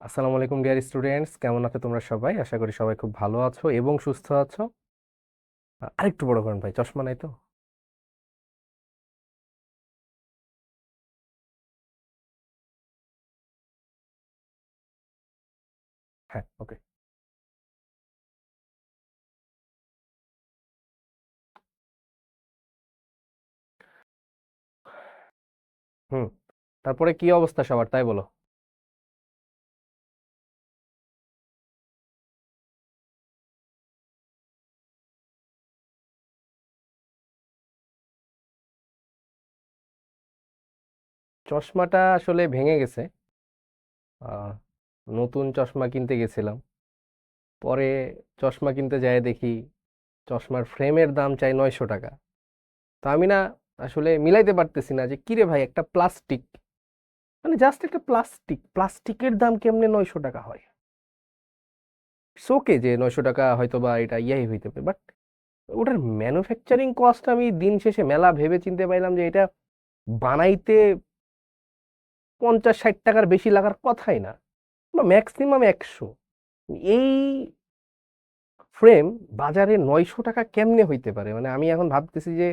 আসসালামু আলাইকুম dear students, কেমন আছো তোমরা সবাই? আশা করি সবাই খুব ভালো আছো এবং সুস্থ আছো। আরেকটু বড় করেন ভাই, চশমা নাই তো? হ্যাঁ, ওকে। হুম। তারপরে কি অবস্থা সবার, তাই বলো। চশমাটা আসলে ভেঙে গেছে। আহ, নতুন চশমা কিনতে গেছিলাম। পরে চশমা কিনতে যায় দেখি চশমার ফ্রেমের দাম চাই 900 টাকা। তো আমি না আসলে মিলাইতে পারতেছি না যে কিরে ভাই, একটা প্লাস্টিক, মানে জাস্ট একটা প্লাস্টিকের দাম কেমনে 900 টাকা হয়। ওকে যে 900 টাকা হয়তো বা এটা ইয়াই হইতে পারে, বাট ওটার ম্যানুফ্যাকচারিং কস্ট আমি দিন শেষে মেলা ভেবে চিনতে পাইলাম যে এটা বানাইতে 50-60 টাকার বেশি লাগার কথাই না, বা ম্যাক্সিমাম 100। এই ফ্রেম বাজারে 900 টাকা কেমনে হইতে পারে? মানে আমি এখন ভাবতেছি যে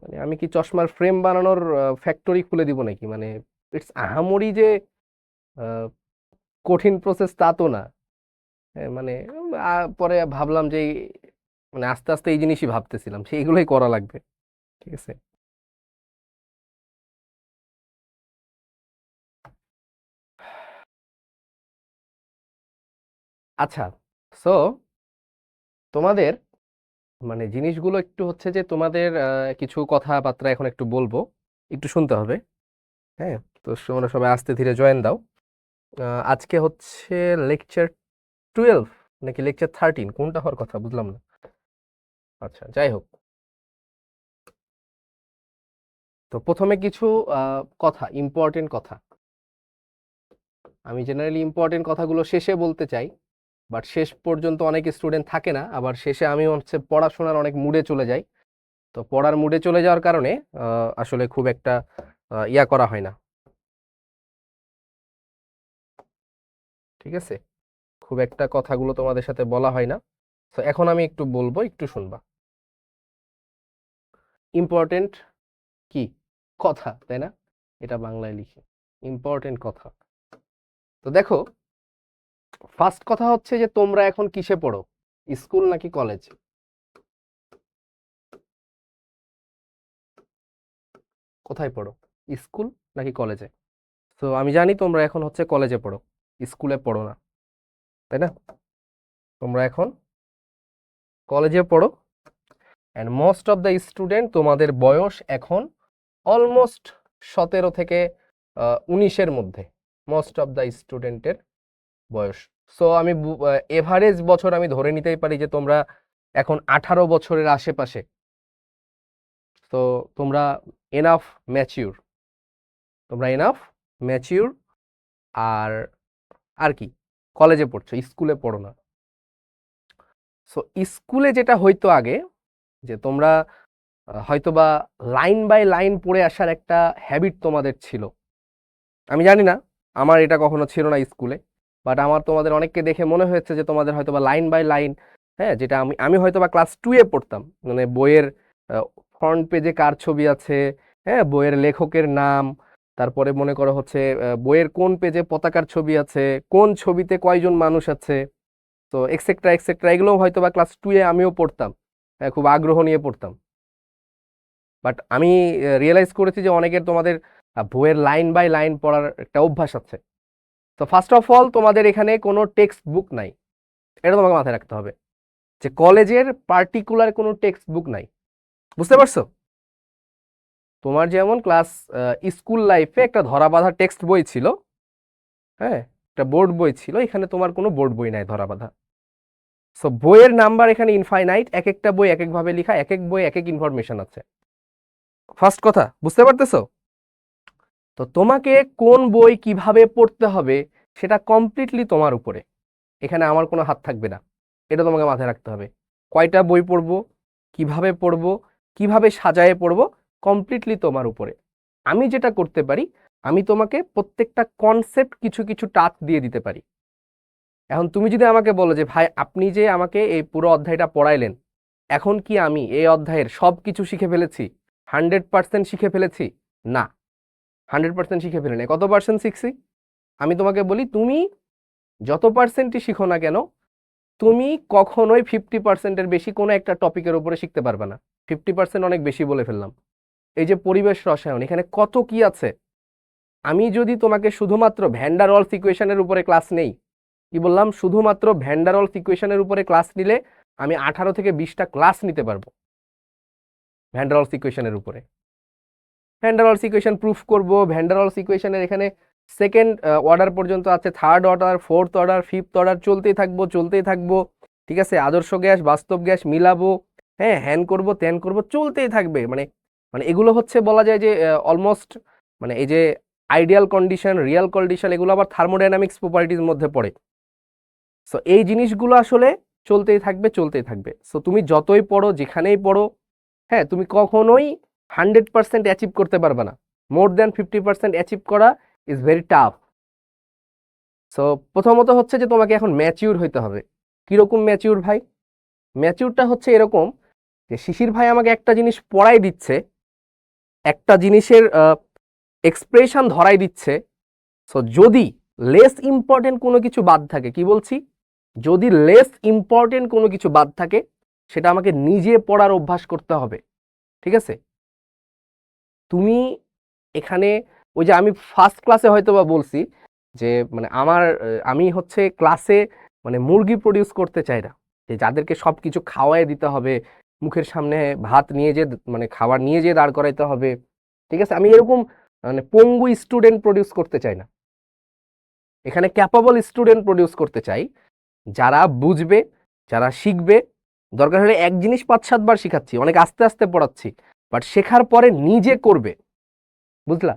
মানে আমি কি চশমার ফ্রেম বানানোর ফ্যাক্টরি খুলে দিব নাকি? মানে ইটস আহামরি যে আহ, কঠিন প্রসেস তা তো না। মানে পরে ভাবলাম যে মানে আস্তে আস্তে এই জিনিসই ভাবতেছিলাম সেইগুলোই করা লাগবে। ঠিক আছে। আচ্ছা, সো তোমাদের মানে জিনিসগুলো একটু হচ্ছে যে তোমাদের কিছু কথাবার্তা এখন একটু বলবো, একটু শুনতে হবে। হ্যাঁ, তো তোমরা সবাই আস্তে ধীরে জয়েন দাও। আজকে হচ্ছে লেকচার 12 নাকি লেকচার 13, কোনটা হওয়ার কথা বুঝলাম না। আচ্ছা, যাই হোক। তো প্রথমে কিছু কথা, ইম্পর্টেন্ট কথা। আমি জেনারেলি ইম্পর্টেন্ট কথাগুলো শেষে বলতে চাই, বাট শেষ পর্যন্ত অনেক স্টুডেন্ট থাকে না, আবার শেষে আমি হচ্ছে পড়াশোনার অনেক মুডে চলে যাই। তো পড়ার মুডে চলে যাওয়ার কারণে আসলে খুব একটা ইয়া করা হয় না। ঠিক আছে, খুব একটা কথাগুলো তোমাদের সাথে বলা হয় না। তো এখন আমি একটু বলবো, একটু শুনবা। ইম্পর্টেন্ট কি কথা, তাই না? এটা বাংলায় লিখি, ইম্পর্টেন্ট কথা। তো দেখো, ফার্স্ট কথা হচ্ছে যে তোমরা এখন কিসে পড়ো, স্কুল নাকি কলেজ? কোথায় পড়ো, স্কুল নাকি কলেজে? তো আমি জানি তোমরা এখন হচ্ছে কলেজে পড়ো, স্কুলে পড়ো না, তাই না? তোমরা এখন কলেজে পড়ো। And most of the student, তোমাদের বয়স এখন অলমোস্ট 17 থেকে 19-এর মধ্যে মোস্ট অফ দ্য স্টুডেন্টের বয়স। সো আমি এভারেজ বছর আমি ধরে নিতেই পারি যে তোমরা এখন 18 বছরের আশেপাশে। তো তোমরা এনাফ ম্যাচিউর, তোমরা এনাফ ম্যাচিউর। আর আর কি, কলেজে পড়ছো, স্কুলে পড়ো না। সো স্কুলে যেটা হইতো আগে, যে তোমরা হয়তোবা লাইন বাই লাইন পড়ে আসার একটা হ্যাবিট তোমাদের ছিল। আমি জানি না, আমার এটা কখনো ছিল না স্কুলে, বাট আমার তোমাদের অনেককে দেখে মনে হয়েছে যে তোমাদের হয়তোবা লাইন বাই লাইন, হ্যাঁ, যেটা আমি আমি হয়তোবা ক্লাস 2-এ পড়তাম, মানে বইয়ের ফ্রন্ট পেজে কার ছবি আছে, হ্যাঁ, বইয়ের লেখকের নাম, তারপরে মনে করো হচ্ছে বইয়ের কোন পেজে পতাকার ছবি আছে, কোন ছবিতে কয়জন মানুষ আছে, তো এক্সেট্রা এক্সেট্রা, এগুলোও হয়তোবা ক্লাস 2-এ আমিও পড়তাম। হ্যাঁ, খুব আগ্রহ নিয়ে পড়তাম। বাট আমি রিয়েলাইজ করেছি যে অনেকের তোমাদের বইয়ের লাইন বাই লাইন পড়ার একটা অভ্যাস আছে। তো ফার্স্ট অফ অল, তোমাদের এখানে কোনো টেক্সট বুক নাই, এটা তোমাকে মাথায় রাখতে হবে, যে কলেজের পার্টিকুলার কোনো টেক্সট বুক নাই। বুঝতে পারছো? তোমার যেমন ক্লাস স্কুল লাইফে একটা ধরা বাঁধা টেক্সট বই ছিল, হ্যাঁ, একটা বোর্ড বই ছিল, এখানে তোমার কোনো বোর্ড বই নাই ধরা বাঁধা। সো বইয়ের নাম্বার এখানে ইনফাইনাইট, এক একটা বই এক একভাবে লেখা, এক এক বই এক এক ইনফরমেশন আছে। ফার্স্ট কথা, বুঝতে পারতেছো? তো তোমাকে কোন বই কিভাবে পড়তে হবে সেটা কমপ্লিটলি তোমার উপরে, এখানে আমার কোনো হাত থাকবে না। এটা তোমাকে মাথায় রাখতে হবে। কয়টা বই পড়বো, কিভাবে পড়বো, কিভাবে সাজায়ে পড়বো, কমপ্লিটলি তোমার উপরে। আমি যেটা করতে পারি, আমি তোমাকে প্রত্যেকটা কনসেপ্ট কিছু কিছু টাচ দিয়ে দিতে পারি। এখন তুমি যদি আমাকে বলো যে ভাই আপনি যে আমাকে এই পুরো অধ্যায়টা পড়াইলেন, এখন কি আমি এই অধ্যায়ের সব কিছু শিখে ফেলেছি, 100% শিখে ফেলেছি? না, 100% শিখে ফেলি নাই। কত পার্সেন্ট শিখছি? আমি তোমাকে বলি, তুমি যত পার্সেন্টই শিখো না কেন, তুমি কখনোই 50%-এর বেশি কোনো একটা টপিকের উপরে শিখতে পারবে না। 50% অনেক বেশি বলে ফেললাম। এই যে পরিবেশ রসায়ন, এখানে কত কি আছে। আমি যদি তোমাকে শুধুমাত্র ভ্যান ডার ওয়ালস ইকুয়েশনের উপরে ক্লাস নেই, কি বললাম, শুধুমাত্র ভ্যান ডার ওয়ালস ইকুয়েশনের উপরে ক্লাস নিলে আমি 18 থেকে 20টা ক্লাস নিতে পারবো ভ্যান ডার ওয়ালস ইকুয়েশনের উপরে। Van der Waals equation proof করব, ভ্যান ডার ওয়ালস ইকুয়েশনের এখানে সেকেন্ড অর্ডার পর্যন্ত আছে, third order, fourth order, fifth order, চলতেই থাকবো। ঠিক আছে, আদর্শ গ্যাস বাস্তব গ্যাস মিলাবো, হ্যাঁ, হ্যান করব ত্যান করব, চলতেই থাকবে। মানে মানে এগুলো হচ্ছে বলা যায় যে অলমোস্ট মানে এই যে আইডিয়াল কন্ডিশন, রিয়াল কন্ডিশন, এগুলো আবার থার্মোডাইনামিক্স প্রপার্টির মধ্যে পড়ে। সো এই জিনিসগুলো আসলে চলতেই থাকবে। সো তুমি যতই পড়ো, যেখানেই পড়ো, হ্যাঁ, তুমি কখনোই 100% অ্যাচিভ করতে পারবে না। মোর দ্যান 50% অ্যাচিভ করা ইজ ভেরি টাফ। সো প্রথমত হচ্ছে যে তোমাকে এখন ম্যাচিউর হইতে হবে। কিরকম ম্যাচিউর ভাই? ম্যাচিউরটা হচ্ছে এরকম যে শিশির ভাই আমাকে একটা জিনিস পড়াই দিচ্ছে, একটা জিনিসের এক্সপ্রেশন ধরাই দিচ্ছে। সো যদি লেস ইম্পর্টেন্ট কোনো কিছু বাদ থাকে, কি বলছি, যদি লেস ইম্পর্টেন্ট কোনো কিছু বাদ থাকে, সেটা আমাকে নিজে পড়ার অভ্যাস করতে হবে। ঠিক আছে, তুমি এখানে ওই যে আমি ফার্স্ট ক্লাসে হয়তো বা বলছি যে মানে আমি হচ্ছে ক্লাসে মানে মুরগি প্রডিউস করতে চাই না, যে যাদেরকে সব কিছু খাওয়াই দিতে হবে, মুখের সামনে ভাত নিয়ে যে মানে খাবার নিয়ে যেয়ে দাঁড় করাইতে হবে। ঠিক আছে, আমি এরকম মানে পঙ্গু স্টুডেন্ট প্রডিউস করতে চাই না। এখানে ক্যাপাবল স্টুডেন্ট প্রডিউস করতে চাই, যারা বুঝবে, যারা শিখবে। দরকার হলে এক জিনিস 5-7 বার শিখাচ্ছি, অনেক আস্তে আস্তে পড়াচ্ছি, বাট শেখার পরে নিজে করবে। বুঝলা,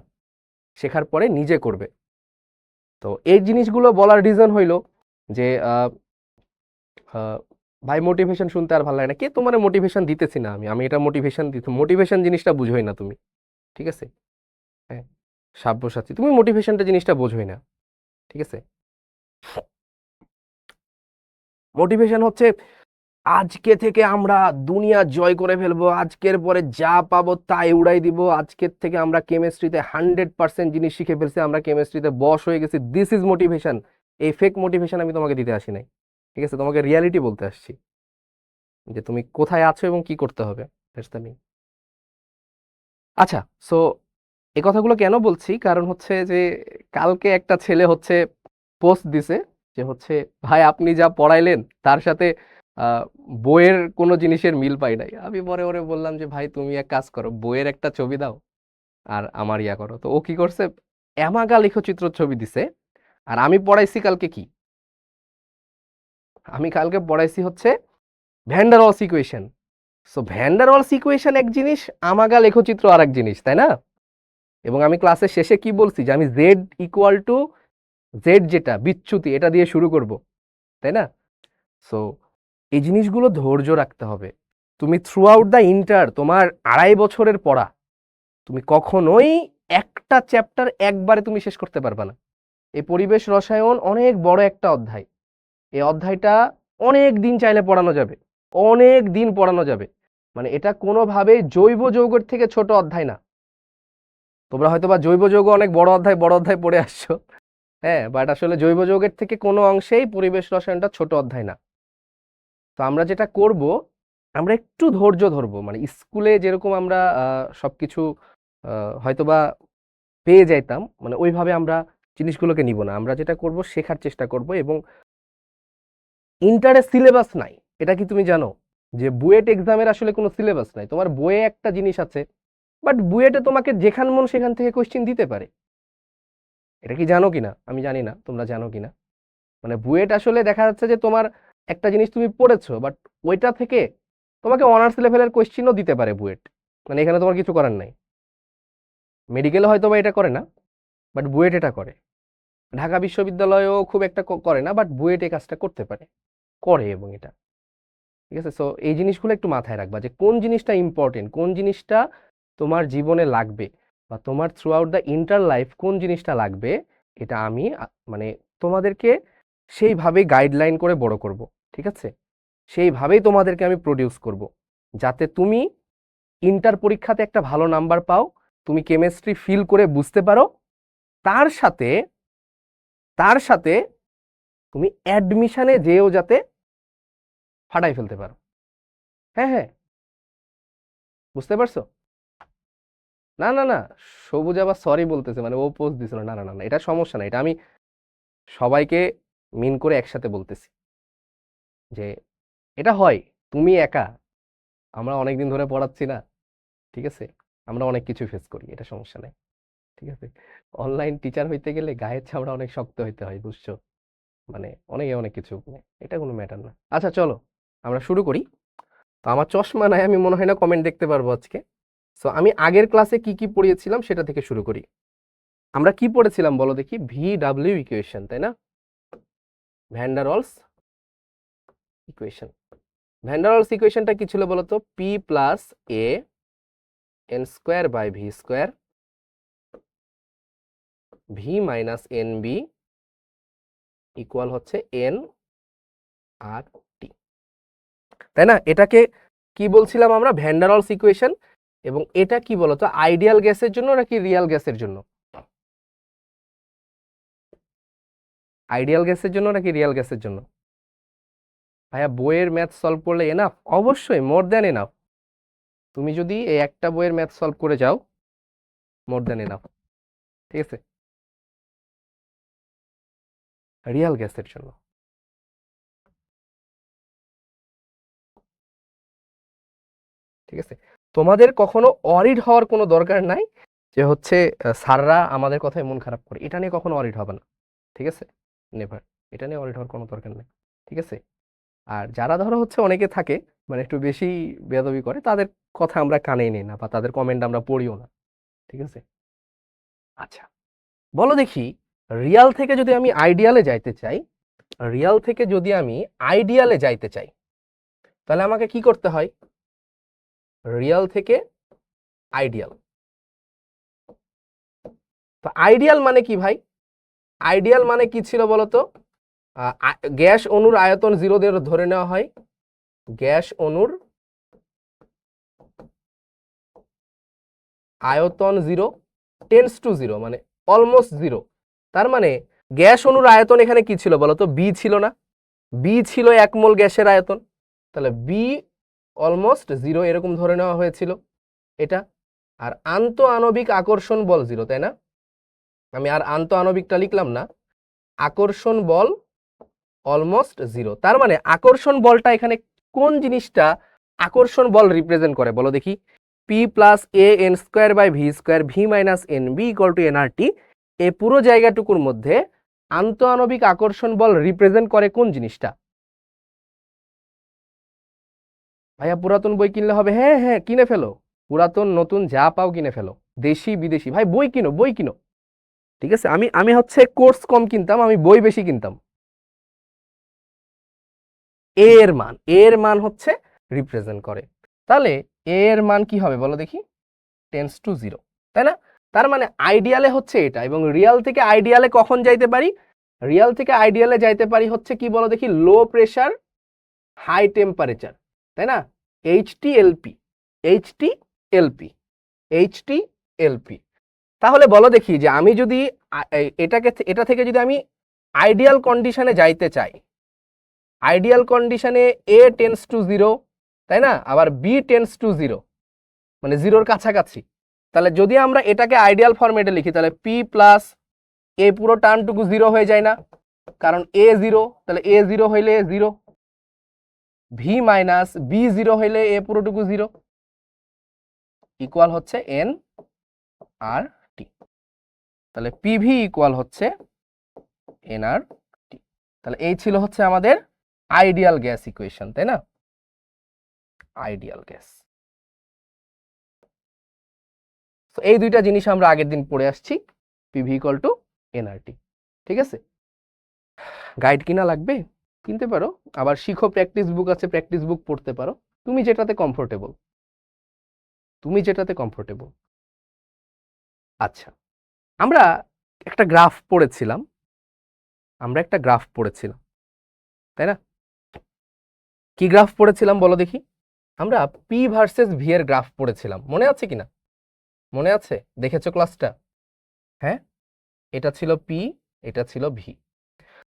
শেখার পরে নিজে করবে। তো এই জিনিসগুলো বলার রিজন হইল যে ভাই মোটিভেশন শুনতে আর ভালো লাগে না। কে তোমার মোটিভেশন দিতেছি না, আমি এটা মোটিভেশন দিতে, মোটিভেশন জিনিসটা বুঝোই না তুমি। ঠিক আছে, হ্যাঁ, সাব্যসাচী, তুমি মোটিভেশনটা জিনিসটা বোঝোই না। ঠিক আছে, মোটিভেশন হচ্ছে আজকে থেকে আমরা দুনিয়া জয় করে ফেলবো, আজকের পরে যা পাবো তাই উড়াই দিব, আজকের থেকে আমরা কেমিস্ট্রিতে 100% জিনিস শিখে ফেলছি, আমরা কেমিস্ট্রিতে বশ হয়ে গেছি, দিস ইজ মোটিভেশন। এই ফেক মোটিভেশন আমি তোমাকে দিতে আসি নাই। ঠিক আছে, তোমাকে রিয়ালিটি বলতে আসছি, যে তুমি কোথায় আছো এবং কি করতে হবে। আচ্ছা, সো এই কথাগুলো কেন বলছি, কারণ হচ্ছে যে কালকে একটা ছেলে হচ্ছে পোস্ট দিছে যে হচ্ছে ভাই আপনি যা পড়াইলেন তার সাথে আহ, বইয়ের কোনো জিনিসের মিল পাই নাই। আমি পরে ওরে বললাম যে ভাই তুমি এক কাজ করো, বইয়ের একটা ছবি দাও আর আমার ইয়া করো। তো ও কি করছে, অ্যামাগা লেখচিত্র ছবি দিছে। আর আমি পড়াইছি কালকে কি, আমি কালকে পড়াইছি হচ্ছে van der Waals equation. So van der Waals equation এক জিনিস, আমাগা লেখচিত্র আর এক জিনিস, তাই না? এবং আমি ক্লাসের শেষে কি বলছি, যে আমি জেড ইকুয়াল টু জেড, যেটা বিচ্যুতি, এটা দিয়ে শুরু করব, তাই না? সো এই জিনিসগুলো ধৈর্য রাখতে হবে। তুমি থ্রু আউট দ্য ইন্টার, তোমার 2.5 বছরের পড়া, তুমি কখনোই একটা চ্যাপ্টার একবারে তুমি শেষ করতে পারবে না। এই পরিবেশ রসায়ন অনেক বড় একটা অধ্যায়। এই অধ্যায়টা অনেক দিন চাইলে পড়ানো যাবে, অনেক দিন পড়ানো যাবে। মানে এটা কোনোভাবেই জৈব যৌগের থেকে ছোট অধ্যায় না। তোমরা হয়তো বা জৈব যৌগ অনেক বড় অধ্যায় পড়ে আসছো, হ্যাঁ, বাট আসলে জৈব যৌগের থেকে কোনো অংশেই পরিবেশ রসায়নটা ছোট অধ্যায় না। তো আমরা যেটা করব, আমরা একটু ধৈর্য ধরবো। মানে স্কুলে যেরকম আমরা সবকিছু হয়তোবা পেয়ে যাইতাম, মানে ওইভাবে আমরা জিনিসগুলোকে নিব না। আমরা যেটা করব, শেখার চেষ্টা করব। এবং ইন্টারের সিলেবাস নাই, এটা কি তুমি জানো যে বুয়েট এক্সামের আসলে কোনো সিলেবাস নাই? তোমার বইয়ে একটা জিনিস আছে, বাট বুয়েটে তোমাকে যেখান মন সেখান থেকে কোশ্চেন দিতে পারে। এটা কি জানো কিনা আমি জানি না, তোমরা জানো কিনা। মানে বুয়েট আসলে দেখা যাচ্ছে যে তোমার একটা জিনিস তুমি পড়েছো, বাট ওইটা থেকে তোমাকে অনার্স লেভেলের কোয়েশ্চেনও দিতে পারে বুয়েট। মানে এখানে তোমার কিছু করার নাই। মেডিকেলে হয়তো বা এটা করে না, বাট বুয়েট এটা করে। ঢাকা বিশ্ববিদ্যালয়ও খুব একটা করে না, বাট বুয়েট এই কাজটা করতে পারে, করে। এবং এটা ঠিক আছে। সো এই জিনিসগুলো একটু মাথায় রাখবা, যে কোন জিনিসটা ইম্পর্টেন্ট, কোন জিনিসটা তোমার জীবনে লাগবে। বা তোমার through out the inter life কোন জিনিসটা লাগবে, এটা আমি মানে তোমাদেরকে সেইভাবেই গাইডলাইন করে বড় করব, ঠিক আছে? সেইভাবেই তোমাদেরকে আমি প্রডিউস করব, যাতে তুমি ইন্টার পরীক্ষাতে একটা ভালো নাম্বার পাও, তুমি কেমিস্ট্রি ফিল করে বুঝতে পারো, তার সাথে তুমি অ্যাডমিশনে যেও যাতে ফাটাই ফেলতে পারো। হ্যাঁ হ্যাঁ, বুঝতে পারছো? না না না, সবুজ আবার সরি বলতেছে, মানে ও পোস্ট দিছিল, না না না না, এটা সমস্যা না, এটা আমি সবাইকে মিন করে একসাথে বলতেছি যে এটা হয়, তুমি একা, আমরা অনেকদিন ধরে পড়াচ্ছি না, ঠিক আছে? আমরা অনেক কিছু ফেস করি, এটা সমস্যা নাই, ঠিক আছে? অনলাইন টিচার হইতে গেলে গায়ের চামড়া অনেক শক্ত হইতে হয়, বুঝছো? মানে অনেকে অনেক কিছু, এটা কোনো ম্যাটার না। আচ্ছা চলো আমরা শুরু করি। তো আমার চশমা নাই, আমি মনে হয় না কমেন্ট দেখতে পারবো আজকে। সো আমি আগের ক্লাসে কি কি পড়িয়েছিলাম সেটা থেকে শুরু করি। আমরা কি পড়েছিলাম বলো দেখি? VW ইকুয়েশন, তাই না? Van der Waals equation. Van der Waals ইকুয়েশনটা কি ছিল বলতো? P plus A n square by V square V minus N B equal হচ্ছে এন আর টি, তাই না? এটাকে কি বলছিলাম আমরা? Van der Waals equation. এবং এটা কি বলতো? আইডিয়াল গ্যাসের জন্য নাকি রিয়াল গ্যাসের জন্য? আইডিয়াল গ্যাসের জন্য নাকি রিয়াল গ্যাসের জন্য? ভাইয়া বইয়ের ম্যাথ সলভ করলে এনাফ? অবশ্যই মোর দ্যান এনাফ। তুমি যদি এই একটা বইয়ের ম্যাথ সলভ করে যাও, মোর দ্যান এনাফ, ঠিক আছে? রিয়াল গ্যাসের জন্য। ঠিক আছে, তোমাদের কখনো অরিড হওয়ার কোনো দরকার নাই যে হচ্ছে স্যাররা আমাদের কথায় মন খারাপ করে, এটা নিয়ে কখনো অরিড হবে না, ঠিক আছে? নেভার, এটা নিয়ে অরিড হওয়ার কোনো দরকার নেই, ঠিক আছে? আর যারা ধরো হচ্ছে অনেকে থাকে মানে একটু বেশি বেয়াদবি করে, তাদের কথা আমরা কানেই নিই না বা তাদের কমেন্ট আমরা পড়িও না, ঠিক আছে? আচ্ছা বলো দেখি, রিয়াল থেকে যদি আমি আইডিয়ালে যাইতে চাই, রিয়াল থেকে যদি আমি আইডিয়ালে যাইতে চাই, তাহলে আমাকে কি করতে হয়? রিয়াল থেকে আইডিয়াল। তো আইডিয়াল মানে কি ভাই? আইডিয়াল মানে কি ছিল বলতো? গ্যাস অণুর আয়তন 0 দিয়ে ধরে নেওয়া হয়, গ্যাস অণুর আয়তন 0 টেন্স টু 0, মানে অলমোস্ট 0। তার মানে গ্যাস অণুর আয়তন এখানে কি ছিল বলতো? বি ছিল না? বি ছিল 1 মোল গ্যাসের আয়তন, তাহলে বি অলমোস্ট 0 এরকম ধরে নেওয়া হয়েছিল এটা। আর আন্ত আণবিক আকর্ষণ বল 0, তাই না? আমি আর আন্ত আণবিকটা লিখলাম না, আকর্ষণ বল অলমোস্ট 0। তার মানে আকর্ষণ বলটা এখানে কোন জিনিসটা আকর্ষণ বল রিপ্রেজেন্ট করে বলো দেখি? P plus a n square by V square V minus N B equal to NRT, এই পুরো জায়গাটুকুর মধ্যে আন্ত আণবিক আকর্ষণ বল রিপ্রেজেন্ট করে কোন জিনিসটা? ভাইয়া পুরাতন বই কিনলে হবে? হ্যাঁ হ্যাঁ, কিনে ফেলো, পুরাতন নতুন যা পাও কিনে ফেলো, দেশি বিদেশি, ভাই বই কিনো, বই কিনো, ঠিক আছে? আমি আমি হচ্ছে কোর্স কম কিনতাম, আমি বই বেশি কিনতাম। এর মান হচ্ছে রিপ্রেজেন্ট করে, তাহলে এর মান কি হবে বলো দেখি? টেন্স টু 0, তাই না? তার মানে আইডিয়ালে হচ্ছে এটা। এবং রিয়াল থেকে আইডিয়ালে কখন যাইতে পারি? রিয়াল থেকে আইডিয়ালে যাইতে পারি হচ্ছে কি বলো দেখি? লো প্রেসার হাই টেম্পারেচার, তাই না? এইচটিএলপি, এইচটিএলপি, এইচটিএলপি। তাহলে বলো দেখি যে আমি যদি এটা থেকে যদি আমি আইডিয়াল কন্ডিশনে যাইতে চাই, আইডিয়াল কন্ডিশনে এ টেন্স টু 0, তাই না? আবার বি টেন্স টু 0, মানে 0-র কাছাকাছি। তাহলে যদি আমরা এটাকে আইডিয়াল ফরম্যাটে লিখি, তাহলে পি প্লাস এ পুরো টার্মটুকু 0 হয়ে যায় না? কারণ এ 0, তাহলে এ 0 হইলে 0, ভি মাইনাস বি 0 হইলে এ পুরোটুকু 0 ইকুয়াল হচ্ছে এন আর টি। তাহলে পিভি ইকুয়াল হচ্ছে এন আর টি। তাহলে এই ছিল হচ্ছে আমাদের আইডিয়াল গ্যাস ইকুয়েশন, তাই না? Ideal gas. তো এই দুইটা জিনিস আমরা আগের দিন পড়ে আসছি, পিভি ইকুয়াল টু এনআরটি, ঠিক আছে? গাইড কিনা লাগবে? কিনতে পারো, আবার শিখো প্র্যাকটিস বুক আছে, প্র্যাকটিস বুক পড়তে পারো, তুমি যেটাতে কমফোর্টেবল, তুমি যেটাতে কমফোর্টেবল। আচ্ছা, আমরা একটা গ্রাফ পড়েছিলাম, তাই না? কি গ্রাফ পড়েছিলাম বলো দেখি? আমরা পি ভার্সেস ভি এর গ্রাফ পড়েছিলাম, মনে আছে কিনা? মনে আছে? দেখেছো ক্লাসটা? হ্যাঁ, এটা ছিল পি, এটা ছিল ভি।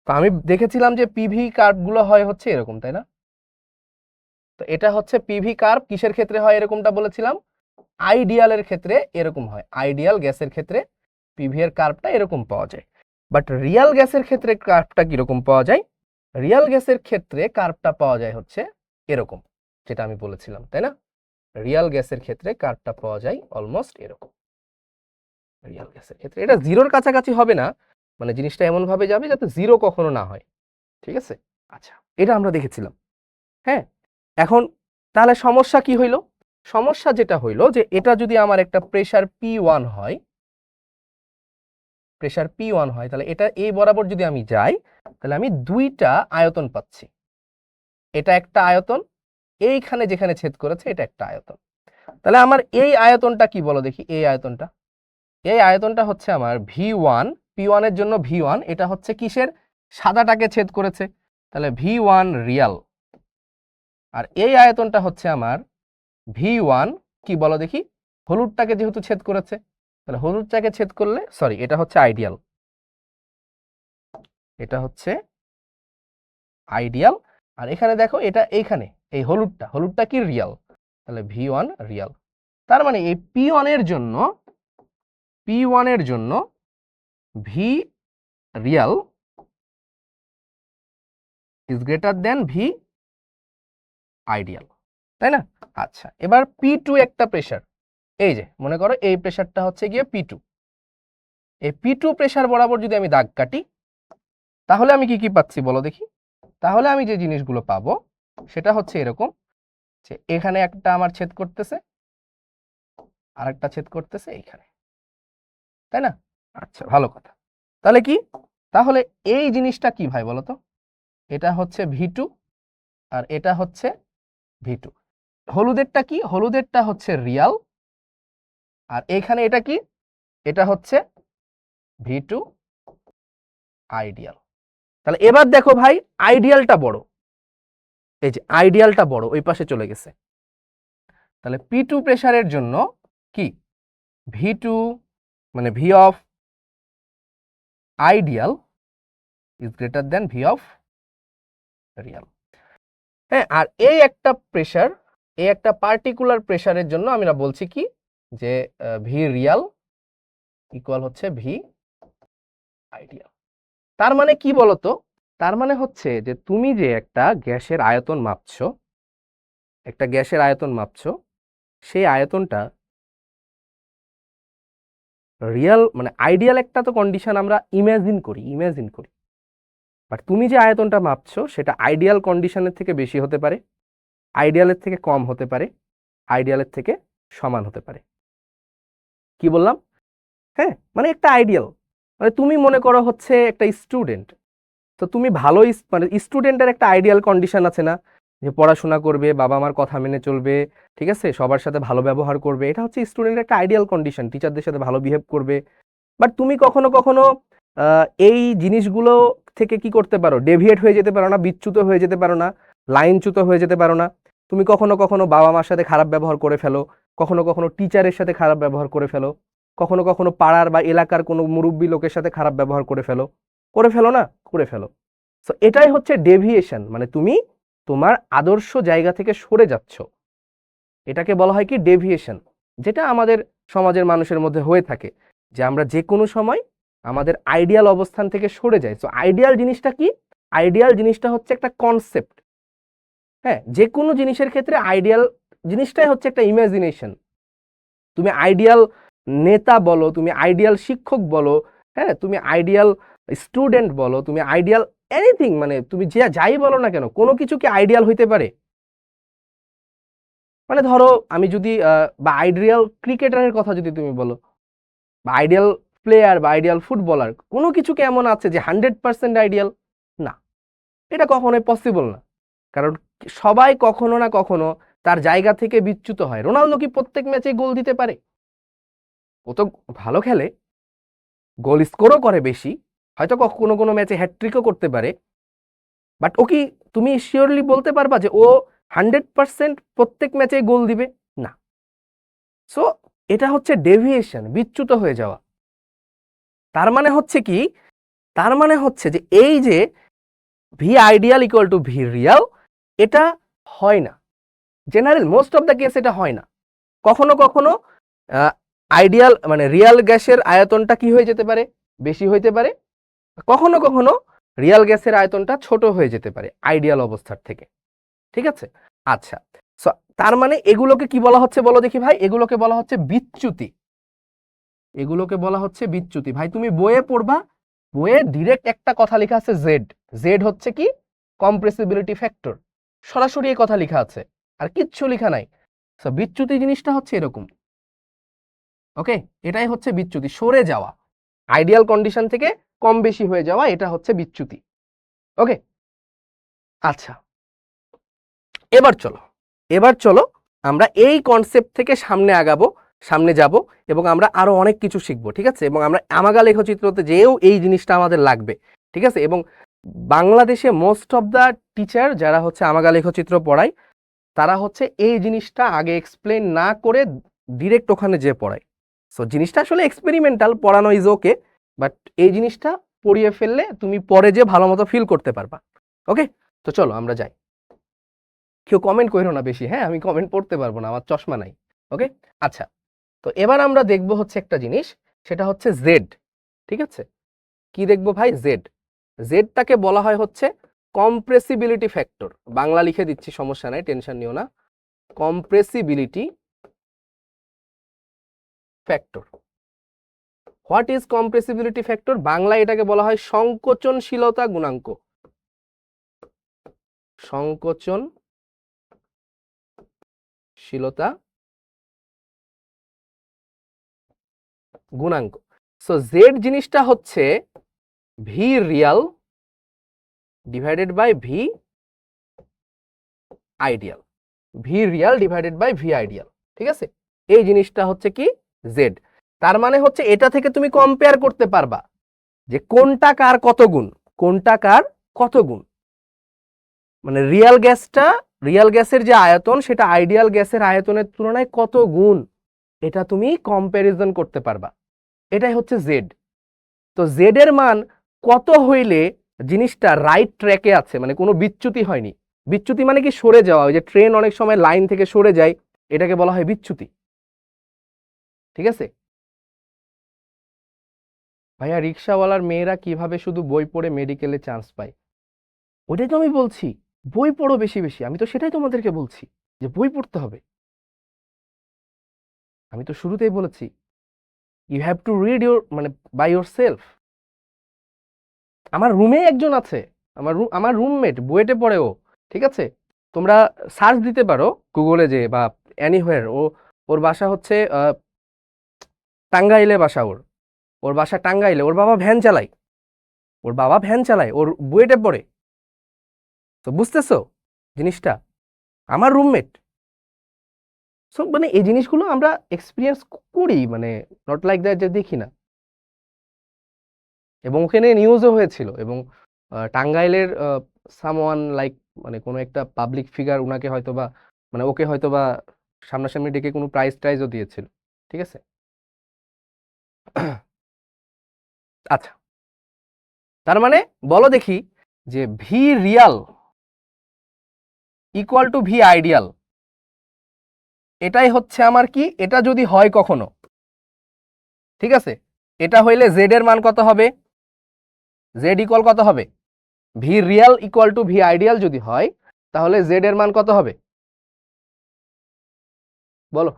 তো আমি দেখেছিলাম যে পিভি কার্ভগুলো হয় হচ্ছে এরকম, তাই না? তো এটা হচ্ছে পিভি কার্ভ, কিসের ক্ষেত্রে হয় এরকমটা বলেছিলাম? আইডিয়ালের ক্ষেত্রে এরকম হয়, আইডিয়াল গ্যাসের ক্ষেত্রে পিভি এর কার্ভটা এরকম পাওয়া যায়। বাট রিয়াল গ্যাসের ক্ষেত্রে কার্ভটা কিরকম পাওয়া যায়? রিয়াল গ্যাসের ক্ষেত্রে কার্ভটা পাওয়া যায় হচ্ছে এরকম, যেটা আমি বলেছিলাম, তাই না? রিয়াল গ্যাসের ক্ষেত্রে কার্ভটা পাওয়া যায় অলমোস্ট এরকম। রিয়াল গ্যাসের ক্ষেত্রে এটা জিরোর কাছাকাছি হবে না, মানে জিনিসটা এমন ভাবে যাবে যাতে জিরো কখনো না হয়, ঠিক আছে? আচ্ছা, এটা আমরা দেখেছিলাম। হ্যাঁ, এখন তাহলে সমস্যা কি হইল? সমস্যা যেটা হইল যে এটা যদি আমার একটা প্রেসার P1 হয়, তাহলে এটা এই বরাবর যদি আমি যাই, তাহলে আমি দুইটা আয়তন পাচ্ছি। এটা একটা আয়তন, এইখানে যেখানে ছেদ করেছে এটা একটা আয়তন। তাহলে আমার এই আয়তনটা কি বলো দেখি? এই আয়তনটা হচ্ছে আমার V1, P1 এর জন্য V1, এটা হচ্ছে কিসের? সাদাটাকে ছেদ করেছে, তাহলে V1 রিয়াল। আর এই আয়তনটা হচ্ছে আমার V1 কি বলো দেখি? হলুদটাকে যেহেতু ছেদ করেছে, তাহলে হলুদটাকে ছেদ করলে, সরি, এটা হচ্ছে আইডিয়াল, আর এখানে দেখো এটা এইখানে এই হলুদটা কি? রিয়াল, তাহলে V1 রিয়াল। তার মানে এই P1 এর জন্য V real is greater then V ideal, তাই না? আচ্ছা, এবার P2 একটা প্রেসার, এই যে মনে করো এই প্রেসারটা হচ্ছে গিয়ে P2, এই P2 প্রেসার বরাবর যদি আমি দাগ কাটি, তাহলে আমি কি পাচ্ছি বলো দেখি? তাহলে আমি যে জিনিসগুলো পাবো সেটা হচ্ছে এরকম, যে এখানে একটা আমার ছেদ করতেছে, আরেকটা ছেদ করতেছে এইখানে, তাই না? আচ্ছা, ভালো কথা। তাহলে কি? তাহলে এই জিনিসটা কি ভাই বলো তো? এটা হচ্ছে V2 আর এটা হচ্ছে V2। হলুদেরটা কি? হলুদেরটা হচ্ছে রিয়াল, আর এখানে এটা কি? এটা হচ্ছে V2 আইডিয়াল। তাহলে এবার দেখো ভাই, আইডিয়ালটা বড়, এই যে আইডিয়ালটা বড় ওই পাশে চলে গেছে। তাহলে P2 প্রেসারের জন্য কি? V2 মানে V of ideal is greater then V of Real. হ্যাঁ, আর এই একটা প্রেসার, এই একটা পার্টিকুলার প্রেসারের জন্য আমরা বলছি কি, যে ভি রিয়াল ইকুয়াল হচ্ছে ভি আইডিয়াল। তার মানে কি বলতো? তার মানে হচ্ছে যে তুমি যে একটা গ্যাসের আয়তন মাপছো, সেই আয়তনটা রিয়াল মানে আইডিয়াল একটা তো কন্ডিশন আমরা ইমাজিন করি, বাট তুমি যে আয়তনটা মাপছো সেটা আইডিয়াল কন্ডিশনের থেকে বেশি হতে পারে, আইডিয়ালের থেকে কম হতে পারে, আইডিয়ালের থেকে সমান হতে পারে। কি বললাম? হ্যাঁ, মানে একটা আইডিয়াল, মানে তুমি মনে করো হচ্ছে একটা স্টুডেন্ট, তো তুমি ভালো মানে স্টুডেন্টের একটা আইডিয়াল কন্ডিশন আছে না, যে পড়াশোনা করবে, বাবা মার কথা মেনে চলবে, ঠিক আছে, সবার সাথে ভালো ব্যবহার করবে, এটা হচ্ছে স্টুডেন্টের একটা আইডিয়াল কন্ডিশন, টিচারদের সাথে ভালো বিহেভ করবে। বাট তুমি কখনো কখনো এই জিনিসগুলো থেকে কি করতে পারো? ডেভিয়েট হয়ে যেতে পারো না, বিচ্যুত হয়ে যেতে পারো না, লাইনচ্যুত হয়ে যেতে পারো না। তুমি কখনো কখনো বাবা মার সাথে খারাপ ব্যবহার করে ফেলো, কখনো কখনো টিচারের সাথে খারাপ ব্যবহার করে ফেলো, কখনো কখনো পাড়ার বা এলাকার কোনো মুরব্বী লোকের সাথে খারাপ ব্যবহার করে ফেলো, না? করে ফেলো। তো এটাই হচ্ছে ডেভিয়েশন, মানে তুমি তোমার আদর্শ জায়গা থেকে সরে যাচ্ছ, এটাকে বলা হয় কি? ডেভিয়েশন। যেটা আমাদের সমাজের মানুষের মধ্যে হয়ে থাকে, যে আমরা যে কোনো সময় আমাদের আইডিয়াল অবস্থান থেকে সরে যাই। তো আইডিয়াল জিনিসটা কি? আইডিয়াল জিনিসটা হচ্ছে একটা কনসেপ্ট। হ্যাঁ, যে কোনো জিনিসের ক্ষেত্রে আইডিয়াল জিনিসটাই হচ্ছে একটা ইমাজিনেশন। তুমি আইডিয়াল নেতা বলো, তুমি আইডিয়াল শিক্ষক বলো, হ্যাঁ, তুমি আইডিয়াল স্টুডেন্ট বলো, তুমি আইডিয়াল এনিথিং, মানে তুমি যে যাই বলো না কেন, কোনো কিছু কি আইডিয়াল হইতে পারে? মানে ধরো আমি যদি বা আইডিয়াল ক্রিকেটারের কথা যদি তুমি বলো, বা আইডিয়াল প্লেয়ার বা আইডিয়াল ফুটবলার, কোনো কিছু কি এমন আছে যে 100% আইডিয়াল? না, এটা কখনোই পসিবল না। কারণ সবাই কখনো না কখনো তার জায়গা থেকে বিচ্যুত হয়। রোনালদো কি প্রত্যেক ম্যাচে গোল দিতে পারে? ও তো ভালো খেলে, গোল স্কোরও করে বেশি, হয়তো কোনো কোনো ম্যাচে হ্যাটট্রিকও করতে পারে, বাট ও কি তুমি শিওরলি বলতে পারবা যে ও 100% প্রত্যেক ম্যাচে গোল দিবে? না। সো এটা হচ্ছে ডেভিয়েশন, বিচ্যুত হয়ে যাওয়া। তার মানে হচ্ছে কি, তার মানে হচ্ছে যে এই যে V ideal equal to V Real, এটা হয় না। General most of the case এটা হয় না। কখনো কখনো আইডিয়াল মানে রিয়াল গ্যাসের আয়তনটা কি হয়ে যেতে পারে, বেশি হইতে পারে, কখনো কখনো রিয়াল গ্যাসের আয়তনটা ছোট হয়ে যেতে পারে আইডিয়াল অবস্থার থেকে। ঠিক আছে? আচ্ছা, তার মানে এগুলোকে কি বলা হচ্ছে বলো দেখি ভাই? এগুলোকে বলা হচ্ছে বিচ্যুতি। এগুলোকে বলা হচ্ছে বিচ্যুতি। ভাই তুমি বইয়ে পড়বা, বইয়ে ডিরেক্ট একটা কথা লেখা আছে জেড। জেড হচ্ছে কি? Compressibility factor. সরাসরি এই কথা লেখা আছে, আর কিচ্ছু লেখা নাই। বিচ্যুতি জিনিসটা হচ্ছে এরকম। ওকে, এটাই হচ্ছে বিচ্যুতি, সরে যাওয়া, আইডিয়াল কন্ডিশন থেকে কম বেশি হয়ে যাওয়া, এটা হচ্ছে বিচ্যুতি। ওকে, আচ্ছা, এবার চলো আমরা এই কনসেপ্ট থেকে সামনে আগাবো, সামনে যাব, এবং আমরা আরো অনেক কিছু শিখবো। ঠিক আছে? এবং আমরা আমাগা লেখচিত্রতে যেও এই জিনিসটা আমাদের লাগবে। ঠিক আছে? এবং বাংলাদেশে মোস্ট অফ দ্য টিচার যারা হচ্ছে আমাগা লেখচিত্র পড়ায়, তারা হচ্ছে এই জিনিসটা আগে এক্সপ্লেন না করে ডিরেক্ট ওখানে যে পড়ায়। সো জিনিসটা আসলে এক্সপেরিমেন্টাল, পড়ানো ইজ ওকে, বাট এই জিনিসটা পড়িয়ে ফেললে তুমি পরে যে ভালো মতো ফিল করতে পারবা। ওকে, তো চলো আমরা যাই। কেউ কমেন্ট করো না বেশি, হ্যাঁ, আমি কমেন্ট পড়তে পারবো না, আমার চশমা নাই। ওকে, আচ্ছা, তো এবার আমরা দেখবো হচ্ছে একটা জিনিস, সেটা হচ্ছে জেড। ঠিক আছে? কি দেখবো ভাই? জেড। জেডটাকে বলা হয় হচ্ছে কম্প্রেসিবিলিটি ফ্যাক্টর। বাংলা লিখে দিচ্ছি, সমস্যা নাই, টেনশন নিও না। Compressibility factor. What is compressibility factor? বাংলায় এটাকে বলা হয় সংকোচনশীলতা গুণাঙ্ক। সংকোচনশীলতা গুণাঙ্ক। সো জেড জিনিসটা হচ্ছে V real divided by V ideal. V real divided by V ideal. ঠিক আছে? এই জিনিসটা হচ্ছে কি? জেড। তার মানে হচ্ছে এটা থেকে তুমি কম্পেয়ার করতে পারবা যে কোনটা কার কত গুণ, কোনটা কার কত গুণ। মানে রিয়াল গ্যাসের যে আয়তন, সেটা আইডিয়াল গ্যাসের আয়তনের তুলনায় কত গুণ, এটা তুমি কম্প্যারিজন করতে পারবা। এটাই হচ্ছে জেড। তো জেড এর মান কত হইলে জিনিসটা রাইট ট্র্যাকে আছে, মানে কোনো বিচ্যুতি হয়নি। বিচ্যুতি মানে কি? সরে যাওয়া। ওই যে ট্রেন অনেক সময় লাইন থেকে সরে যায়, এটাকে বলা হয় বিচ্যুতি। ঠিক আছে? ভাইয়া, রিক্সাওয়ালার মেয়েরা কিভাবে শুধু বই পড়ে মেডিকেলে চান্স পায়? ওটাই তো আমি বলছি, বই পড়ো বেশি বেশি। আমি তো সেটাই তোমাদেরকে বলছি যে বই পড়তে হবে। আমি তো শুরুতেই বলেছি, you have to read your মানে বাই ইউর সেলফ। আমার রুমে একজন আছে, আমার রুমমেট, বুয়েটে পড়ে ও। ঠিক আছে? তোমরা সার্চ দিতে পারো গুগলে যে, বা এনিহোয়ার। ওর বাসা হচ্ছে টাঙ্গাইলে বাসা। ওর বাসা টাঙ্গাইলে। ওর বাবা ভ্যান চালায়, ওর বুয়েটে পড়ে। তো বুঝতেছো জিনিসটা? আমার রুমমেট। সো মানে এই জিনিসগুলো আমরা এক্সপিরিয়েন্স করি, মানে নট লাইক দ্যাট যে দেখি না। এবং ওখানে নিউজও হয়েছিল, এবং টাঙ্গাইলের সামওয়ান লাইক, মানে কোনো একটা পাবলিক ফিগার উনাকে হয়তো বা, মানে ওকে হয়তো বা সামনাসামনি ডেকে কোনো প্রাইজও দিয়েছিল। ঠিক আছে? আচ্ছা, তার মানে বলো দেখি যে V Real equal to V ideal, এটাই হচ্ছে আমার কি? এটা যদি হয় কখনো, ঠিক আছে, এটা হইলে জেড এর মান কত হবে? জেড ইকুয়াল কত হবে? V Real equal to V ideal যদি হয়, তাহলে জেড এর মান কত হবে বলো?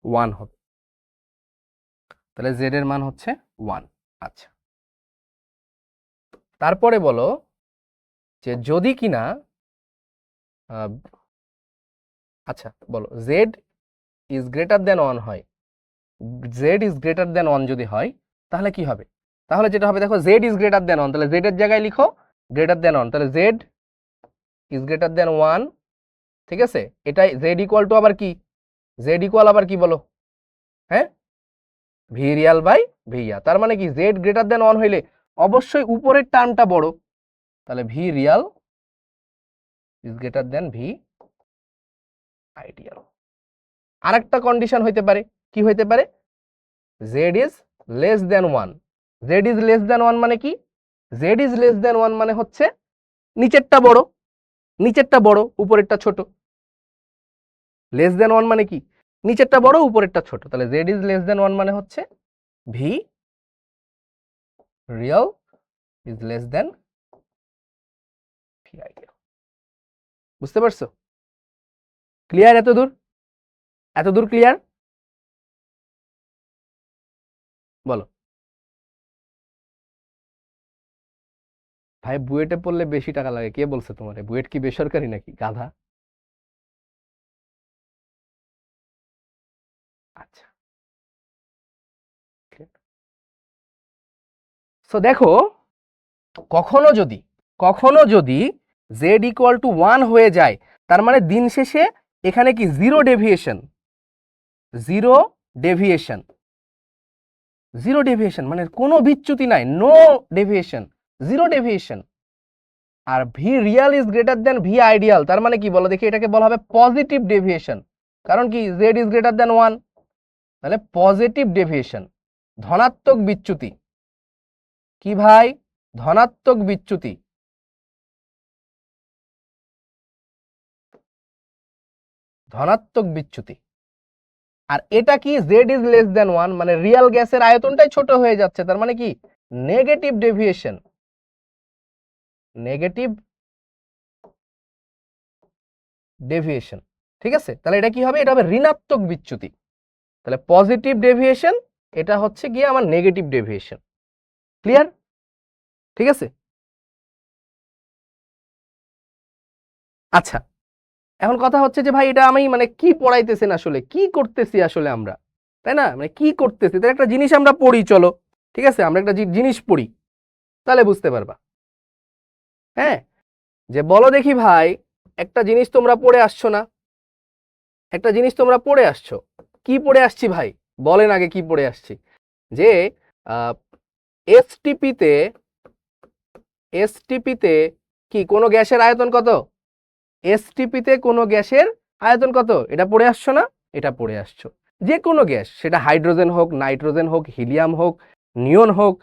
ওয়ান হবে। তাহলে জেড এর মান হচ্ছে ওয়ান। আচ্ছা, তারপরে বলো যে যদি কিনা আচ্ছা বলো জেড ইজ গ্রেটার দেন 1 হয়, জেড ইজ গ্রেটার দেন 1 যদি হয় তাহলে কি হবে? তাহলে যেটা হবে দেখো জেড ইজ গ্রেটার দেন 1, তাহলে জেড এর জায়গায় লিখো গ্রেটার দেন 1, তাহলে জেড ইজ গ্রেটার দেন 1, ঠিক আছে? এটাই জেড ইকুয়াল টু আবার কি, জেড ইকুয়াল আবার কি বলো, হ্যাঁ ভি রিয়াল বাই ভিয়া। তার মানে কি জেড গ্রেটার দেন 1 হইলে অবশ্যই উপরের টার্মটা বড়, তাহলে V real is greater than v ideal. আরেকটা কন্ডিশন হইতে পারে, কি হইতে পারে? Z is less than 1। Z is less than 1 মানে কি? জেড ইজ লেস দেন 1 মানে হচ্ছে নিচেরটা বড়, নিচেরটা বড় উপরেরটা ছোট। লেস দেন 1 মানে কি? নিচেরটা বড় উপরেরটা ছোট, তাহলে জেড ইজ লেস দেন 1 মানে হচ্ছে V real is less then v ideal. বুঝতে পারছো? ক্লিয়ার? এত দূর, এত দূর ক্লিয়ার? বলো ভাই বুয়েটে পড়লে বেশি টাকা লাগে, কে বলছে তোমারে? বুয়েট কি বেসরকারি নাকি গাধা? আচ্ছা সো দেখো কখনো যদি জেড ইকুয়াল টু 1 হয়ে যায় তার মানে দিন শেষে এখানে কি zero deviation, zero deviation, zero deviation মানে কোনো বিচ্যুতি নাই, নো ডেভিয়েশন, জিরো ডেভিয়েশন। আর v real is greater than v ideal, তার মানে কি বলো দেখি, এটাকে বলা হবে পজিটিভ ডেভিয়েশন। কারণ কি জেড ইজ গ্রেটার দেন 1, তাহলে পজিটিভ ডেভিয়েশন, ধনাত্মক বিচ্যুতি। কি ভাই? ধনাত্মক বিচ্যুতি। ধনাত্মক বিচ্যুতি। আর এটা কি জেড ইজ লেস দেন 1 মানে রিয়াল গ্যাসের আয়তনটাই ছোট হয়ে যাচ্ছে, তার মানে কি নেগেটিভ ডেভিয়েশন, নেগেটিভ ডেভিয়েশন। ঠিক আছে, তাহলে এটা কি হবে? এটা হবে ঋণাত্মক বিচ্যুতি। তাহলে পজিটিভ ডেভিয়েশন, এটা হচ্ছে গিয়ে আমার নেগেটিভ ডেভিয়েশন। ক্লিয়ার? ঠিক আছে। আচ্ছা এখন কথা হচ্ছে যে ভাই এটা আমি মানে কি পড়াইতেছেন আসলে, কি করতেছি আসলে আমরা, তাই না? মানে কি করতেছি, তাহলে একটা জিনিস আমরা পড়ি, চলো ঠিক আছে আমরা একটা জিনিস পড়ি, তাহলে বুঝতে পারবা। হ্যাঁ যে বলো দেখি ভাই, একটা জিনিস তোমরা পড়ে আসছো না, একটা জিনিস তোমরা পড়ে আসছো, কি পড়ে আসছি ভাই বলেন আগে, কি পড়ে আসছি? যে এসটিপিতে, এসটিপিতে কি কোনো গ্যাসের আয়তন কত? এসটিপিতে কোনো গ্যাসের আয়তন কত, এটা পড়ে আসছো না? এটা পড়ে আসছো। যে কোনো গ্যাস, সেটা হাইড্রোজেন হোক, নাইট্রোজেন হোক, হিলিয়াম হোক, নিয়ন হোক,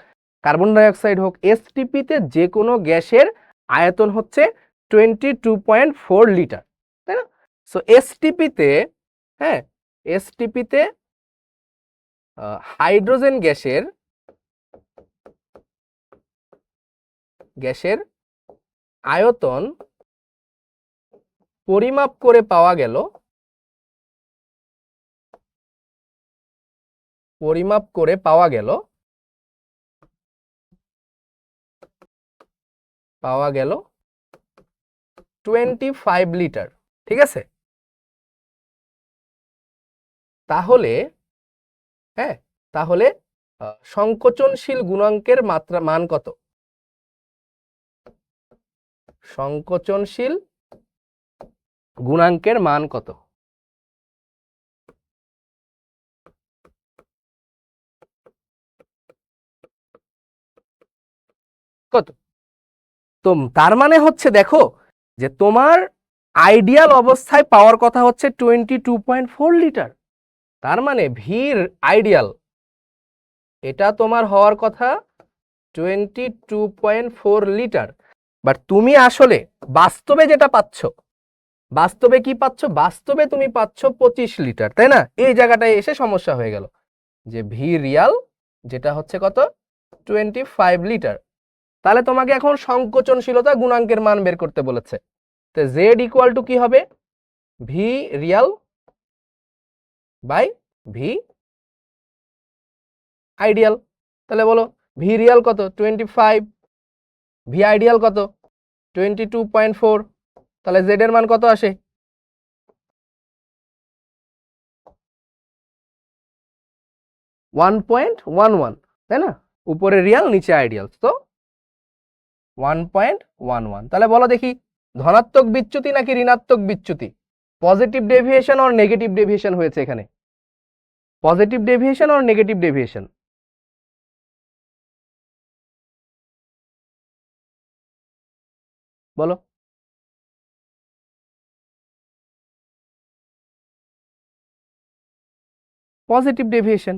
কার্বন ডাইঅক্সাইড হোক, এসটিপিতে যে কোনো গ্যাসের আয়তন হচ্ছে 22.4 লিটার, তাই না? সো এসটিপিতে, হ্যাঁ এসটিপিতে হাইড্রোজেন গ্যাসের, গ্যাসের আয়তন পরিমাপ করে পাওয়া গেল, পরিমাপ করে পাওয়া গেল, পাওয়া গেল 25 লিটার। ঠিক আছে, তাহলে হ্যাঁ তাহলে সংকোচনশীল গুণাঙ্কের মাত্রা মান কত? সংকোচনশীল গুণাঙ্কের মান কত? কত? তো তার মানে হচ্ছে দেখো যে তোমার আইডিয়াল অবস্থায় পাওয়ার কথা হচ্ছে 22.4 লিটার, তার মানে ভির আইডিয়াল এটা তোমার হওয়ার কথা 22.4 লিটার। বাট তুমি আসলে বাস্তবে যেটা পাচ্ছ, বাস্তবে কি পাচ্ছ? বাস্তবে তুমি পাচ্ছ 25 লিটার, তাই না? এই জায়গাটায় এসে সমস্যা হয়ে গেল যে ভি রিয়াল যেটা হচ্ছে কত 25 লিটার। তাহলে তোমাকে এখন সংকোচনশীলতা গুণাঙ্কের মান বের করতে বলেছে। তো জেড ইকুয়াল টু কি হবে? V real by V ideal. তাহলে বলো ভি রিয়াল কত? 25, ভি আইডিয়াল কত? 22.4, তাহলে জেড এর মান কত আসে? 1.11, তাই না? উপরে রিয়াল নিচে আইডিয়াল, তো 1.11। তাহলে বলো দেখি ধনাত্মক বিচ্যুতি নাকি ঋণাত্মক বিচ্যুতি? পজিটিভ ডেভিয়েশন আর নেগেটিভ ডেভিয়েশন হয়েছে এখানে, পজিটিভ ডেভিয়েশন আর নেগেটিভ ডেভিয়েশন। বলো। পজিটিভ ডেভিয়েশন,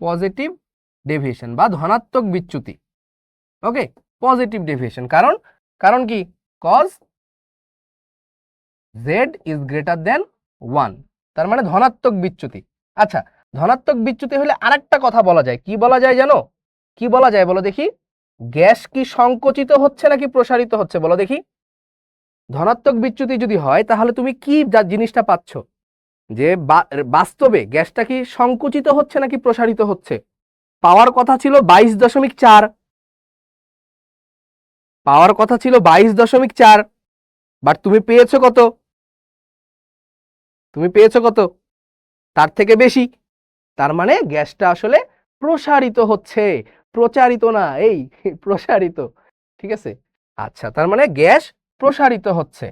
পজিটিভ ডেভিয়েশন বা ধনাত্মক বিচ্যুতি। ওকে, পজিটিভ ডেভিয়েশন, কারণ কারণ কি? Cause z is greater than 1, তার মানে ধনাত্মক বিচ্যুতি। আচ্ছা, ধনাত্মক বিচ্যুতি হলে আরেকটা কথা বলা যায়, কি বলা যায় জানো? কি বলা যায় বলো দেখি? গ্যাস কি সংকুচিত হচ্ছে নাকি প্রসারিত হচ্ছে বলো দেখি? ধনাত্মক বিচ্যুতি যদি হয় তাহলে তুমি কি জিনিসটা পাচ্ছ, যে বাস্তবে গ্যাসটা কি সংকুচিত হচ্ছে নাকি প্রসারিত হচ্ছে? পাওয়ার কথা ছিল 22.4, পাওয়ার কথা ছিল 22.4, বাট তুমি পেয়েছো কত? তুমি পেয়েছো কত? তার থেকে বেশি। তার মানে গ্যাসটা আসলে প্রসারিত হচ্ছে, প্রচারিত না, এই প্রসারিত। ঠিক আছে, আচ্ছা, তার মানে গ্যাস প্রসারিত হচ্ছে,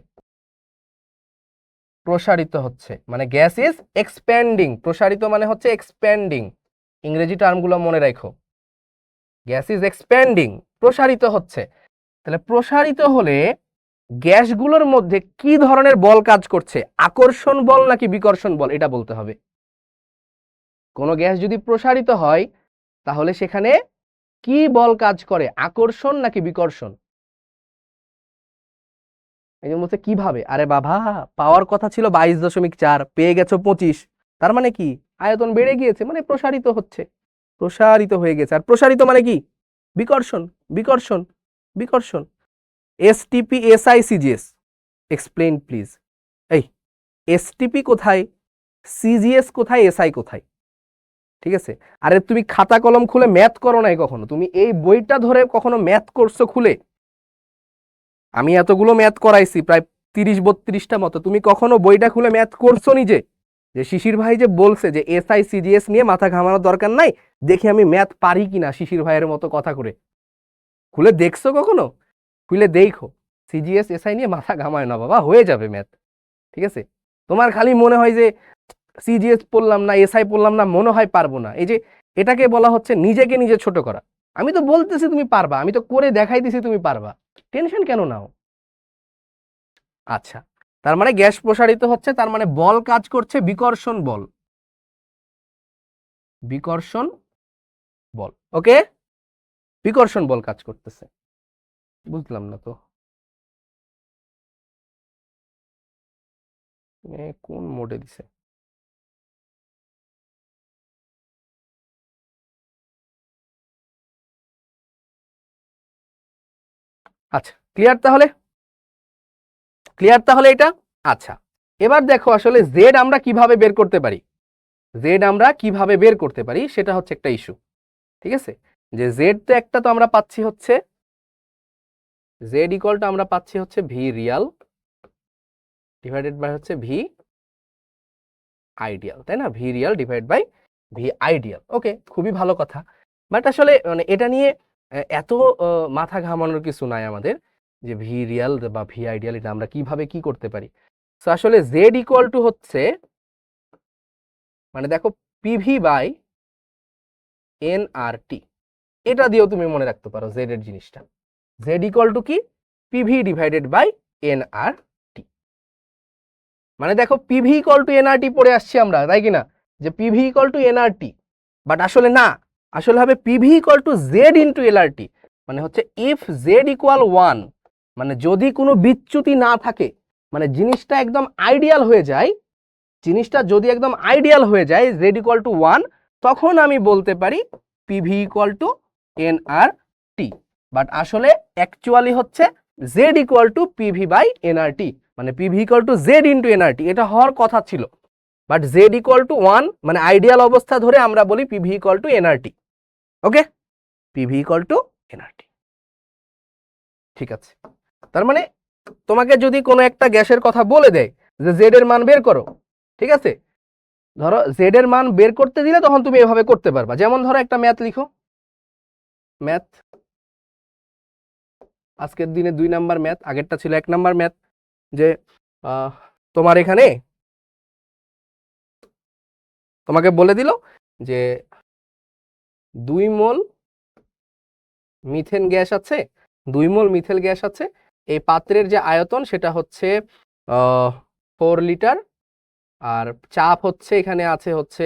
প্রসারিত হচ্ছে মানে গ্যাস ইজ এক্সপ্যান্ডিং। প্রসারিত মানে হচ্ছে এক্সপ্যান্ডিং, ইংরেজি টার্মগুলো মনে রাখো। গ্যাস ইজ এক্সপ্যান্ডিং, প্রসারিত হচ্ছে। তাহলে প্রসারিত হলে গ্যাসগুলোর মধ্যে কি ধরনের বল কাজ করছে? আকর্ষণ বল নাকি বিকর্ষণ বল, এটা বলতে হবে। কোনো গ্যাস যদি প্রসারিত হয় তাহলে সেখানে কি বল কাজ করে, আকর্ষণ নাকি বিকর্ষণ? এই বলছে কিভাবে? আরে বাবা, পাওয়ার কথা ছিল 22.4, পেয়ে গেছো 25, তার মানে কি? আয়তন বেড়ে গিয়েছে, মানে প্রসারিত হচ্ছে, প্রসারিত হয়ে গেছে। আর প্রসারিত মানে কি? বিকর্ষণ, বিকর্ষণ, বিকর্ষণ। STP, SI, CGS, explain please. এই এসটিপি কোথায়, সিজিএস কোথায়, এসআই কোথায়? ঠিক আছে, আরে তুমি খাতা কলম খুলে ম্যাথ করো নাই কখনো? তুমি এই বইটা ধরে কখনো ম্যাথ করছো খুলে? আমি এতগুলো ম্যাথ করাইছি, প্রায় 30-32টা মতো, তুমি কখনো বইটা খুলে ম্যাথ করছো নিজে? যে শিশির ভাই যে বলছে যে এসআই সিজিএস নিয়ে মাথা ঘামানোর দরকার নাই, দেখি আমি ম্যাথ পারি কিনা শিশির ভাইয়ের মতো কথা করে, খুলে দেখছো কখনো? খুলে দেখো, সিজিএস এসআই নিয়ে মাথা ঘামায় না বাবা, হয়ে যাবে ম্যাথ। ঠিক আছে, তোমার খালি মনে হয় যে সিজিএস পড়লাম না, এসআই পড়লাম না, মনে হয় পারবো না। এই যে এটাকে বলা হচ্ছে নিজেকে নিজে ছোট করা। আমি তো বলতেছি তুমি পারবা, আমি তো করে দেখাই দিছি তুমি পারবা, টেনশন কেন নাও? আচ্ছা, তার মানে গ্যাস প্রসারিত হচ্ছে, তার মানে বল কাজ করছে বিকর্ষণ বল, বিকর্ষণ বল। ওকে, বিকর্ষণ বল কাজ করতেছে। বুঝলাম না তো কোন মোডে দিছে। আচ্ছা, ক্লিয়ার তাহলে? ক্লিয়ার তাহলে এটা? আচ্ছা, এবার দেখো আসলে জেড আমরা কিভাবে বের করতে পারি, জেড আমরা কিভাবে বের করতে পারি সেটা হচ্ছে একটা ইস্যু। ঠিক আছে, যে জেড তো একটা তো আমরা পাচ্ছি হচ্ছে, জেড ইকুয়াল টু আমরা পাচ্ছি হচ্ছে ভি রিয়াল ডিভাইডেড বাই হচ্ছে ভি আইডিয়াল, তাই না? V real divide by V ideal. Okay, খুবই ভালো কথা, বাট আসলে মানে এটা নিয়ে এত মাথা ঘামানোর কিছু নাই আমাদের, যে ভি রিয়াল বা ভি আইডিয়াল এটা আমরা কিভাবে কি করতে পারি। তো আসলে জেড ইকুয়াল টু হচ্ছে, মানে দেখো, পিভি বাই এন আর টি, এটা দিয়েও তুমি মনে রাখতে পারো জেড এর জিনিসটা। জেড ইকুয়াল টু কি? PV divided by N R টি। মানে দেখো, পিভি ইকুয়াল টু এনআরটি পড়ে আসছি আমরা, তাই কিনা, যে PV equal to NRT, but আসলে না, আসলে হবে PV equal to Z into LRT. মানে হচ্ছে ইফ জেড ইকুয়াল 1, মানে যদি কোনো বিচ্যুতি না থাকে, মানে জিনিসটা একদম আইডিয়াল হয়ে যায়, জিনিসটা যদি একদম আইডিয়াল হয়ে যায়, জেড ইকুয়াল টু 1, তখন আমি বলতে পারি PV equal to NRT. But আসলে অ্যাকচুয়ালি হচ্ছে Z equal to PV by NRT, মানে PV equal to Z into NRT, এটা হওয়ার কথা ছিল। বাট জেড ইকুয়াল টু 1 মানে আইডিয়াল অবস্থা ধরে আমরা বলি PV equal to nRT. Okay, PV equal to nRT. ঠিক আছে, তার মানে তোমাকে যদি কোনো একটা গ্যাসের কথা বলে দেয় যে জেড এর মান বের করো, ঠিক আছে, ধরো জেড এর মান বের করতে দিলে তখন তুমি এভাবে করতে পারবা। যেমন ধরো একটা ম্যাথ লিখো, ম্যাথ আজকের দিনে 2 নাম্বার ম্যাথ, আগেরটা ছিল 1 নাম্বার ম্যাথ, যে তোমার এখানে তোমাকে বলে দিল যে 2 মোল মিথেন গ্যাস আছে, 2 মোল মিথেন গ্যাস আছে, এই পাত্রের যে আয়তন সেটা হচ্ছে 4 লিটার, আর চাপ হচ্ছে এখানে আছে হচ্ছে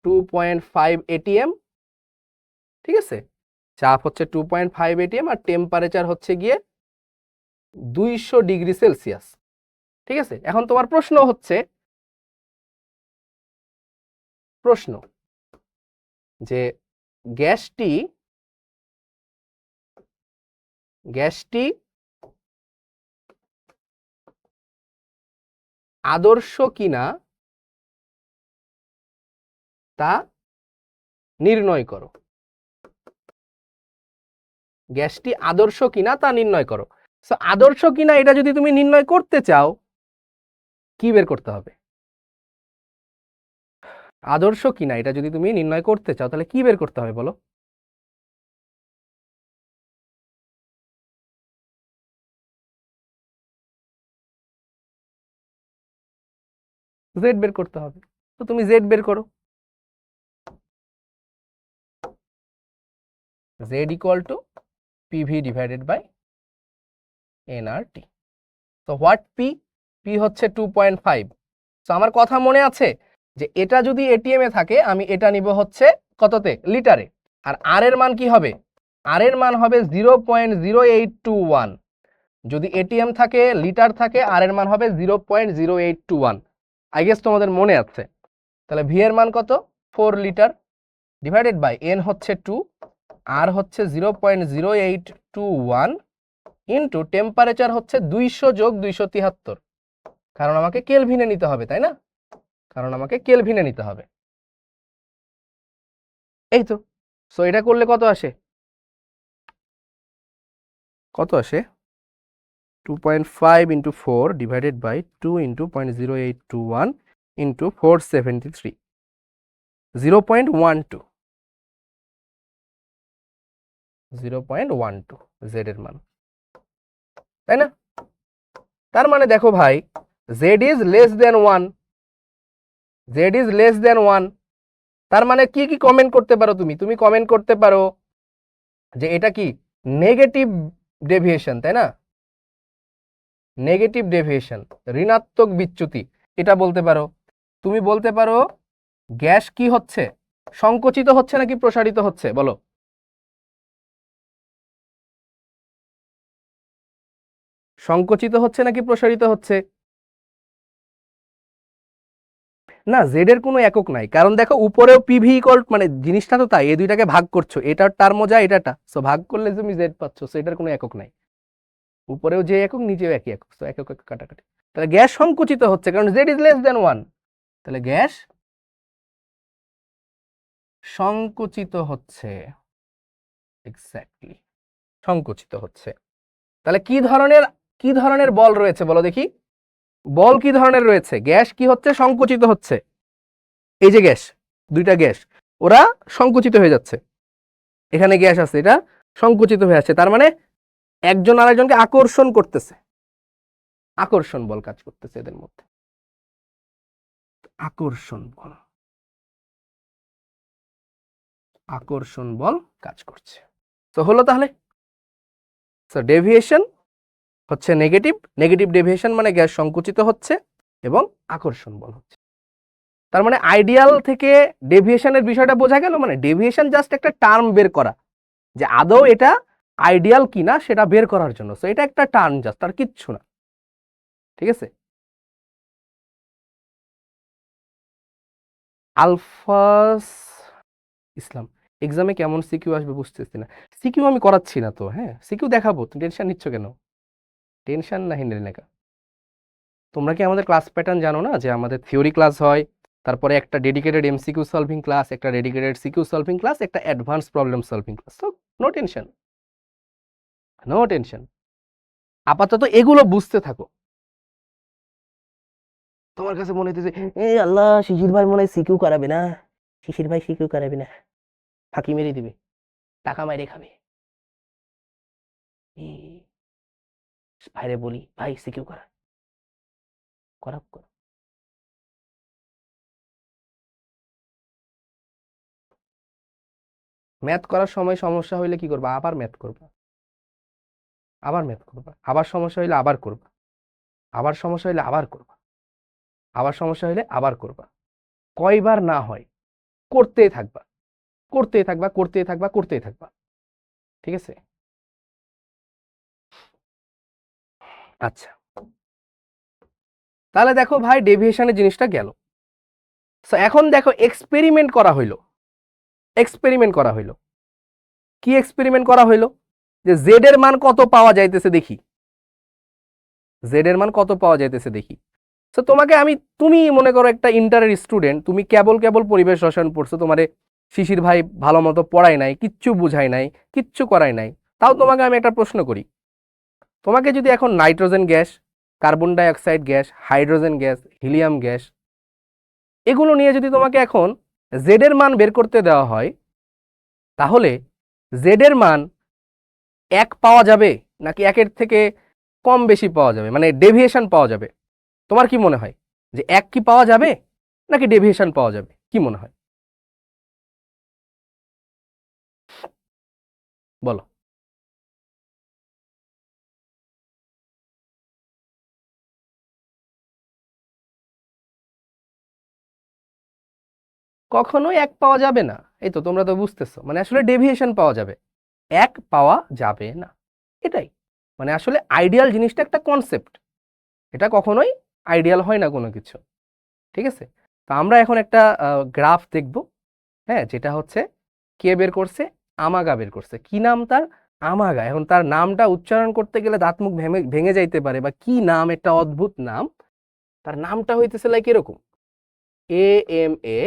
2.5 এটিএম, ঠিক আছে, চাপ হচ্ছে 2.5 এটিএম, আর টেম্পারেচার হচ্ছে গিয়ে 200 ডিগ্রি সেলসিয়াস। ঠিক আছে, এখন তোমার প্রশ্ন হচ্ছে, প্রশ্ন যে গ্যাসটি আদর্শ কিনা তা নির্ণয় করো। গ্যাসটি আদর্শ কিনা তা নির্ণয় করো। সো আদর্শ কিনা এটা যদি তুমি নির্ণয় করতে চাও, কি বের করতে হবে? আদর্শ কিনা এটা যদি তুমি নির্ণয় করতে চাও তাহলে কি বের করতে হবে বলো? জেড বের করতে হবে। তো তুমি জেড বের করো। Z equal to PV divided by NRT. তো হোয়াট পি? পি হচ্ছে 2.5। তো আমার কথা মনে আছে যে এটা যদি এটিএম এ থাকে আমি এটা নিব হচ্ছে কততে? লিটারে। আর আর এর মান কি হবে? আর এর মান হবে 0.0821। যদি এটিএম থাকে, লিটার থাকে, আর এর মান হবে 0.0821। আই গেস তোমাদের মনে আছে। তাহলে ভি এর মান কত? 4 লিটার ডিভাইডেড বাই এন হচ্ছে 2, আর হচ্ছে 0.0821 ইন্টু টেম্পারেচার হচ্ছে 200 যোগ 273, কারণ আমাকে কেলভিনে নিতে হবে, তাই না? কারণ আমাকে কেলভিনে নিতে হবে। এই তো। সো এটা করলে কত আসে? কত আসে? 2.5 into 4 divided by 2 into 0.0821 into 473, 0.12, 0.12 z এর মান, তাই না? তার মানে দেখো ভাই, z is less than 1, z is less than 1। তার মানে কি কি কমেন্ট করতে পারো তুমি? তুমি কমেন্ট করতে পারো যে এটা কি নেগেটিভ ডেভিয়েশন, তাই না? নেগেটিভ ডেভিয়েশন, ঋণাত্মক বিচ্যুতি, এটা বলতে পারো। তুমি বলতে পারো গ্যাস কি হচ্ছে? সংকুচিত হচ্ছে নাকি প্রসারিত হচ্ছে বলো? সংকুচিত হচ্ছে নাকি প্রসারিত হচ্ছে? না, জেড এর কোনো একক নাই, কারণ দেখো উপরেও পিভি ইকুয়াল, মানে জিনিসটা তো তাই, এই দুইটাকে ভাগ করছো, এটার টার্ম যা এটাটা, সো ভাগ করলে তুমি জেড পাচ্ছ, সো এটার কোনো একক নাই। উপরেও যে একক, নিচেও একই একক, সো একক কাটাকাটি। তাহলে গ্যাস সংকুচিত হচ্ছে কারণ জেড ইজ লেস দেন 1। তাহলে গ্যাস সংকুচিত হচ্ছে, এক্স্যাক্টলি সংকুচিত হচ্ছে। তাহলে কি ধরনের বল রয়েছে বলো দেখি? বল কি ধরনের রয়েছে? গ্যাস কি হচ্ছে? সংকুচিত হচ্ছে। এই যে গ্যাস, দুইটা গ্যাস, ওরা সংকুচিত হয়ে যাচ্ছে। এখানে গ্যাস আছে, এটা সংকুচিত হয়ে আছে, তার মানে একজন আরেকজনকে আকর্ষণ করতেছে, আকর্ষণ বল কাজ করতেছে এদের মধ্যে, আকর্ষণ বল, আকর্ষণ বল কাজ করছে। তো হলো তাহলে, সো ডেভিয়েশন হচ্ছে নেগেটিভ, নেগেটিভ ডেভিয়েশন মানে গ্যাস সংকুচিত হচ্ছে এবং আকর্ষণ বল হচ্ছে। তার মানে আইডিয়াল থেকে ডেভিয়েশনের বিষয়টা বোঝা গেল। মানে ডেভিয়েশন জাস্ট একটা টার্ম বের করা, যে আদৌ এটা আইডিয়াল কিনা সেটা বের করার জন্য। সো এটা একটা টার্ম জাস্ট, আর কিচ্ছু না, ঠিক আছে? আলফাস ইসলাম, এক্সামে কেমন সিকিউ আসবে বুঝতেছি না। সিকিউ আমি করাচ্ছি না তো, হ্যাঁ সিকিউ দেখাবো, তুমি টেনশন নিচ্ছ কেন? টেনশন না হিন্দি লেখা। তোমরা কি আমাদের ক্লাস প্যাটার্ন জানো না, যে আমাদের থিওরি ক্লাস হয়, তারপরে একটা ডেডিকেটেড এমসিকিউ সলভিং ক্লাস, একটা ডেডিকেটেড সিকিউ সলভিং ক্লাস, একটা advance problem solving class. So no tension, no tension. আপাতত এগুলো বুঝতে থাকো। তোমার কাছে মনে হইতেছে এই আল্লাহ, শিশির ভাই মনে হয় সিকিউ করাবে না, শিশির ভাই সিকিউ করাবে না, ফাঁকি মেরে দিবে, টাকা মাইরে খাবে। ভাইরে বলি, ভাই সিকিউ করা, করা করো। ম্যাথ করার সময় সমস্যা হইলে কি করবা? আবার ম্যাথ করবা, আবার ম্যাথ করবা, আবার সমস্যা হইলে আবার করবা, আবার সমস্যা হইলে আবার করবা, আবার সমস্যা হইলে আবার করবা। কয়বার না হয় করতেই থাকবা, করতেই থাকবা, করতেই থাকবা, করতেই থাকবা। ঠিক আছে? আচ্ছা, তাহলে দেখো ভাই, ডেভিয়েশনের জিনিসটা গেল। সো এখন দেখো এক্সপেরিমেন্ট করা হইলো, এক্সপেরিমেন্ট করা হইলো। কি এক্সপেরিমেন্ট করা হইলো? যে জেড এর মান কত পাওয়া যাইতেছে দেখি, জেড এর মান কত পাওয়া যাইতেছে দেখি। তো তোমাকে আমি, তুমি মনে করো একটা ইন্টারের স্টুডেন্ট, তুমি কেবল কেবল পরিবেশ রসায়ন পড়ছো, তোমারে শিশির ভাই ভালো মতো পড়াই নাই, কিচ্ছু বুঝাই নাই, কিচ্ছু করাই নাই। তাও তোমাকে আমি একটা প্রশ্ন করি, তোমাকে যদি এখন nitrogen gas, carbon dioxide gas, hydrogen gas, helium gas, এগুলো নিয়ে যদি তোমাকে এখন জেড এর মান বের করতে দেওয়া হয়, তাহলে জেড এর মান 1 পাওয়া যাবে নাকি 1-এর থেকে কম বেশি পাওয়া যাবে, মানে ডেভিয়েশন পাওয়া যাবে? তোমার কি মনে হয় যে 1 কি পাওয়া যাবে নাকি ডেভিয়েশন পাওয়া যাবে? কি মনে হয় বলো? কখনোই 1 পাওয়া যাবে না। এই তো তোমরা তো বুঝতেছো, মানে আসলে ডেভিয়েশন পাওয়া যাবে, 1 পাওয়া যাবে না। এটাই মানে আসলে আইডিয়াল জিনিসটা একটা কনসেপ্ট, এটা কখনোই আইডিয়াল হয় না কোনো কিছু। ঠিক আছে? তো আমরা এখন একটা গ্রাফ দেখব, হ্যাঁ, যেটা হচ্ছে কে বের করছে? আমাগা বের করছে। কি নাম তার? আমাগা। এখন তার নামটা উচ্চারণ করতে গেলে দাঁত মুখ ভেঙে যাইতে পারে, বা কি নাম, একটা অদ্ভুত নাম। তার নামটা হইতেছে লাইক এরকম, AMA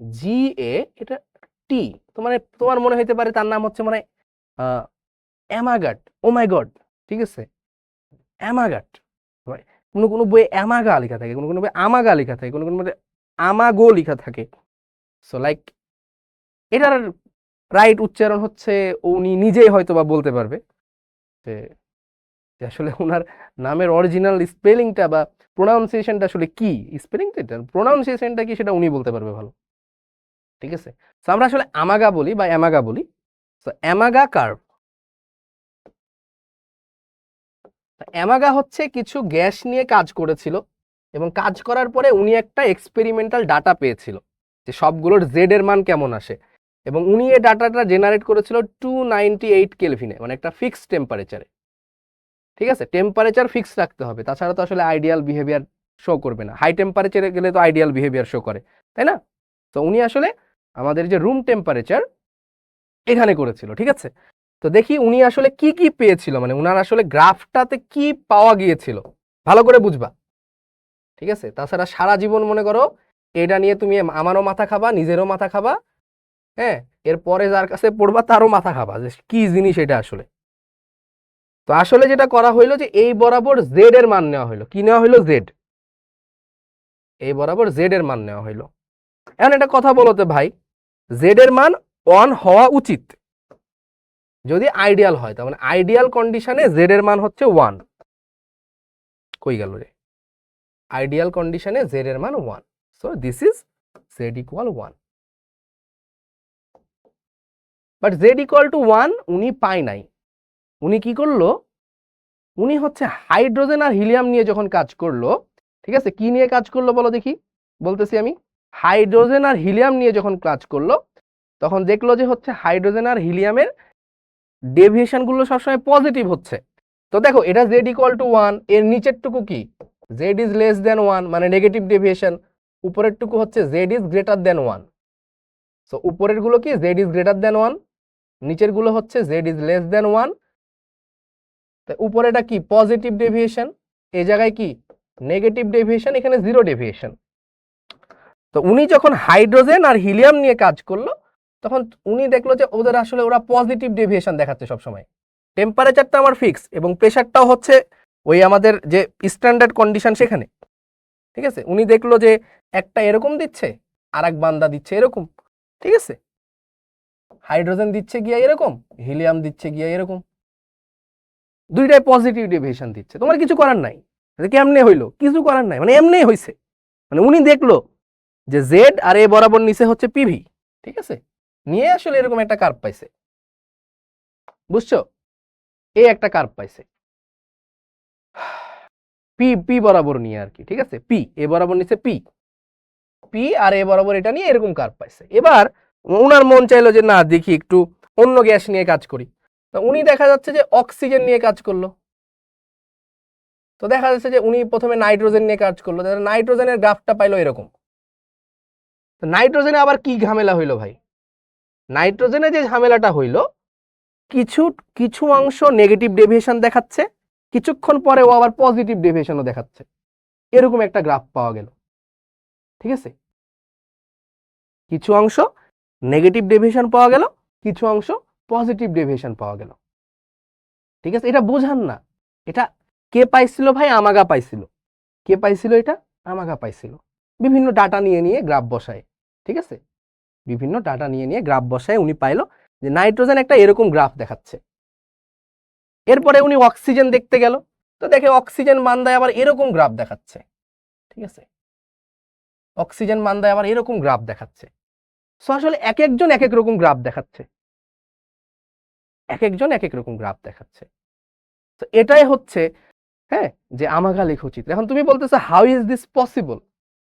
GA, এটা টি। তোমার মনে হইতে পারে তার নাম হচ্ছে মানে অ্যামাগাট। ও মাই গড, ঠিক আছে, অ্যামাগাট। কোনো কোনো বইয়ে অ্যামাগা লেখা থাকে, কোনো কোনো বইয়ে আমাগা লেখা থাকে, কোনো কোনো বইয়ে আমাগো লেখা থাকে। সো লাইক এটার রাইট উচ্চারণ হচ্ছে, উনি নিজেই হয়তো বা বলতে পারবে যে আসলে ওনার নামের অরিজিনাল স্পেলিংটা বা প্রোনাউন্সিয়েশনটা আসলে কি, স্পেলিংটা এটা প্রোনাউন্সিয়েশনটা কি, সেটা উনি বলতে পারবে ভালো। ঠিক আছে? তো আমরা আসলে আমাগা বলি বা অ্যামাগা বলি। তো অ্যামাগা কার্ভ, অ্যামাগা হচ্ছে কিছু গ্যাস নিয়ে কাজ করেছিল, এবং কাজ করার পরে উনি একটা এক্সপেরিমেন্টাল ডাটা পেয়েছিল যে সবগুলোর জেড এর মান কেমন আসে, এবং উনি এই ডাটাটা জেনারেট করেছিল 298 কেলভিনে, মানে একটা ফিক্সড টেম্পারেচারে। ঠিক আছে? টেম্পারেচার ফিক্স রাখতে হবে, তাছাড়া তো আসলে আইডিয়াল বিহেভিয়ার শো করবে না। হাই টেম্পারেচারে গেলে তো আইডিয়াল বিহেভিয়ার শো করে, তাই না? তো উনি আসলে আমাদের যে রুম টেম্পারেচার এখানে করেছিল। ঠিক আছে? তো দেখি উনি আসলে কি কি পেয়েছিল, মানে উনার আসলে গ্রাফটাতে কি পাওয়া গিয়েছিল, ভালো করে বুঝবা। ঠিক আছে? তাছাড়া সারা জীবন মনে করো এটা নিয়ে তুমি আমারও মাথা খাবা, নিজেরও মাথা খাবা, হ্যাঁ, এরপরে যার কাছে পড়বা তারও মাথা খাবা যে কি জিনিস এটা আসলে। তো আসলে যেটা করা হইলো যে এই বরাবর জেড এর মান নেওয়া হইলো। কি নেওয়া হইলো? জেড। এই বরাবর জেড এর মান নেওয়া হইলো। এখন একটা কথা বলো তো ভাই, জেড এর মান 1 হওয়া উচিত যদি আইডিয়াল হয়, তার মানে আইডিয়াল কন্ডিশনে জেড এর মান হচ্ছে 1। কই গেল রে? আইডিয়াল কন্ডিশনে জেড এর মান 1, so this is Z equal 1। But Z equal two 1 উনি পায় নাই। উনি কি করলো? উনি হচ্ছে হাইড্রোজেন আর হিলিয়াম নিয়ে যখন কাজ করলো, ঠিক আছে, কি নিয়ে কাজ করলো বলো দেখি? বলতেছি আমি, হাইড্রোজেন আর হিলিয়াম নিয়ে যখন কাজ করলো, তখন দেখলো যে হচ্ছে হাইড্রোজেন আর হিলিয়ামের ডেভিয়েশন গুলো সবসময় পজিটিভ হচ্ছে। তো দেখো এটা জেড ইকুয়াল টু 1, এর নিচের টুকু কি? জেড ইজ লেস দেন 1, মানে নেগেটিভ ডেভিয়েশন। উপরের টুকু হচ্ছে Z is greater than 1। So উপরের গুলো কি? জেড ইজ গ্রেটার দেন 1, নিচের গুলো হচ্ছে জেড ইজ লেস দেন 1। উপরেটা কি? পজিটিভ ডেভিয়েশন, এই জায়গায় কি? নেগেটিভ ডেভিয়েশন, এখানে জিরো ডেভিয়েশন। তো উনি যখন হাইড্রোজেন আর হিলিয়াম নিয়ে কাজ করলো তখন উনি দেখলো যে ওদের আসলে ওরা পজিটিভ ডেভিয়েশন দেখাচ্ছে সবসময়। টেম্পারেচারটা আমার ফিক্স এবং প্রেশারটাও হচ্ছে ওই আমাদের যে স্ট্যান্ডার্ড কন্ডিশন সেখানে, ঠিক আছে। উনি দেখলো যে একটা এরকম দিচ্ছে আর এক বান্দা দিচ্ছে এরকম, ঠিক আছে, হাইড্রোজেন দিচ্ছে গিয়া এরকম, হিলিয়াম দিচ্ছে গিয়া এরকম, দুইটাই পজিটিভ ডেভিয়েশন দিচ্ছে। তোমার কিছু করার নাই, কেমনে হইলো কিছু করার নাই, মানে এমনি হইছে। মানে উনি দেখলো যে জেড আর এ বরাবর নিচে হচ্ছে পিভি, ঠিক আছে, নিয়ে আসলে এরকম একটা কার্ভ পাইছে, বুঝছো, এই একটা কার্ভ পাইছে পি পি বরাবর নিয়ে আর কি, ঠিক আছে, পি এ বরাবর নিচে পি, পি আর এ বরাবর এটা নিয়ে এরকম কার্ভ পাইছে। এবার উনার মন চাইলো যে না দেখি একটু অন্য গ্যাস নিয়ে কাজ করি, তো উনি দেখা যাচ্ছে যে অক্সিজেন নিয়ে কাজ করলো। তো দেখা যাচ্ছে যে উনি প্রথমে নাইট্রোজেন নিয়ে কাজ করলো, নাইট্রোজেনের গ্রাফটা পাইলো এরকম। তো নাইট্রোজেনে আবার কি ঝামেলা হইলো ভাই, নাইট্রোজেনে যে ঝামেলাটা হইলো, কিছু কিছু অংশ নেগেটিভ ডেভিয়েশন দেখাচ্ছে, কিছুক্ষণ পরে ও আবার পজিটিভ ডেভিয়েশনও দেখাচ্ছে, এরকম একটা গ্রাফ পাওয়া গেল, ঠিক আছে। কিছু অংশ নেগেটিভ ডেভিয়েশন পাওয়া গেল, কিছু অংশ পজিটিভ ডেভিয়েশন পাওয়া গেল, ঠিক আছে। এটা বোঝান না, এটা কে পাইছিল ভাই, আমাগা পাইছিল। কে পাইছিল এটা, আমাগা পাইছিল, বিভিন্ন ডাটা নিয়ে নিয়ে গ্রাফ বসায়, ঠিক আছে, বিভিন্ন ডাটা নিয়ে নিয়ে গ্রাফ বসায় উনি পাইলো যে নাইট্রোজেন একটা এরকম গ্রাফ দেখাচ্ছে। এরপরে উনি অক্সিজেন দেখতে গেল, তো দেখে অক্সিজেন মান্দায় আবার এরকম গ্রাফ দেখাচ্ছে, ঠিক আছে, অক্সিজেন মান্দায় আবার এরকম গ্রাফ দেখাচ্ছে। সো আসলে এক একজন এক এক রকম গ্রাফ দেখাচ্ছে, এক একজন এক এক রকম গ্রাফ দেখাচ্ছে। তো এটাই হচ্ছে হ্যাঁ যে আমাগা লেখচিত্র। এখন তুমি বলতেছো হাউ ইজ দিস পসিবল,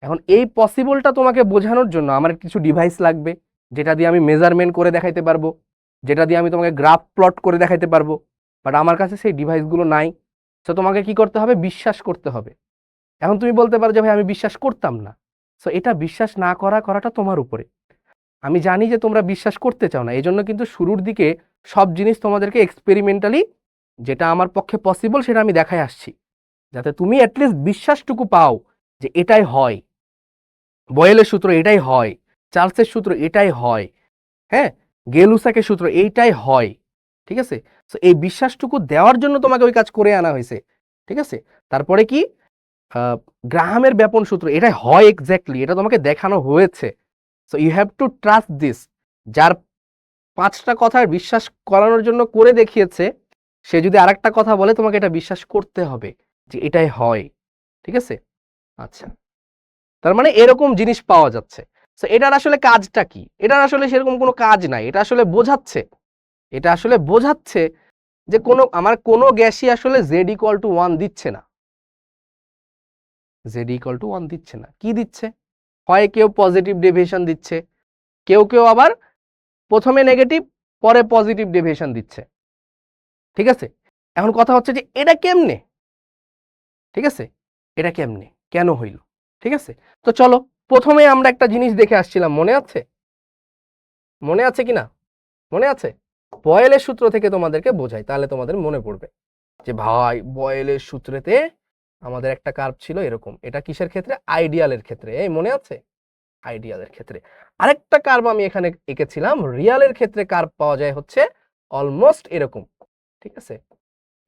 এখন এই পসিবলটা তোমাকে বোঝানোর জন্য আমার কিছু ডিভাইস লাগবে, যেটা দিয়ে আমি মেজারমেন্ট করে দেখাইতে পারবো, যেটা দিয়ে আমি তোমাকে গ্রাফ প্লট করে দেখাইতে পারবো, বাট আমার কাছে সেই ডিভাইসগুলো নাই। সো তোমাকে কি করতে হবে, বিশ্বাস করতে হবে। এখন তুমি বলতে পারো যে ভাই আমি বিশ্বাস করতাম না, সো এটা বিশ্বাস না করাটা তোমার উপরে। আমি জানি যে তোমরা বিশ্বাস করতে চাও না, এই জন্য কিন্তু শুরুর দিকে সব জিনিস তোমাদেরকে এক্সপেরিমেন্টালি যেটা আমার পক্ষে পসিবল সেটা আমি দেখাই আসছি, যাতে তুমি অ্যাটলিস্ট বিশ্বাসটুকু পাও যে এটাই হয়, বয়েলের সূত্র এটাই হয়, চার্লসের সূত্র এটাই হয়, হ্যাঁ, গেলুসাকের সূত্র এইটাই হয়, ঠিক আছে। সো এই বিশ্বাসটুকু দেওয়ার জন্য তোমাকে ওই কাজ করে আনা হয়েছে, ঠিক আছে। তারপরে কি গ্রাহামের ব্যাপন সূত্র এটাই হয় এক্স্যাক্টলি, এটা তোমাকে দেখানো হয়েছে। So you have to trust this. যার 5টা কথার বিশ্বাস করানোর জন্য করে দেখিয়েছে, সে যদি আরেকটা কথা বলে তোমাকে এটা বিশ্বাস করতে হবে যে এটাই হয়, ঠিক আছে। আচ্ছা, তার মানে এরকম জিনিস পাওয়া যাচ্ছে। সো এটার আসলে কাজটা কি, এটার আসলে সেরকম কোনো কাজ নাই, এটা আসলে বোঝাচ্ছে, এটা আসলে বোঝাচ্ছে যে আমার কোনো গ্যাসই আসলে Z=1 দিচ্ছে না, Z=1 দিচ্ছে না। কি দিচ্ছে, হয় কেউ পজিটিভ ডেভিয়েশন দিচ্ছে, কেউ কেউ আবার প্রথমে নেগেটিভ পরে পজিটিভ ডেভিয়েশন দিচ্ছে, ঠিক আছে। এখন কথা হচ্ছে যে এটা কেমনে, ঠিক আছে, এটা কেমনে কেন হইল, ঠিক আছে। তো চলো প্রথমে আমরা একটা জিনিস দেখে আসছিলাম, মনে আছে, মনে আছে কিনা, মনে আছে, বয়েলের সূত্র থেকে তোমাদেরকে বোঝাই, তাহলে তোমাদের মনে পড়বে যে ভাই বয়েলের সূত্রেতে আমাদের একটা কার্ভ ছিল এরকম। এটা কিসের ক্ষেত্রে, আইডিয়ালের ক্ষেত্রে, এই মনে আছে, আইডিয়ালের ক্ষেত্রে। আরেকটা কার্ভ আমি এখানে এঁকেছিলাম, রিয়ালের ক্ষেত্রে কার্ভ পাওয়া যায় হচ্ছে অলমোস্ট এরকম, ঠিক আছে।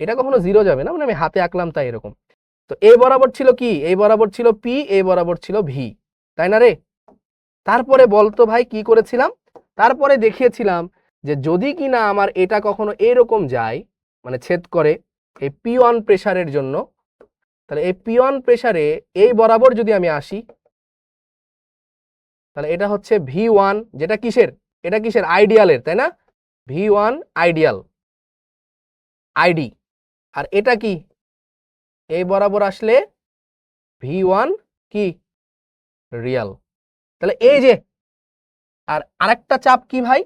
এটা কখনো জিরো যাবে না, মানে আমি হাতে আঁকলাম তাই এরকম। তো এ বরাবর ছিল কি, এই বরাবর ছিল পি, এ বরাবর ছিল ভি, তাই না রে। তারপরে বলতো ভাই কি করেছিলাম, তারপরে দেখিয়েছিলাম যে যদি কিনা আমার এটা কখনো এরকম যায়, মানে ছেদ করে এই P1 প্রেসারের জন্য, তাহলে এই P1 প্রেসারে এই বরাবর যদি আমি আসি, তাহলে এটা হচ্ছে V1, যেটা কিসের, এটা কিসের, আইডিয়ালের, তাই না, V1 আইডিয়াল আইডি, আর এটা কি, এই বরাবর আসলে V1 কি রিয়াল। তাহলে এই যে আর আরেকটা চাপ কি ভাই,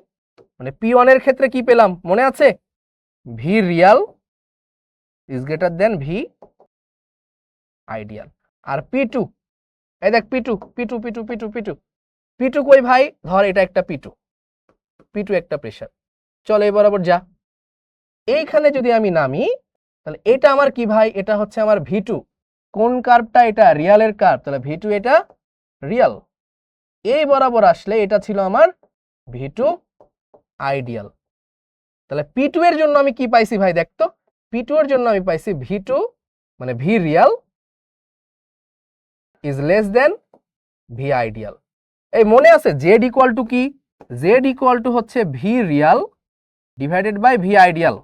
মানে P1 এর ক্ষেত্রে কি পেলাম মনে আছে, v real is greater than v ideal. আর P2, এই দেখ P2 P2 P2 P2 P2 P2 কই ভাই, ধর এটা একটা P2 একটা প্রেসার, চল এই বরাবর যা, এইখানে যদি আমি নামি তাহলে এটা আমার কি ভাই, এটা হচ্ছে আমার V2, কোন কার্ভটা, এটা রিয়ালের কার্ভ, তাহলে V2 এটা রিয়াল, এই বরাবর আসলে এটা ছিল আমার V2 আইডিয়াল। তাহলে P2 এর জন্য আমি কি পাইছি ভাই দেখতো, P2 এর জন্য আমি পাইছি V2 মানে V real is less than V ideal. এই মনে আছে Z ইকুয়াল টু কি, Z ইকুয়াল টু হচ্ছে V real divided by V ideal.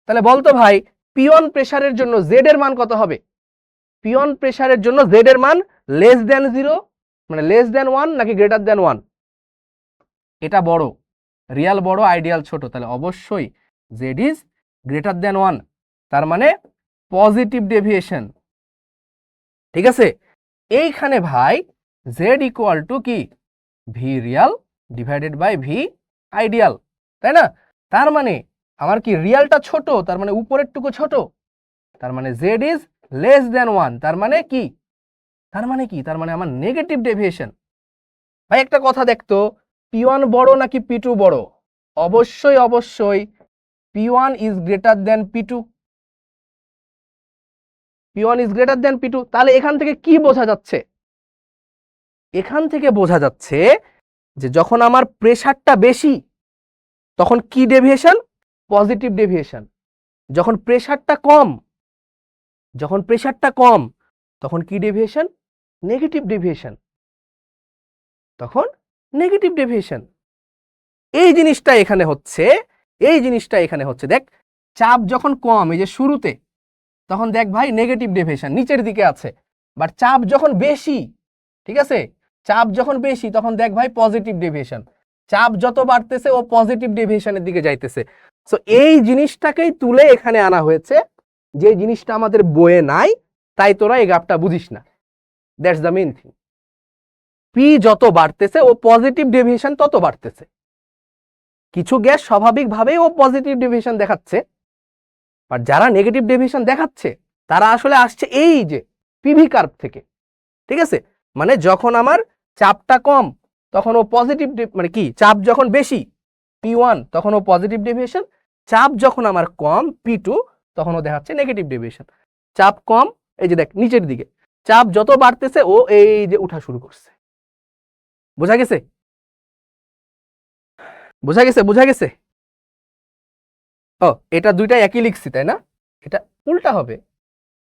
তাহলে বলতো ভাই পিওন প্রেসারের জন্য Z এর মান কত হবে, পিওন প্রেসারের জন্য Z এর মান লেস দেন 0 মানে লেস দেন 1 নাকি গ্রেটার দেন 1? এটা বড়, রিয়াল বড় আইডিয়াল ছোট, তাহলে অবশ্যই Z ইজ গ্রেটার দেন 1, তার মানে পজিটিভ ডেভিয়েশন। ঠিক আছে, এইখানে ভাই Z ইকুয়াল টু কি V real divided by V ideal, তাই না? তার মানে আমার কি রিয়ালটা ছোট, তার মানে উপরের টুকু ছোট, তার মানে Z ইজ লেস দেন 1, তার মানে কি, তার মানে কি, তার মানে আমার নেগেটিভ ডেভিয়েশন। ভাই একটা কথা দেখতো, P1 বড় নাকি P2 বড়? অবশ্যই অবশ্যই P1 is greater then P2, P1 is greater then P2। তাহলে এখান থেকে কি বোঝা যাচ্ছে, এখান থেকে বোঝা যাচ্ছে যে যখন আমার প্রেসারটা বেশি তখন কি ডেভিয়েশন, পজিটিভ ডেভিয়েশন। যখন প্রেসারটা কম, যখন প্রেসারটা কম তখন কি ডেভিয়েশন, নেগেটিভ ডেভিয়েশন, তখন নেগেটিভ ডেভিয়েশন। এই জিনিসটা এখানে হচ্ছে, এই জিনিসটা এখানে হচ্ছে, দেখ চাপ যখন কম এই যে শুরুতে, তখন দেখ ভাই নেগেটিভ ডেভিয়েশন নিচের দিকে আছে, বাট চাপ যখন বেশি, ঠিক আছে, চাপ যখন বেশি তখন দেখ ভাই পজিটিভ ডেভিয়েশন। চাপ যত বাড়তেছে ও পজিটিভ ডেভিয়েশনের দিকে যাইতেছে। সো এই জিনিসটাকেই তুলে এখানে আনা হয়েছে, যে জিনিসটা আমাদের বইয়ে নাই, তাই তোরা এই গ্রাফটা বুঝিস না। That's the main thing. P যত বাড়তেছে ও পজিটিভ ডেভিয়েশন তত বাড়তেছে। কিছু গ্যাস স্বাভাবিকভাবেই ও পজিটিভ ডেভিয়েশন দেখাচ্ছে, আর যারা নেগেটিভ ডেভিয়েশন দেখাচ্ছে তারা আসলে আসছে এই যে পিভি কার্ভ থেকে। ঠিক আছে, মানে যখন আমার চাপটা কম তখন ও পজিটিভ, মানে কি চাপ যখন বেশি P1 তখন ও পজিটিভ ডেভিয়েশন, চাপ যখন আমার কম P2 তখন ও দেখাচ্ছে নেগেটিভ ডেভিয়েশন। চাপ কম এই যে দেখ নিচের দিকে, চাপ যত বাড়তেছে ও এই যে উঠা শুরু করছে। বোঝা গেছে, বোঝা গেছে, বোঝা গেছে? ও এটা দুইটা একই লিখছি তাই না, এটা উল্টা হবে,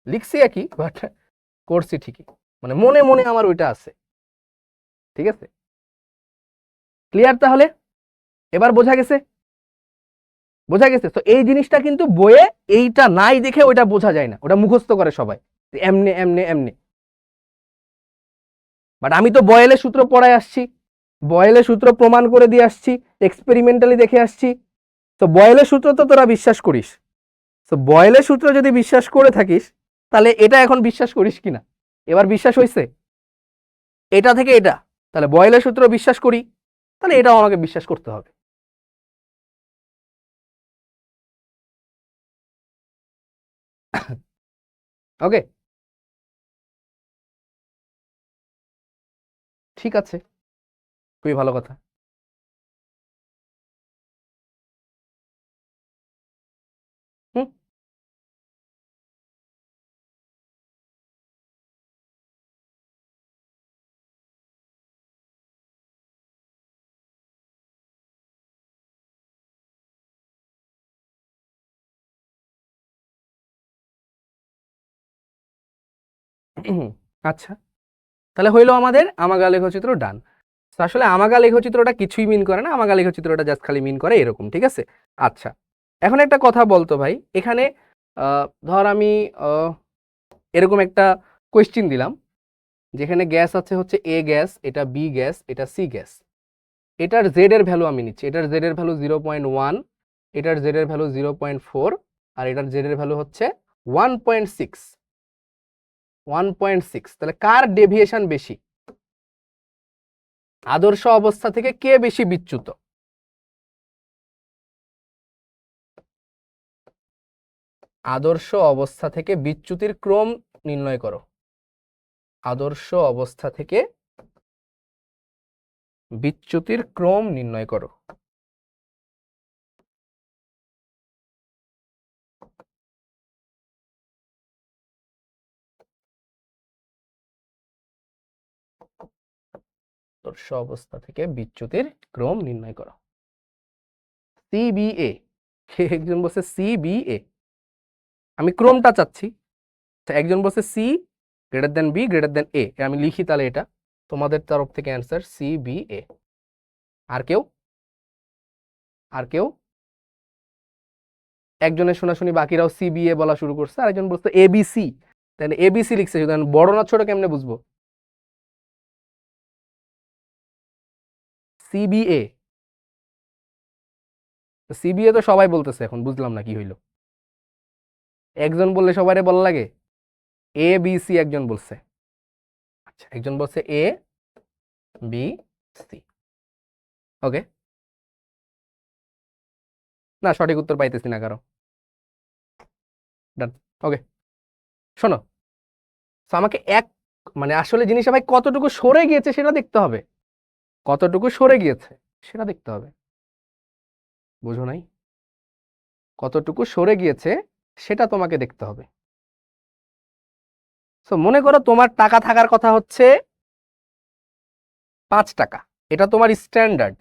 লিখছি একই বাট করছি ঠিকই, মানে মনে মনে আমার ওইটা আছে। ঠিক আছে, ক্লিয়ার? তাহলে এবার বোঝা গেছে, বোঝা গেছে? তো এই জিনিসটা কিন্তু বইয়ে এইটা নাই দেখে ওইটা বোঝা যায় না, ওটা মুখস্থ করে সবাই এমনে এমনে এমনে। বাট আমি তো বয়েলের সূত্র পড়ায় আসছি, বয়েলের সূত্র প্রমাণ করে দিয়ে আসছি, এক্সপেরিমেন্টালি দেখে আসছি। তো বয়েলের সূত্র তো তোরা বিশ্বাস করিস, তো বয়েলের সূত্র যদি বিশ্বাস করে থাকিস তাহলে এটা এখন বিশ্বাস করিস কিনা? এবার বিশ্বাস হয়েছে এটা থেকে এটা, তাহলে বয়েলের সূত্র বিশ্বাস করি, তাহলে এটাও আমাকে বিশ্বাস করতে হবে। ওকে, ঠিক আছে, খুবই ভালো কথা। হুম আচ্ছা, তাহলে হইলো আমাদের আমাগা লেখচিত্র ডান। আসলে আমাগা লেখচিত্রটা কিছুই মিন করে না, আমাগা লেখচিত্রটা জাস্ট খালি মিন করে এরকম। ঠিক আছে, আচ্ছা এখন একটা কথা বলতো ভাই, এখানে ধর আমি এরকম একটা কোয়েশ্চিন দিলাম, যেখানে গ্যাস আছে হচ্ছে এ গ্যাস, এটা বি গ্যাস, এটা সি গ্যাস, এটার জেড এর ভ্যালু আমি নিচ্ছি, এটার জেড এর ভ্যালু 0.1, এটার জেড এর ভ্যালু 0.4, আর এটার জেড এর ভ্যালু হচ্ছে 1.6, 1.6। তাহলে কার ডেভিয়েশন বেশি, আদর্শ অবস্থা থেকে কে বেশি বিচ্যুত? আদর্শ অবস্থা থেকে বিচ্যুতির ক্রম নির্ণয় করো, আদর্শ অবস্থা থেকে বিচ্যুতির ক্রম নির্ণয় করো। আদর্শ অবস্থা থেকে বিচ্যুতির ক্রম নির্ণয় করো। সিবিএ, একজন বলছে সিবিএ, আমি ক্রমটা চাচ্ছি। একজন বলছে C greater than B greater than A, আমি লিখি তাহলে এটা তোমাদের তরফ থেকে অ্যান্সার সিবিএ। আর কেউ? আর কেউ? একজনের শোনাশুনি বাকিরাও সিবিএ বলা শুরু করছে, আর একজন বলছে এবিসি। তাহলে এবিসি লিখছে, বড় না ছোট কেমনে বুঝবো? সিবিএ, সিবিএ তো সবাই বলতেছে, এখন বুঝলাম না কি হইলো। একজন বললে সবাই বলা লাগে? এ বি সি একজন বলছে। আচ্ছা, একজন বলছে এ বি সি। ওকে, না সঠিক উত্তর পাইতেছি না কারো। ডান, ওকে। শোনো, আমাকে এক মানে আসলে জিনিসটা ভাই কতটুকু সরে গিয়েছে সেটা দেখতে হবে, কতটুকু সরে গিয়েছে সেটা দেখতে হবে। বুঝো নাই? কতটুকু সরে গিয়েছে সেটা তোমাকে দেখতে হবে। তো মনে করো তোমার টাকা থাকার কথা হচ্ছে 5 টাকা, এটা তোমার স্ট্যান্ডার্ড।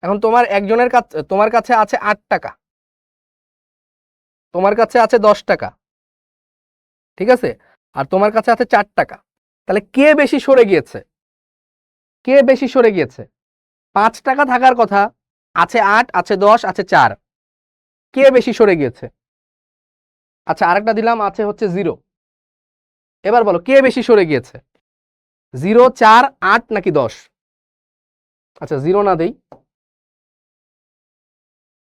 এখন তোমার একজনের কাছে, তোমার কাছে আছে 8 টাকা, তোমার কাছে আছে 10 টাকা, ঠিক আছে, আর তোমার কাছে আছে 4 টাকা। তাহলে কে বেশি সরে গিয়েছে? কে বেশি সরে গিয়েছে? 5 টাকা থাকার কথা, আছে 8, আছে 10, আছে 4, কে বেশি সরে গিয়েছে? আচ্ছা, আরেকটা দিলাম, আছে হচ্ছে 0। এবার বলো কে বেশি সরে গিয়েছে? 0, 4, 8 নাকি 10? আচ্ছা 0 না দেই,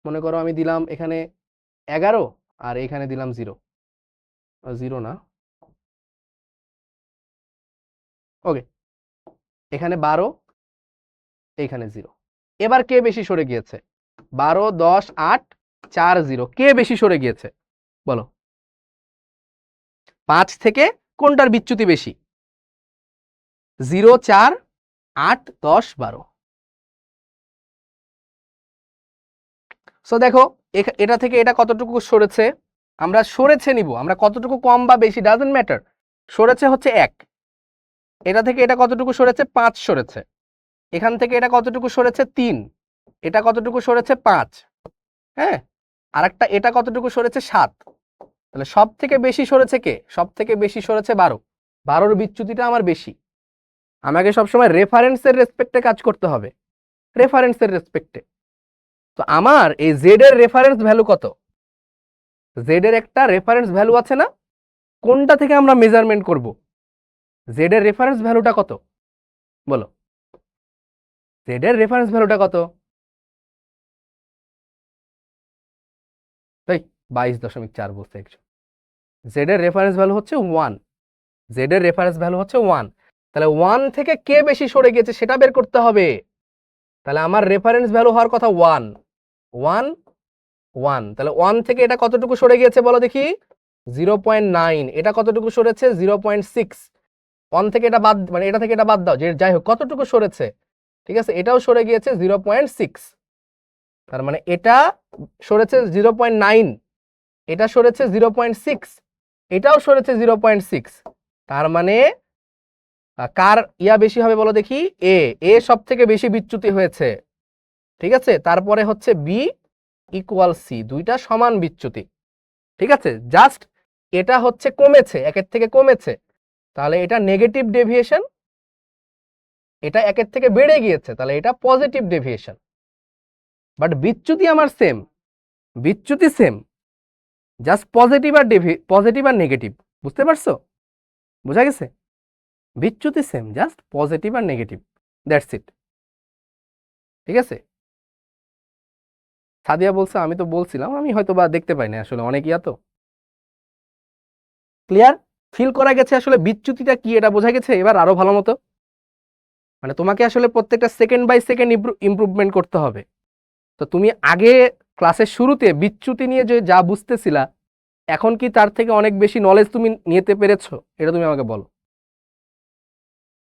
মনে করো আমি দিলাম এখানে 11 আর এখানে দিলাম 0, 0 না, ওকে, এখানে 12, এইখানে 0। এবার কে বেশি সরে গিয়েছে? 12, 10, 8, 4, 0, কে বেশি সরে গিয়েছে বলো? 5 থেকে কোনটার বিচ্যুতি বেশি? 0, 4, 8, 10, 12। সো দেখো এটা থেকে এটা কতটুকু সরেছে, আমরা সরেছে নিব, আমরা কতটুকু কম বা বেশি ডাজন্ট ম্যাটার। সরেছে হচ্ছে 1, এটা থেকে এটা কতটুকু সরেছে? 5 সরেছে। এখান থেকে এটা কতটুকু সরেছে? 3, এটা কতটুকু সরেছে? 5, হ্যাঁ, আরেকটা এটা কতটুকু সরেছে? 7। তাহলে সব থেকে বেশি সরেছে কে? সব থেকে বেশি সরেছে 12, 12-র বিচ্যুতিটা আমার বেশি। আমাকে সবসময় রেফারেন্সের রেসপেক্টে কাজ করতে হবে, রেফারেন্সের রেসপেক্টে। তো আমার এই জেড এর রেফারেন্স ভ্যালু কত? জেড এর একটা রেফারেন্স ভ্যালু আছে না? কোনটা থেকে আমরা মেজারমেন্ট করব? জেড এর রেফারেন্স ভ্যালুটা কত বলো? জেড এর রেফারেন্স ভ্যালুটা কত? তাই 22.4 বলছে একজন। জেড এর রেফারেন্স ভ্যালু হচ্ছে 1, জেড এর রেফারেন্স ভ্যালু হচ্ছে 1। তাহলে 1 থেকে কে বেশি সরে গেছে সেটা বের করতে হবে। তাহলে আমার রেফারেন্স ভ্যালু হওয়ার কথা 1, 1, 1। তাহলে 1 থেকে এটা কতটুকু সরে গিয়েছে বলো দেখি? 0.9। এটা কতটুকু সরেছে? 0.6। 1 থেকে এটা বাদ, মানে এটা থেকে এটা বাদ দাও, যে যাই হোক কতটুকু সরেছে, ঠিক আছে, এটাও সরে গিয়েছে 0.6। তার মানে এটা সরেছে 0.9, এটা সরেছে 0.6, এটাও সরেছে 0.6। তার মানে কার ইয়া বেশি হবে বলো দেখি? এ, এ সব থেকে বেশি বিচ্যুতি হয়েছে, ঠিক আছে। তারপরে হচ্ছে বি ইকুয়াল সি, দুইটা সমান বিচ্যুতি, ঠিক আছে। জাস্ট এটা হচ্ছে কমেছে, একের থেকে কমেছে, তাহলে এটা নেগেটিভ ডেভিয়েশন, এটা একের থেকে বেড়ে গিয়েছে, তাহলে এটা পজিটিভ ডেভিয়েশন। বাট বিচ্যুতি আমার সেম, বিচ্যুতি সেম, জাস্ট পজিটিভ আর নেগেটিভ। বুঝতে পারছো? বোঝা গেছে? বিচ্যুতি সেম, জাস্ট পজিটিভ আর নেগেটিভ, দ্যাটস ইট, ঠিক আছে। সাদিয়া বলছে আমি তো বলছিলাম, আমি হয়তো বা দেখতে পাই না, আসলে অনেক ইয়া তো। ক্লিয়ার? ফিল করা গেছে আসলে বিচ্যুতিটা কি, এটা বোঝা গেছে এবার আরো ভালো মতো। মানে তোমাকে আসলে প্রত্যেকটা সেকেন্ড বাই সেকেন্ড ইমপ্রুভমেন্ট করতে হবে। তো তুমি আগে ক্লাসের শুরুতে বিচ্যুতি নিয়ে যে যা বুঝতেছিলা, এখন কি তার থেকে অনেক বেশি নলেজ তুমি নিতে পেরেছো? এটা তুমি আমাকে বলো।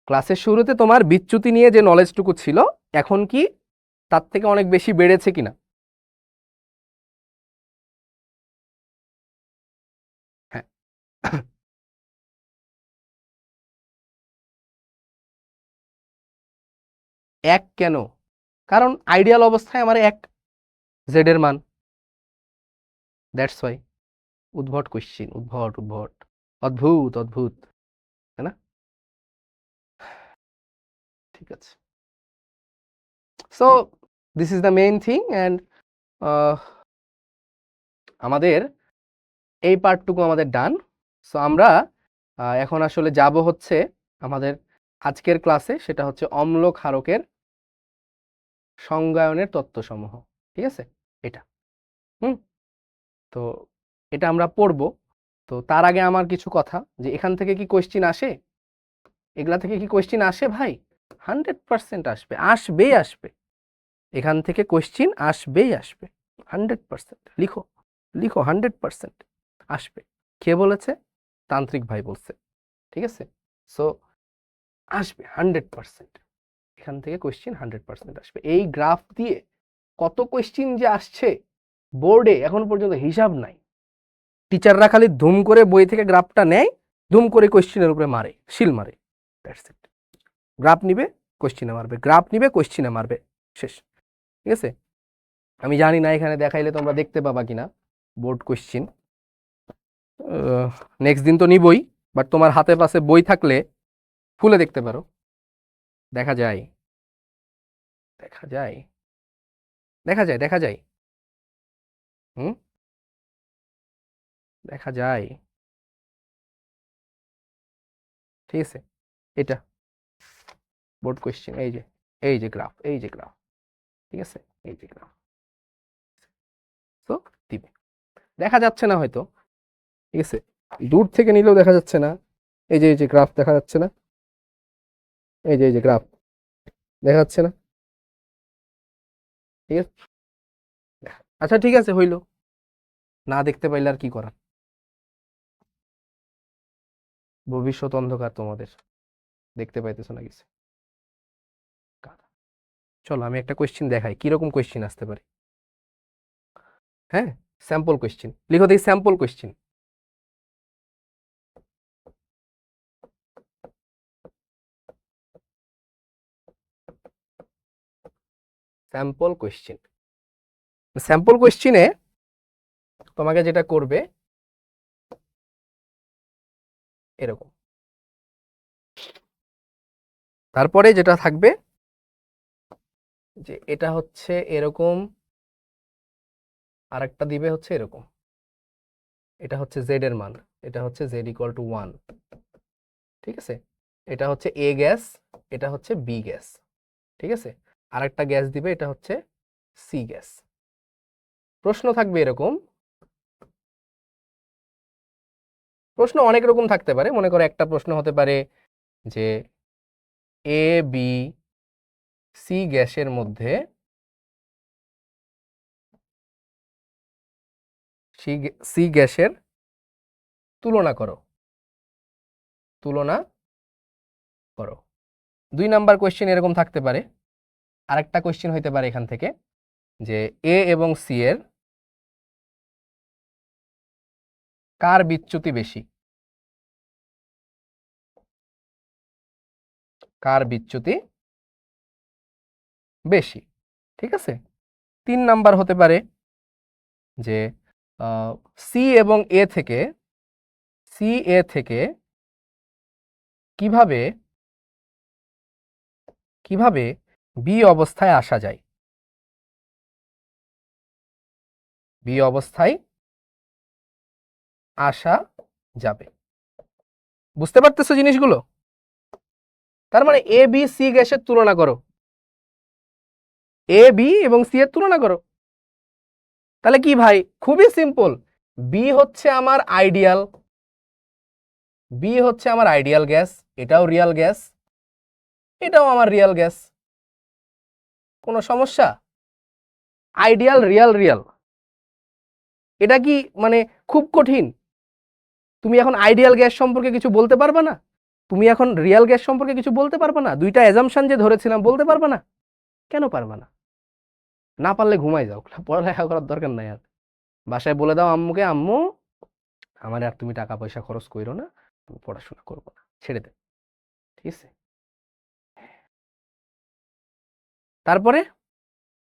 ক্লাসের শুরুতে তোমার বিচ্যুতি নিয়ে যে নলেজটুকু ছিল, এখন কি তার থেকে অনেক বেশি বেড়েছে কিনা? হ্যাঁ। এক কেন? কারণ আইডিয়াল অবস্থায় আমার 1 জেড এর মান, দ্যাটস ওয়াই। উদ্ভট কোশ্চিন, অদ্ভুত অদ্ভুত, তাই না? ঠিক আছে, so this is the main thing and আমাদের এই পার্টটুকু আমাদের ডান। সো আমরা এখন আসলে যাব হচ্ছে আমাদের আজকের ক্লাসে, সেটা হচ্ছে অম্ল ক্ষারকের সংজ্ঞায়নের তত্ত্বসমূহ। ঠিক আছে, এটা তো এটা আমরা পড়ব। তো তার আগে আমার কিছু কথা, যে এখান থেকে কি কোয়েশ্চিন আসে, এগুলা থেকে কি কোয়েশ্চিন আসে ভাই? 100% আসবে, আসবেই আসবে। এখান থেকে কোয়েশ্চিন আসবেই আসবে, 100%। লিখো লিখো, 100% আসবে। কে বলেছে? তান্ত্রিক ভাই বলছে। ঠিক আছে, সো আসবে 100%। এখান থেকে কোয়েশ্চিন 100% আসবে। এই গ্রাফ দিয়ে কত কোয়েশ্চিন যে আসছে বোর্ডে এখন পর্যন্ত হিসাব নাই। টিচাররা খালি ধুম করে বই থেকে গ্রাফটা নেয়, ধুম করে কোয়েশ্চিনের উপরে মারে, শিল মারে, দ্যাটস ইট। গ্রাফ নিবে, কোয়েশ্চিনে মারবে, গ্রাফ নিবে, কোয়েশ্চিনে মারবে, শেষ। ঠিক আছে, আমি জানি না এখানে দেখাইলে তোমরা দেখতে পাবা কিনা বোর্ড কোয়েশ্চিন। নেক্সট দিন তো নিবই, বাট তোমার হাতে পাশে বই থাকলে খুলে দেখতে পারো, দেখা যায়, দেখা যায়, দেখা যায়, দেখা যায়, হুম, দেখা যায়। ঠিক আছে, এটা বোর্ড কোয়েশ্চেন, এই যে গ্রাফ, এই যে গ্রাফ। ঠিক আছে, এই যে গ্রাফ, তো দিবে, দেখা যাচ্ছে না হয়তো, ঠিক আছে, দূর থেকে নিলেও দেখা যাচ্ছে না। এই যে গ্রাফ দেখা যাচ্ছে না, এই যে গ্রাফ দেখা যাচ্ছে না। ঠিক আছে, আচ্ছা ঠিক আছে, হইলো, না দেখতে পাইলে আর কি করা, ভবিষ্যৎ অন্ধকার তোমাদের, দেখতে পাইতেছো না কিছু। চলো আমি একটা কোয়েশ্চিন দেখাই কিরকম কোয়েশ্চিন আসতে পারে। হ্যাঁ, স্যাম্পল কোয়েশ্চিন লিখো, দেখি sample question. Sample question, sample কোয়েশ্চিনে তোমাকে যেটা করবে এরকম, তারপরে যেটা থাকবে যে এটা হচ্ছে এরকম, আরেকটা দিবে হচ্ছে এরকম, এটা হচ্ছে জেড এর মান, এটা হচ্ছে জেড ইকুয়াল টু 1। ঠিক আছে, এটা হচ্ছে এ গ্যাস, এটা হচ্ছে বি গ্যাস। ঠিক আছে, আরেকটা গ্যাস দিবে, এটা হচ্ছে সি গ্যাস। প্রশ্ন থাকবে এরকম, প্রশ্ন অনেক রকম থাকতে পারে। মনে করো একটা প্রশ্ন হতে পারে যে এ বি সি গ্যাসের মধ্যে সি গ্যাসের তুলনা করো, তুলনা করো। 2 নাম্বার কোয়েশ্চেন এরকম থাকতে পারে। আরেকটা কোয়েশ্চেন হইতে পারে এখান থেকে যে এ এবং সি এর কার বিচ্যুতি বেশি, কার বিচ্যুতি বেশি। ঠিক আছে, 3 নাম্বার হতে পারে যে সি এবং এ থেকে, সি এ থেকে কিভাবে কিভাবে বি অবস্থায় আসা যায়, বি অবস্থায় আসা যাবে। বুঝতে পারতেছো জিনিসগুলো? তার মানে এ বি সি গ্যাসের তুলনা করো, এ বি এবং সি এর তুলনা করো। তাহলে কি ভাই, খুবই সিম্পল। বি হচ্ছে আমার আইডিয়াল, বি হচ্ছে আমার আইডিয়াল গ্যাস, এটাও রিয়াল গ্যাস, এটাও আমার রিয়াল গ্যাস। কোনো সমস্যা? আইডিয়াল রিয়াল রিয়াল, এটা কি মানে খুব কঠিন? তুমি এখন আইডিয়াল গ্যাস সম্পর্কে কিছু বলতে পারবে না? তুমি এখন রিয়াল গ্যাস সম্পর্কে কিছু বলতে পারবে না? দুইটা অ্যাজাম্পশন যে ধরেছিলাম বলতে পারবে না? কেন পারবে না? না পারলে ঘুমাই যাও, পড়ালেখা করার দরকার নাই আর। বাসায় বলে দাও আম্মুকে, আম্মু আমার আর তুমি টাকা পয়সা খরচ করো না, আমি পড়াশোনা করবো না, ছেড়ে দে। ঠিক আছে। তারপরে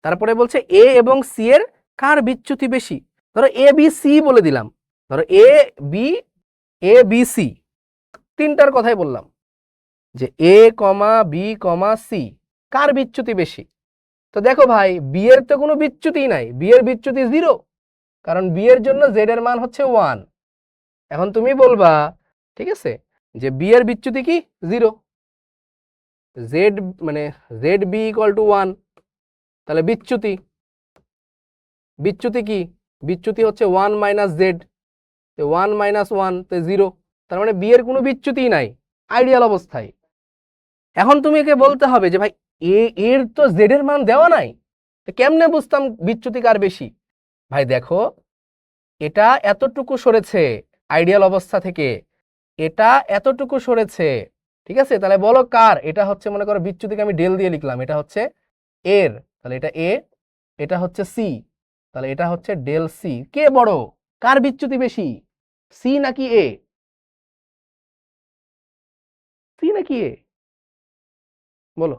তারপরে বলছে এ এবং সি এর কার বিচ্যুতি বেশি। ধরো এ বি সি বলে দিলাম, ধরো এ বি সি তিনটার কথাই বললাম যে এ কমা বি কমা সি কার বিচ্যুতি বেশি। তো দেখো ভাই বি এর তো কোনো বিচ্যুতি নাই, বি এর বিচ্যুতি 0, কারণ বি এর জন্য জেড এর মান হচ্ছে 1। এখন তুমি বলবা ঠিক আছে যে বি এর বিচ্যুতি কি 0, জেড মানে জেড বি ইকুয়াল টু 1, তাহলে বিচ্যুতি বিচ্যুতি কি, বিচ্যুতি হচ্ছে 1 মাইনাস জেড, 1 মাইনাস 1 তো 0, তার মানে বি এর কোনো বিচ্যুতি নাই আইডিয়াল অবস্থায়। এখন তুমি একে বলতে হবে যে ভাই এর তো জেড এর মান দেওয়া নাই, কেমনে বুঝতাম বিচ্যুতি কার বেশি। ভাই দেখো এটা এতটুকু সরেছে আইডিয়াল অবস্থা থেকে, এটা এতটুকু সরেছে, ঠিক আছে, তাহলে বলো কার। এটা হচ্ছে মনে করো বিচ্যুতিকে আমি ডেল দিয়ে লিখলাম, এটা হচ্ছে এর, তাহলে এটা এ, এটা হচ্ছে সি, তাহলে এটা হচ্ছে ডেল সি। কে বড়, কার বিচ্যুতি বেশি, সি নাকি এ, সি নাকি এ, বলো।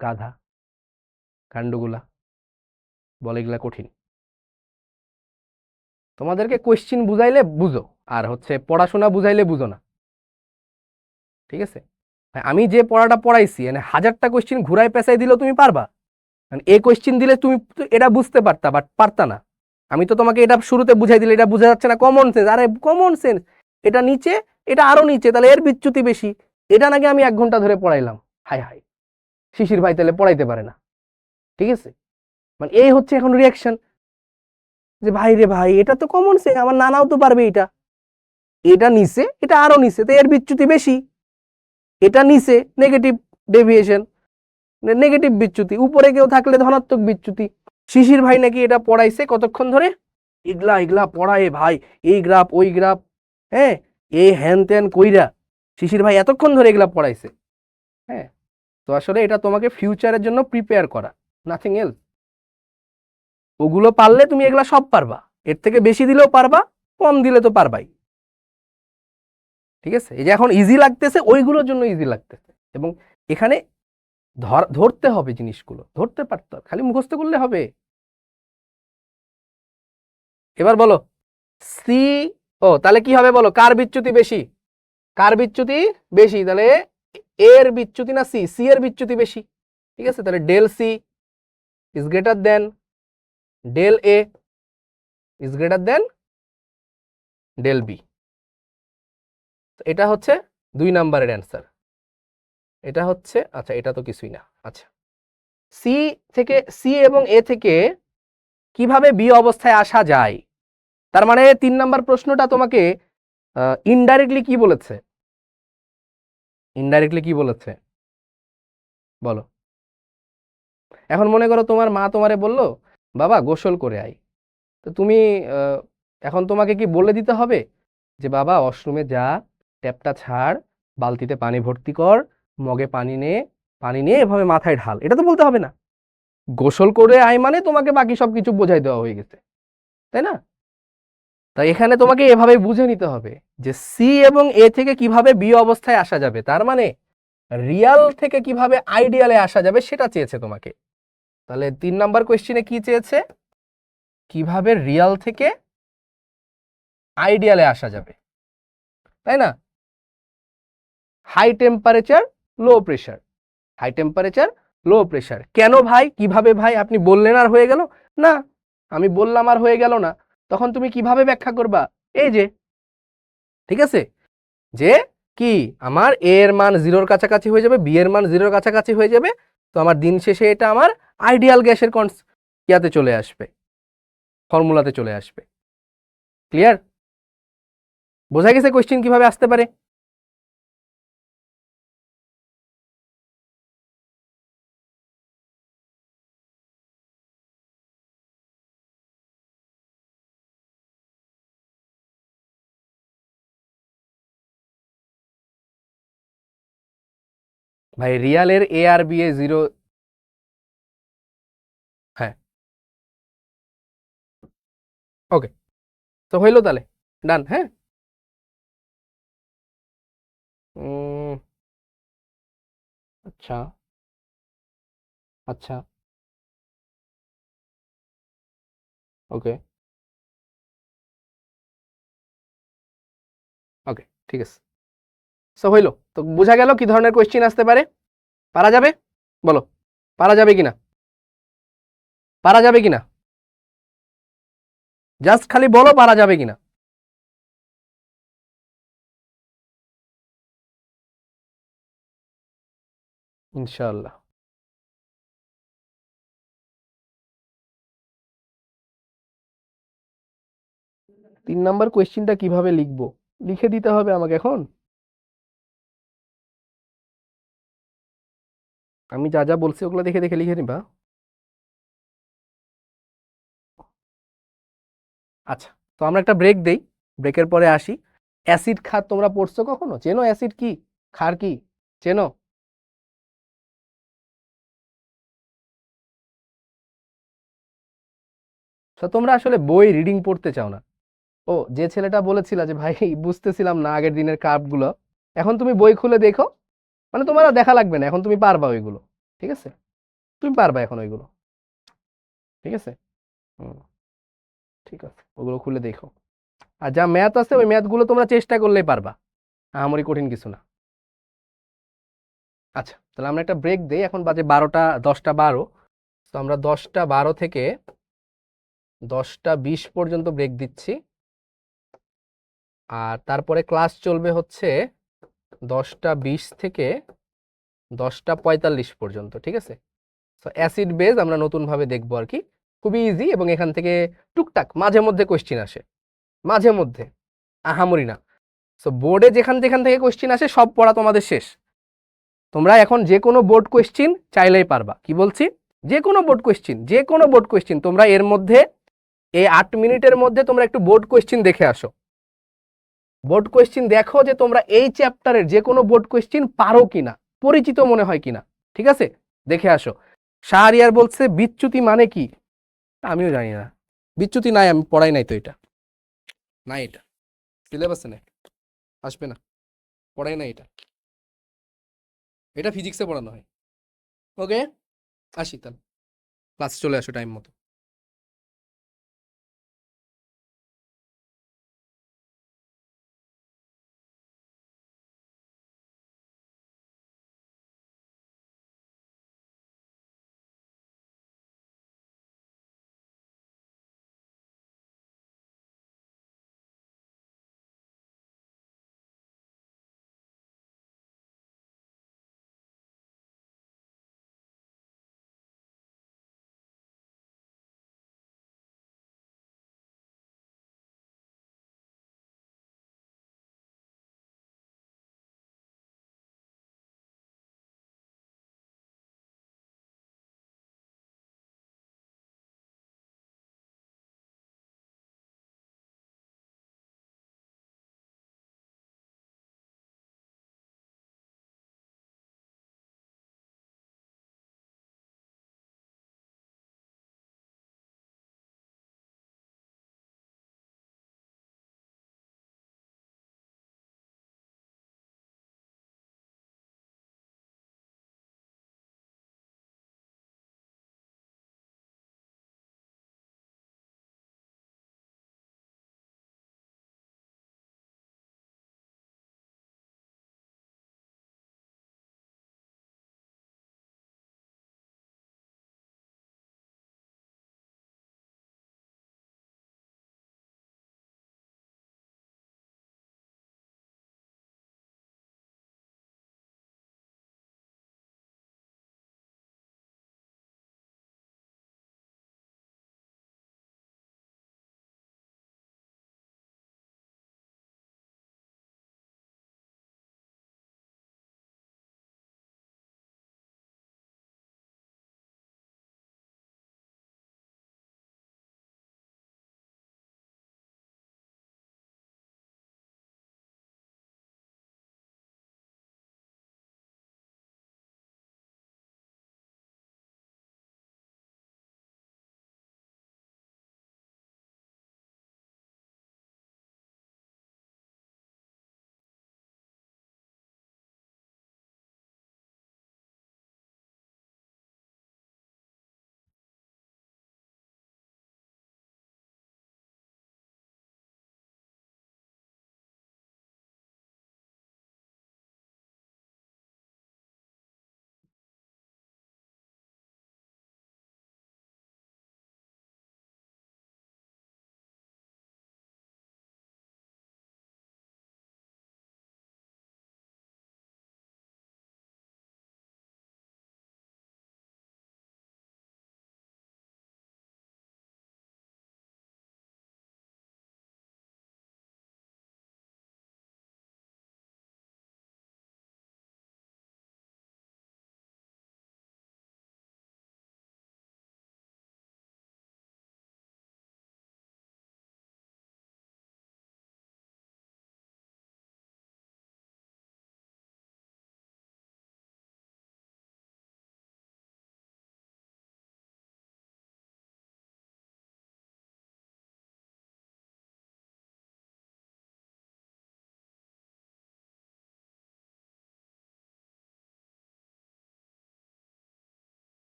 গাধা কাণ্ডগুলা বলে এগুলা কঠিন, তোমাদেরকে কোয়েশ্চিন বুঝাইলে বুঝো, আর হচ্ছে পড়াশোনা বুঝাইলে বুঝো না, ঠিক আছে। আমি যে পড়াটা পড়াইছি মানে 1000টা কোয়েশ্চিন ঘুরাই পেঁচাই দিলেও তুমি পারবা, মানে এই কোয়েশ্চিন দিলে তুমি তো এটা বুঝতে পারতা বাট পারতা না। আমি তো তোমাকে এটা শুরুতে বুঝাই দিলে এটা বোঝা যাচ্ছে না, কমন সেন্স, আরে কমন সেন্স, এটা নিচে এটা আরো নিচে, তাহলে এর বিচ্যুতি বেশি, এটা নাকি আমি 1 ঘন্টা ধরে পড়াইলাম। হাই হাই, শিশির ভাই তাহলে পড়াইতে পারে না, ঠিক আছে। মানে এই হচ্ছে এখন রিয়াকশন যে ভাই রে ভাই এটা তো কমন সেন্স, আমার নানাও তো পারবে, এটা এটা নিচে এটা আরো নিচে, তো এর বিচ্যুতি বেশি, এটা নিচে নেগেটিভ ডেভিয়েশন, নেগেটিভ বিচ্যুতি, উপরে কেউ থাকলে ধনাত্মক বিচ্যুতি। শিশির ভাই নাকি এটা পড়াইছে কতক্ষণ ধরে, এগুলা এগুলা পড়ায় ভাই, এই গ্রাফ ওই গ্রাফ, হ্যাঁ এই হ্যান ত্যান কইরা শিশির ভাই এতক্ষণ ধরে এগুলা পড়াইছে। হ্যাঁ, তো আসলে এটা তোমাকে ফিউচারের জন্য প্রিপেয়ার করা, নাথিং এলস। ওগুলো পারলে তুমি এগুলা সব পারবা, এর থেকে বেশি দিলেও পারবা, কম দিলে তো পারবাই, ঠিক আছে। এই যে এখন ইজি লাগতেছে ওইগুলোর জন্য ইজি লাগতেছে, এবং এখানে ধরতে হবে জিনিসগুলো, ধরতে পারতে হবে, খালি মুখস্থ করলে হবে। এবার বলো সি, ও তাহলে কি হবে বলো, কার বিচ্যুতি বেশি, কার বিচ্যুতি বেশি, তাহলে এর বিচ্যুতি না সি, সি এর বিচ্যুতি বেশি, ঠিক আছে। তাহলে del c is greater than del a is greater than del b. এটা হচ্ছে 2 নাম্বারের অ্যান্সার, এটা হচ্ছে, আচ্ছা এটা তো কিছুই না। আচ্ছা সি থেকে, সি এবং এ থেকে কিভাবে বি অবস্থায় আসা যায়, তার মানে 3 নাম্বার প্রশ্নটা তোমাকে ইনডাইরেক্টলি কি বলেছে, ইনডাইরেক্টলি কি বলেছে বলো। এখন মনে করো তোমার মা তোমারে বললো বাবা গোসল করে আয়, তো তুমি এখন তোমাকে কি বলে দিতে হবে যে বাবা ওয়াশরুমে যা, ট্যাপটা ছাড়, বালতিতে পানি ভর্তি কর, মগে পানি নিয়ে এভাবে মাথায় ঢাল, এটা তো বলতে হবে না। গোসল করে আয় মানে তোমাকে বাকি সবকিছু বোঝাই দেওয়া হয়ে গেছে, তাই না। তাই এখানে তোমাকে এভাবে বুঝে নিতে হবে যে সি এবং এ থেকে কিভাবে বি অবস্থায় আসা যাবে, তার মানে রিয়াল থেকে কিভাবে আইডিয়ালে আসা যাবে সেটা চেয়েছে তোমাকে। তাহলে 3 নাম্বার কোয়েশ্চেনে কি চেয়েছে, কিভাবে রিয়াল থেকে আইডিয়ালে আসা যাবে, তাই না। High temperature low pressure, high temperature low pressure, কেন ভাই, কিভাবে ভাই, আপনি বললেন আর হয়ে গেল না, আমি বললাম আর হয়ে গেল না, তখন তুমি কিভাবে ব্যাখ্যা করবা, এই যে, ঠিক আছে, যে কি আমার এ এর মান 0-র কাছাকাছি হয়ে যাবে, বি এর মান 0-র কাছাকাছি হয়ে যাবে, তো আমার দিন শেষে এটা আমার আইডিয়াল গ্যাসের ইয়াতে চলে আসবে, ফর্মুলাতে চলে আসবে। ক্লিয়ার, বোঝা গেছে কোশ্চেন কিভাবে আসতে পারে। ভাই রিয়ালের এ আর বি এ 0, হ্যাঁ ওকে, তো হইলো তাহলে, ডান, হ্যাঁ। আচ্ছা আচ্ছা। ওকে ওকে, ঠিক আছে। সো হইলো তো, বোঝা গেল কি ধরনের কোয়েশ্চেন আসতে পারে। পারা যাবে? বলো, পারা যাবে কিনা? পারা যাবে কিনা? জাস্ট খালি বলো পারা যাবে কিনা। ইনশাআল্লাহ। 3 নাম্বার কোয়েশ্চেনটা কিভাবে লিখবো? লিখে দিতে হবে আমাকে এখন? আমি যা যা বলছি ওগুলো দেখে দেখে লিখে নিবা? আচ্ছা, তো আমরা একটা ব্রেক দেই, ব্রেকের পরে আসি। অ্যাসিড ক্ষার তোমরা পড়ছো কখনো? চেনো অ্যাসিড কি, ক্ষার কি, চেনো? তো তোমরা আসলে বই রিডিং পড়তে চাও না। ও, যে ছেলেটা বলেছিল যে ভাই বুঝতেছিলাম না আগের দিনের কার্ভগুলো, এখন তুমি বই খুলে দেখো, মানে তোমার আর দেখা লাগবে না, এখন তুমি পারবা ওইগুলো। ঠিক আছে, তুমি পারবা এখন ওইগুলো। ঠিক আছে। হুম, ঠিক আছে, ওগুলো খুলে দেখো। আর যা ম্যাথ আছে ওই ম্যাথগুলো তোমরা চেষ্টা করলেই পারবা, আমারই কঠিন কিছু না। আচ্ছা, তাহলে আমরা একটা ব্রেক দেই, এখন বাজে 12টা 10টা 12। তো আমরা 10টা 12 থেকে 10টা 20 পর্যন্ত ব্রেক দিচ্ছি। আর তারপরে ক্লাস চলবে হচ্ছে 10টা 20 থেকে 10টা 45 পর্যন্ত। ঠিক আছে। তো অ্যাসিড বেজ আমরা নতুনভাবে দেখবো আর কি, খুবই ইজি, এবং এখান থেকে টুকটাক মাঝে মধ্যে কোয়েশ্চিন আসে, মাঝে মধ্যে, আহামরি না। সো বোর্ডে যেখান যেখান থেকে কোয়েশ্চিন আসে সব পড়া তোমাদের শেষ। তোমরা এখন যে কোনো বোর্ড কোয়েশ্চিন চাইলেই পারবা। কি বলছি? যে কোনো বোর্ড কোয়েশ্চিন, যে কোনো বোর্ড কোয়েশ্চিন তোমরা এর মধ্যে, এই 8 মিনিটের মধ্যে তোমরা একটু বোর্ড কোয়েশ্চিন দেখে আসো। বোর্ড কোয়েশ্চিন দেখো যে তোমরা এই চ্যাপ্টারের যে কোনো বোর্ড কোয়েশ্চিন পারো কিনা, পরিচিত মনে হয় কিনা। ঠিক আছে, দেখে আসো। শাহরিয়ার বলছে বিচ্যুতি মানে কি? আমিও জানি না। বিচ্যুতি নাই, আমি পড়াই নাই তো, এটা নাই, এটা সিলেবাসে নেই, আসবে না, পড়াই নাই এটা, এটা ফিজিক্সে পড়ানো হয়। ওকে, আসি তাহলে, ক্লাস চলে আসো টাইম মতো।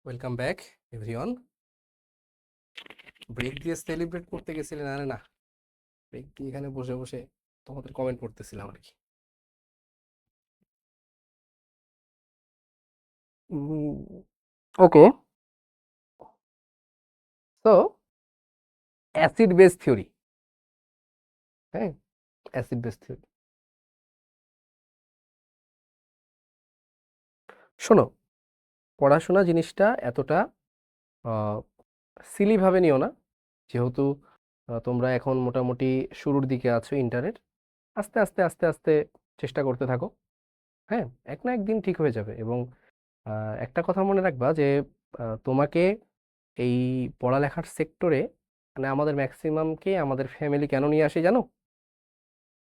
Welcome back everyone. ব্রেক দিয়ে সেলিব্রেট করতে গেছিলেন? আরে না, ব্রেক দিয়ে এখানে বসে বসে তোমাদের কমেন্ট করতেছিলাম আর কি। ওকে, তো অ্যাসিড বেস থিওরি, হ্যাঁ, অ্যাসিড বেস থিওরি। শোনো, পড়াশোনা জিনিসটা এতটা সিলি ভাবে নিও না। যেহেতু তোমরা এখন মোটামুটি শুরুর দিকে আছো ইন্টারের, আস্তে আস্তে আস্তে আস্তে চেষ্টা করতে থাকো। হ্যাঁ, এক না একদিন ঠিক হয়ে যাবে। এবং একটা কথা মনে রাখবা যে তোমাকে এই পড়ালেখার সেক্টরে, মানে আমাদের ম্যাক্সিমামকে আমাদের ফ্যামিলি কেন নিয়ে আসে জানো?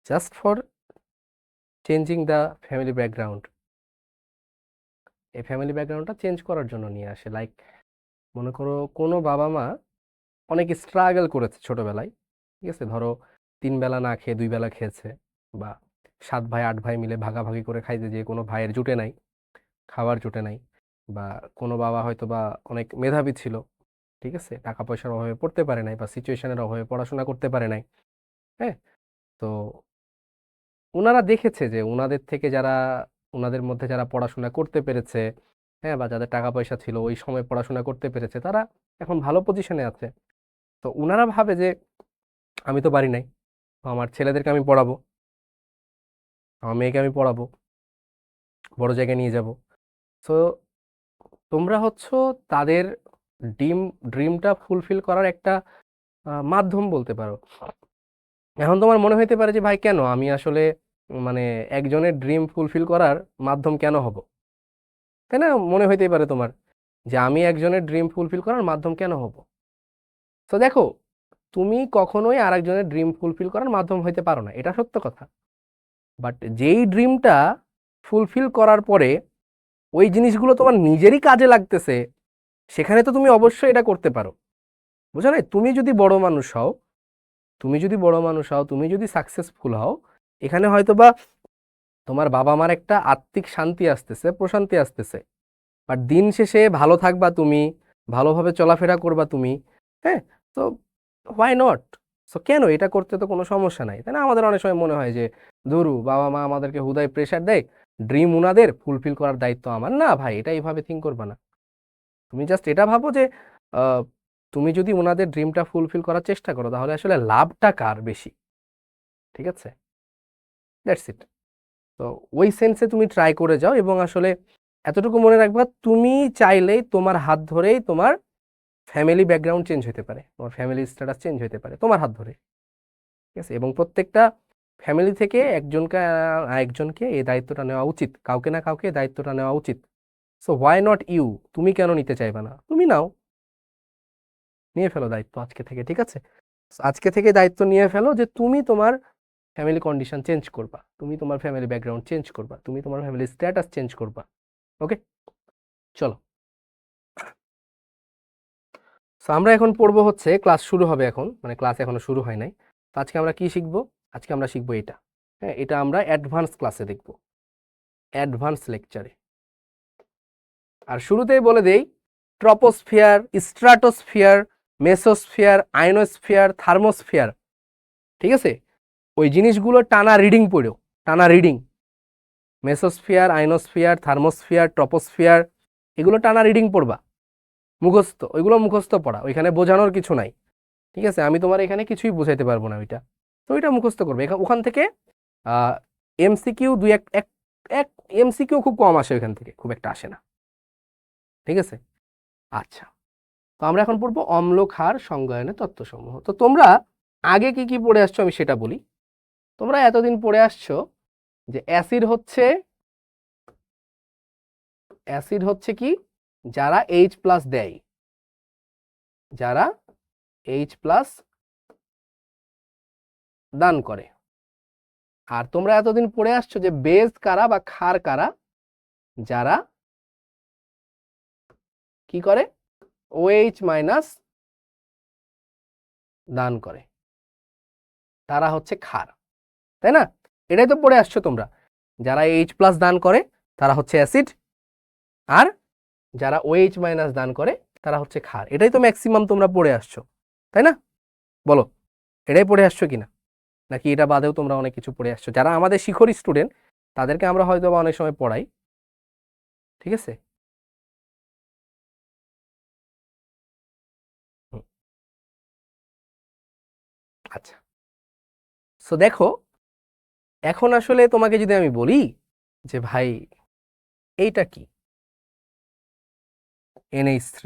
Just for changing the family background. এই ফ্যামিলি ব্যাকগ্রাউন্ডটা চেঞ্জ করার জন্য নিয়ে আসে। লাইক মনে করো কোনো বাবা মা অনেক স্ট্রাগল করেছে ছোটবেলায়, ঠিক আছে, ধরো 3 বেলা না খেয়ে 2 বেলা খেয়েছে, বা 7 ভাই 8 ভাই মিলে ভাগাভাগি করে খাইতে, যে কোনো ভাইয়ের জুটে নাই, খাবার জুটে নাই। বা কোনো বাবা হয়তো বা অনেক মেধাবী ছিল, ঠিক আছে, টাকা পয়সার অভাবে পড়তে পারে নাই, বা সিচুয়েশনের অভাবে পড়াশোনা করতে পারে নাই। হ্যাঁ, তো ওনারা দেখেছে যে ওনাদের থেকে যারা, ওনাদের মধ্যে যারা পড়াশোনা করতে পেরেছে, হ্যাঁ, বা যাদের টাকা পয়সা ছিল ওই সময় পড়াশোনা করতে পেরেছে, তারা এখন ভালো পজিশনে আছে। তো ওনারা ভাবে যে আমি তো পারি নাই, তো আমার ছেলেদেরকে আমি পড়াবো, আমার মেয়েকে আমি পড়াবো, বড় জায়গায় নিয়ে যাব। সো তোমরা হচ্ছ তাদের ড্রিম ড্রিমটা ফুলফিল করার একটা মাধ্যম বলতে পারো। এখন তোমার মনে হইতে পারে যে ভাই কেন আমি আসলে মানে একজনের ড্রিম ফুলফিল করার মাধ্যম কেন হব, তাই না? মনে হইতেই পারে তোমার যে আমি একজনের ড্রিম ফুলফিল করার মাধ্যম কেন হব। তো দেখো, তুমি কখনোই আরেকজনের ড্রিম ফুলফিল করার মাধ্যম হইতে পারো না, এটা সত্য কথা। বাট যেই ড্রিমটা ফুলফিল করার পরে ওই জিনিসগুলো তোমার নিজেরই কাজে লাগতেছে, সেখানে তো তুমি অবশ্যই এটা করতে পারো। বুঝো না? তুমি যদি বড় মানুষ হও, তুমি যদি বড় মানুষ হও, তুমি যদি সাকসেসফুল হও, এখানে হয়তো বা তোমার বাবা মার একটা আত্মিক শান্তি আসতেছে, প্রশান্তি আসতেছে। বাট দিন শেষে ভালো থাকবা তুমি, ভালোভাবে চলাফেরা করবা তুমি। হ্যাঁ, তো হোয়াই নট? সো কেন এটা করতে তো কোনো সমস্যা নাই, তাই না? আমাদের অনেক সময় মনে হয় যে ধুরু, বাবা মা আমাদেরকে হুদায় প্রেশার দেয়, ড্রিম উনাদের ফুলফিল করার দায়িত্ব আমার। না ভাই, এটা এইভাবে থিঙ্ক করবা না। তুমি জাস্ট এটা ভাবো যে আহ, তুমি যদি ওনাদের ড্রিমটা ফুলফিল করার চেষ্টা করো, তাহলে আসলে লাভটা কার বেশি? ঠিক আছে, দ্যাটস ইট। তো ওই সেন্সে তুমি ট্রাই করে যাও। এবং আসলে এতটুকু মনে রাখবা, তুমি চাইলেই তোমার হাত ধরেই তোমার ফ্যামিলি ব্যাকগ্রাউন্ড চেঞ্জ হতে পারে, তোমার ফ্যামিলি স্ট্যাটাস চেঞ্জ হতে পারে তোমার হাত ধরে। ঠিক আছে, এবং প্রত্যেকটা ফ্যামিলি থেকে একজনকে একজনকে এই দায়িত্বটা নেওয়া উচিত, কাউকে না কাউকে এই দায়িত্বটা নেওয়া উচিত। So why not you? তুমি কেন নিতে চাইবে না? তুমি নাও, নিয়ে ফেলো দায়িত্ব আজকে থেকে, ঠিক আছে? আজকে থেকে দায়িত্ব নিয়ে ফেলো যে তুমি তোমার ফ্যামিলি কন্ডিশন চেঞ্জ করবা, তুমি তোমার ফ্যামিলি ব্যাকগ্রাউন্ড চেঞ্জ করবা, তুমি তোমার ফ্যামিলি স্ট্যাটাস চেঞ্জ করবা। ওকে, চলো। সো আমরা এখন পড়বো হচ্ছে, ক্লাস শুরু হবে এখন, মানে ক্লাস এখনো শুরু হয় নাই। তো আজকে আমরা কি শিখবো? আজকে আমরা শিখবো এটা। হ্যাঁ, এটা আমরা অ্যাডভান্স ক্লাসে দেখবো, অ্যাডভান্স লেকচারে। আর শুরুতেই বলে দেই, troposphere, stratosphere, mesosphere, ionosphere, thermosphere, ঠিক আছে, ওই জিনিসগুলো টানা রিডিং পড়ো, টানা reading. Mesosphere, ionosphere, thermosphere, troposphere, এগুলো টানা রিডিং পড়বা, মুখস্থ, ওইগুলো মুখস্থ পড়া, ওইখানে বোঝানোর কিছু নাই। ঠিক আছে, আমি তোমার এখানে কিছুই বুঝাইতে পারবো না ওইটা, তো ওইটা মুখস্থ করবে। ওখান থেকে এমসিকিউ দুই এক এক এক এমসিকিউ খুব কম আসে, ওইখান থেকে খুব একটা আসে না। ঠিক আছে, আচ্ছা। তো আমরা এখন পড়বো অম্ল ক্ষার সংজ্ঞায়নের তত্ত্বসমূহ। তো তোমরা আগে কি কি পড়ে আসছো আমি সেটা বলি। তোমরা এতদিন পড়ে আসছো যে অ্যাসিড হচ্ছে কি, যারা H+ দেয়, যারা H+ দান করে। আর তোমরা এতদিন পড়ে আসছো যে বেজ কারা বা ক্ষার কারা, যারা কি করে, OH- দান করে, তারা হচ্ছে ক্ষার, তাই না? এটাই তো পড়ে আসছো তোমরা, যারা H+ দান করে তারা হচ্ছে অ্যাসিড, আর যারা OH মাইনাস দান করে তারা হচ্ছে ক্ষার। এটাই তো ম্যাক্সিমাম তোমরা পড়ে আসছো, তাই না? বলো, এটাই পড়ে আসছো কিনা, নাকি এটা বাদেও তোমরা অনেক কিছু পড়ে আসছো? যারা আমাদের শিখরি স্টুডেন্ট তাদেরকে আমরা হয়তো বা অনেক সময় পড়াই, ঠিক আছে? আচ্ছা, সো দেখো, এখন আসলে তোমাকে যদি আমি বলি যে ভাই এইটা কি, NH3,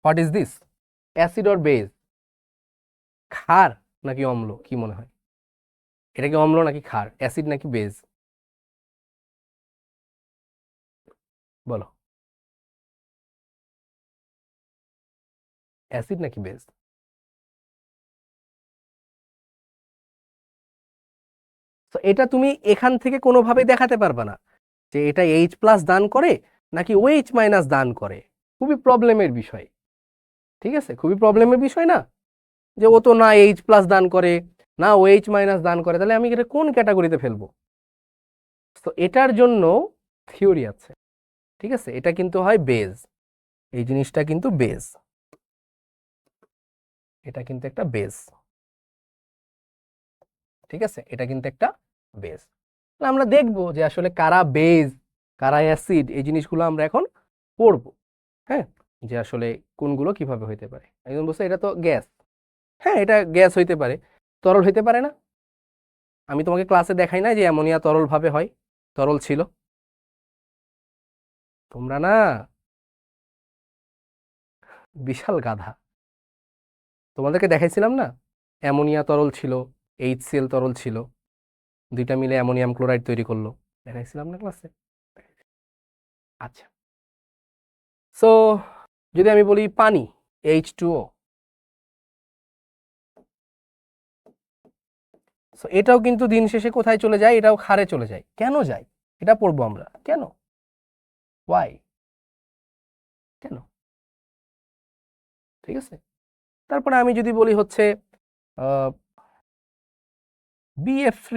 what is this, acid or base, ক্ষার নাকি অম্ল, কি মনে হয়? এটা কি অম্ল নাকি ক্ষার, অ্যাসিড নাকি বেজ? বলো, অ্যাসিড নাকি বেজ? তো এটা তুমি এখান থেকে কোনোভাবে দেখাতে পারবে না যে এটা H+ দান করে নাকি OH মাইনাস দান করে। খুবই প্রবলেমের বিষয়, ঠিক আছে? খুবই প্রবলেমের বিষয় না, যে ও তো না H+ দান করে না OH মাইনাস দান করে, তাহলে আমি এটা কোন ক্যাটাগরিতে ফেলবো? তো এটার জন্য থিওরি আছে, ঠিক আছে? এটা কিন্তু হয় বেজ, এই জিনিসটা কিন্তু বেজ, এটা কিন্তু একটা বেজ, ঠিক আছে? এটা কিন্তু একটা বেজ। আমরা দেখবো যে আসলে কারা বেজ কারা অ্যাসিড, এই জিনিসগুলো আমরা এখন পড়বো, হ্যাঁ, যে আসলে কোনগুলো কিভাবে হইতে পারে। একজন বলছে এটা তো গ্যাস, হ্যাঁ এটা গ্যাস হইতে পারে, তরল হইতে পারে না? আমি তোমাকে ক্লাসে দেখাই না যে অ্যামোনিয়া তরল ভাবে হয়, তরল ছিল। তোমরা না বিশাল গাধা, তোমাদেরকে দেখাইছিলাম না, অ্যামোনিয়া তরল ছিল, HCl তরল ছিল, দুইটা মিলে অ্যামোনিয়াম ক্লোরাইড তৈরি করলো, দেখাইছিলাম না ক্লাসে? আচ্ছা, সো যদি আমি বলি পানি, H2O, সো এটাও কিন্তু দিন শেষে কোথায় চলে যায়? এটাও ক্ষারে চলে যায়। কেন যায় এটা পড়বো আমরা, কেন, ওয়াই, কেন, ঠিক আছে? তারপরে আমি যদি বলি হচ্ছে BF3,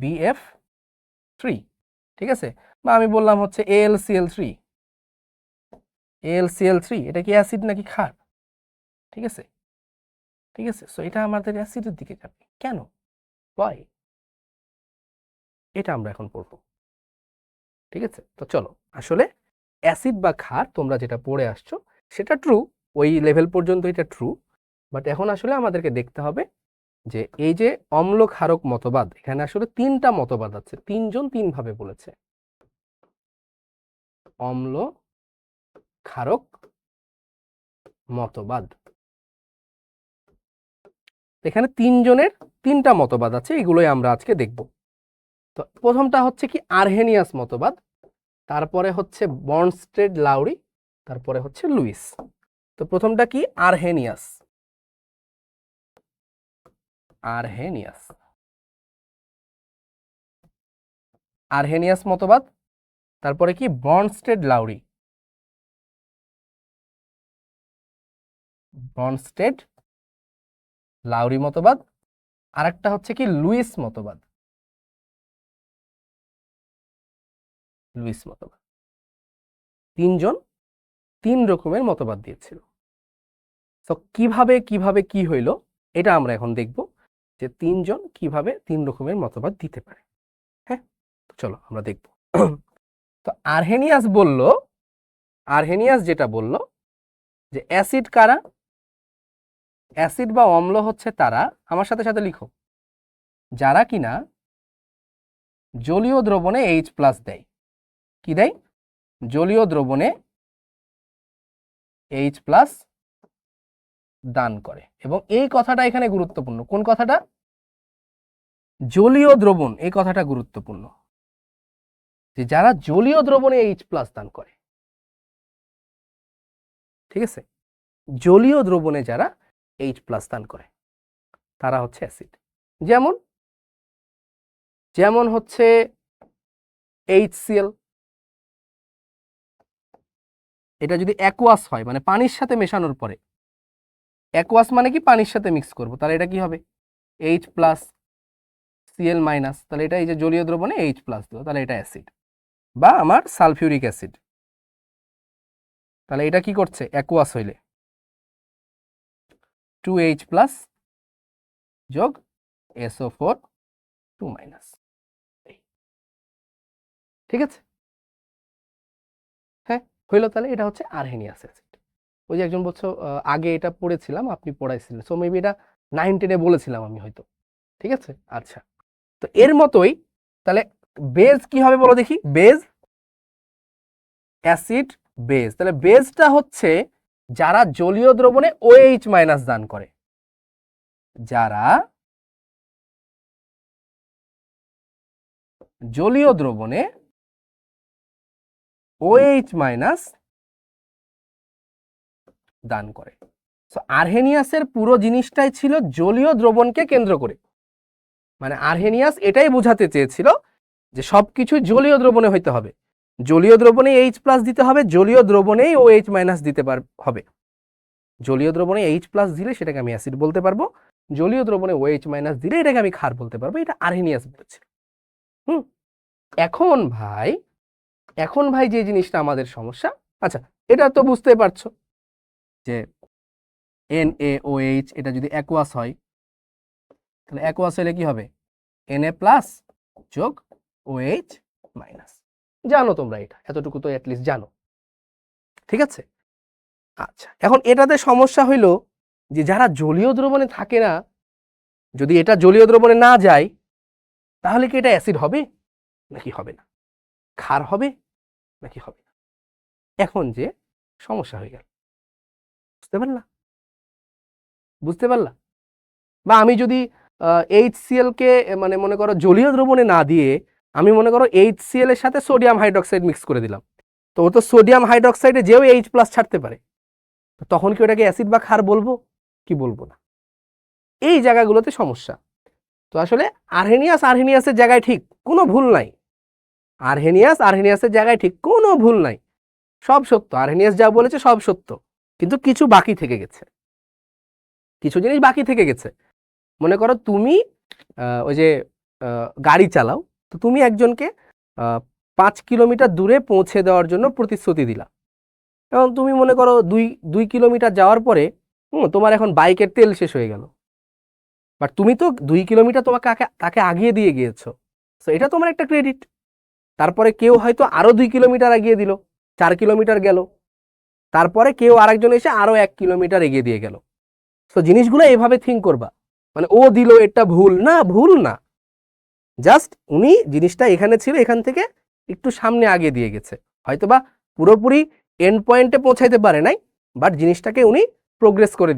BF3, ঠিক আছে? বা আমি বললাম হচ্ছে AlCl3, AlCl3, এটা কি অ্যাসিড নাকি ক্ষার? ঠিক আছে, ঠিক আছে, সো এটা আমাদের অ্যাসিডের দিকে যাবে, কেন, ওয়াই, এটা আমরা এখন পড়বো, ঠিক আছে? তো চলো, আসলে অ্যাসিড বা ক্ষার তোমরা যেটা পড়ে আসছো সেটা ট্রু, ওই লেভেল পর্যন্ত এটা ট্রু, বাট এখন আসলে আমাদেরকে দেখতে হবে যে এই যে অম্ল ক্ষারক মতবাদ, এখানে আসলে তিনটা মতবাদ আছে, তিনজন তিন ভাবে বলেছে, অম্ল ক্ষারক মতবাদ। এখানে তিনজনের তিনটা মতবাদ আছে, এগুলোই আমরা আজকে দেখব। তো প্রথমটা হচ্ছে কি আরহেনিয়াস মতবাদ, তারপরে হচ্ছে বর্নস্টেড লাউরি, তারপরে হচ্ছে লুইস। তো প্রথমটা কি আরহেনিয়াস, আরহেনিয়াস, আরহেনিয়াস মতবাদ, তারপরে কি বর্নস্টেড লাউরি, বর্নস্টেড লাউরি মতবাদ, আরেকটা হচ্ছে কি লুইস মতবাদ, লুইস মতবাদ। তিনজন তিন রকমের মতবাদ দিয়েছিল। তো কিভাবে কিভাবে কি হইলো এটা আমরা এখন দেখব, যে তিনজন কিভাবে তিন রকমের মতবাদ দিতে পারে। হ্যাঁ, তো চলো আমরা দেখব। তো আরহেনিয়াস বলল, আরহেনিয়াস যেটা বলল যে অ্যাসিড কারা, অ্যাসিড বা অম্ল হচ্ছে তারা, আমার সাথে সাথে লিখো, যারা কিনা জলীয় দ্রবণে H+ দেয়। কি দেয়? জলীয় দ্রবণে H+ দান করে। এবং এই কথাটা এখানে গুরুত্বপূর্ণ, কোন কথাটা? জলীয় দ্রবণ, এই কথাটা গুরুত্বপূর্ণ, যে যারা জলীয় দ্রবণে H+ দান করে, ঠিক আছে? জলীয় দ্রবণে যারা H+ দান করে তারা হচ্ছে অ্যাসিড। যেমন যেমন হচ্ছে HCl, এটা যদি অ্যাকুয়াস হয় মানে পানির সাথে মেশানোর পরে, অ্যাকুয়াস মানে কি পানির সাথে মিক্স করব, তাহলে এটা কি হবে? H+Cl-, তাহলে এটা এই যে জলীয় দ্রবণে H+ দিল, তাহলে এটা অ্যাসিড, বা আমার সালফিউরিক অ্যাসিড, তাহলে এটা কি করছে, অ্যাকুয়াস হইলে 2H প্লাস যোগ SO4 2 ঠিক আছে। হ্যাঁ হইলো, তাহলে এটা হচ্ছে আরহেনিয়াস অ্যাসিড। ওই যে একজন বলছো আগে এটা পড়েছিলাম, আপনি পড়াইছিলেন, সো মেবি এটা 9-10 বলেছিলাম আমি হয়তো, ঠিক আছে। আচ্ছা, তো এর মতোই তাহলে বেজ কি হবে বলো দেখি, বেজ অ্যাসিড বেজ, তাহলে বেজটা হচ্ছে যারা জলীয় দ্রবণে OH মাইনাস দান করে, যারা জলীয় দ্রবণে OH মাইনাস দান করে। সো আরহেনিয়াসের পুরো জিনিসটাই ছিল জলীয় দ্রবণকে কেন্দ্র করে, মানে আরহেনিয়াস এটাই বোঝাতে চেয়েছিল যে সবকিছু জলীয় দ্রবণে হইতে হবে, জলীয় দ্রবণে H প্লাস দিতে হবে, জলীয় দ্রবণেই OH মাইনাস দিতে হবে, জলীয় দ্রবণে H প্লাস দিলে সেটাকে আমি অ্যাসিড বলতে পারবো, জলীয় দ্রবণে OH মাইনাস দিলে এটাকে আমি ক্ষার বলতে পারবো, এটা আরহেনিয়াস বলেছিল। এখন ভাই যে জিনিসটা আমাদের সমস্যা, আচ্ছা এটা তো বুঝতে পারছো যে NaOH এটা যদি অ্যাকুয়াস হয়, তাহলে অ্যাকুয়াস হলে কি হবে, Na প্লাস যোগ OH মাইনাস, জানো তোমরা এটা, এতটুকু তো অ্যাটলিস্ট জানো, ঠিক আছে। আচ্ছা, এখন এটাতে সমস্যা হইল যে যারা জলীয় দ্রবণে থাকে না, যদি এটা জলীয় দ্রবণে না যায় তাহলে কি এটা অ্যাসিড হবে নাকি হবে না, ক্ষার হবে নাকি হবে না, এখন যে সমস্যা হয়ে গেল, বুঝতে পারলা? বা আমি যদি HCl কে মানে মনে করো জলীয় দ্রবণে না দিয়ে আমি মনে করো HCl এর সাথে সোডিয়াম হাইড্রোক্সাইড মিক্স করে দিলাম, তো ও তো সোডিয়াম হাইড্রোক্সাইডে যেও H প্লাস ছাড়তে পারে, তখন কি ওটাকে অ্যাসিড বা ক্ষার বলবো কি বলবো না, এই জায়গাগুলোতে সমস্যা। তো আসলে আরহেনিয়াসের জায়গায় ঠিক, কোনো ভুল নাই, আরহেনিয়াসের জায়গায় ঠিক, কোনো ভুল নাই, সব সত্য, আরহেনিয়াস যা বলেছে সব সত্য, কিন্তু কিছু বাকি থেকে গেছে, কিছু জিনিস বাকি থেকে গেছে। মনে করো তুমি ওই যে গাড়ি চালাও, তো তুমি একজনকে 5 কিলোমিটার দূরে পৌঁছে দেওয়ার জন্য প্রতিশ্রুতি দিলা, এবং তুমি মনে করো 2 কিলোমিটার যাওয়ার পরে তোমার এখন বাইকের তেল শেষ হয়ে গেল, বাট তুমি তো 2 কিলোমিটার তাকে আগিয়ে দিয়ে গিয়েছো, তো এটা তোমার একটা ক্রেডিট। তারপরে কেউ হয়তো আরো 2 কিলোমিটার এগিয়ে দিল, 4 কিলোমিটার গেল, তারপরে কেউ আরেকজন এসে আরো 1 কিলোমিটার এগিয়ে দিয়ে গেল। তো জিনিসগুলো এভাবে থিঙ্ক করবা, মানে ও দিল এটা ভুল না, ভুল না, জাস্ট উনি জিনিসটা এখানে ছিল, এখান থেকে একটু সামনে আগিয়ে দিয়ে গেছে, হয়তোবা পুরোপুরি এন্ড পয়েন্টে পৌঁছাইতে পারে নাই, বাট জিনিসটাকে উনি প্রোগ্রেসিভ করে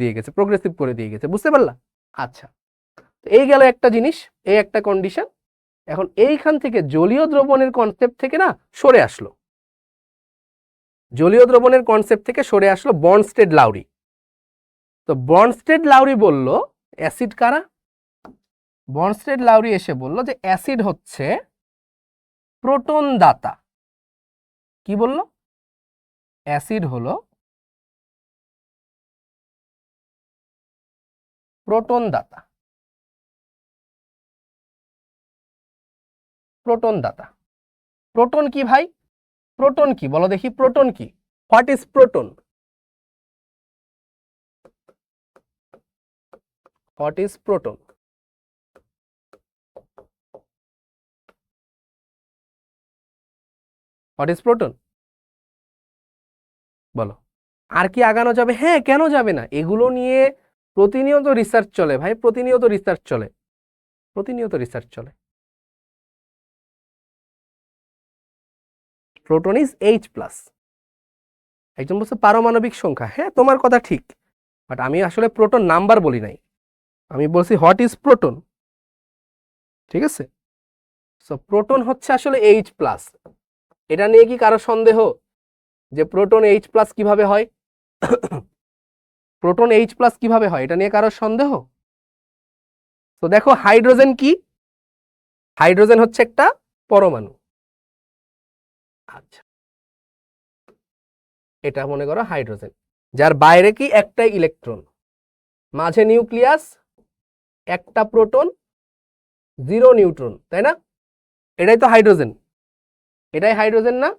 দিয়ে গেছে, বুঝতে পারলা? আচ্ছা, তো এই গেল একটা জিনিস, এই একটা কন্ডিশন। এখন এইখান থেকে জলীয় দ্রবণের কনসেপ্ট থেকে না সরে আসলো, জলীয় দ্রবণের কনসেপ্ট থেকে সরে আসলো বর্নস্টেড লাউরি। তো বর্নস্টেড লাউরি বলল অ্যাসিড কারা, বর্নস্টেড লাউরি এসে বলল যে অ্যাসিড হচ্ছে প্রোটন দাতা। কি বলল? অ্যাসিড হলো প্রোটন দাতা, প্রোটন দাতা। প্রোটন কি ভাই, প্রোটন কি বলো দেখি, প্রোটন কি, what is proton, what is proton, what is proton বলো। আর কি আগানো যাবে? হ্যাঁ, কেন যাবে না, এগুলো নিয়ে প্রতিনিয়ত রিসার্চ চলে ভাই, প্রতিনিয়ত রিসার্চ চলে, প্রতিনিয়ত রিসার্চ চলে। Proton is H plus. একজন বলছে পারমাণবিক সংখ্যা, হ্যাঁ তোমার কথা ঠিক, বাট আমি আসলে প্রোটন নাম্বার বলি নাই, আমি বলছি হোয়াট ইজ প্রোটন, ঠিক আছে। সো প্রোটন হচ্ছে আসলে H প্লাস। এটা নিয়ে কি কারো সন্দেহ যে প্রোটন H প্লাস কিভাবে হয়? প্রোটন H প্লাস কিভাবে হয় এটা নিয়ে কারো সন্দেহ? তো দেখো হাইড্রোজেন কি, হাইড্রোজেন হচ্ছে একটা পরমাণু, আচ্ছা এটা মনে করো হাইড্রোজেন, যার বাইরে কি একটা ইলেকট্রন, মাঝে নিউক্লিয়াস, একটা প্রোটন, 0 নিউট্রন, তাই না? এটাই তো হাইড্রোজেন, এটাই হাইড্রোজেন না,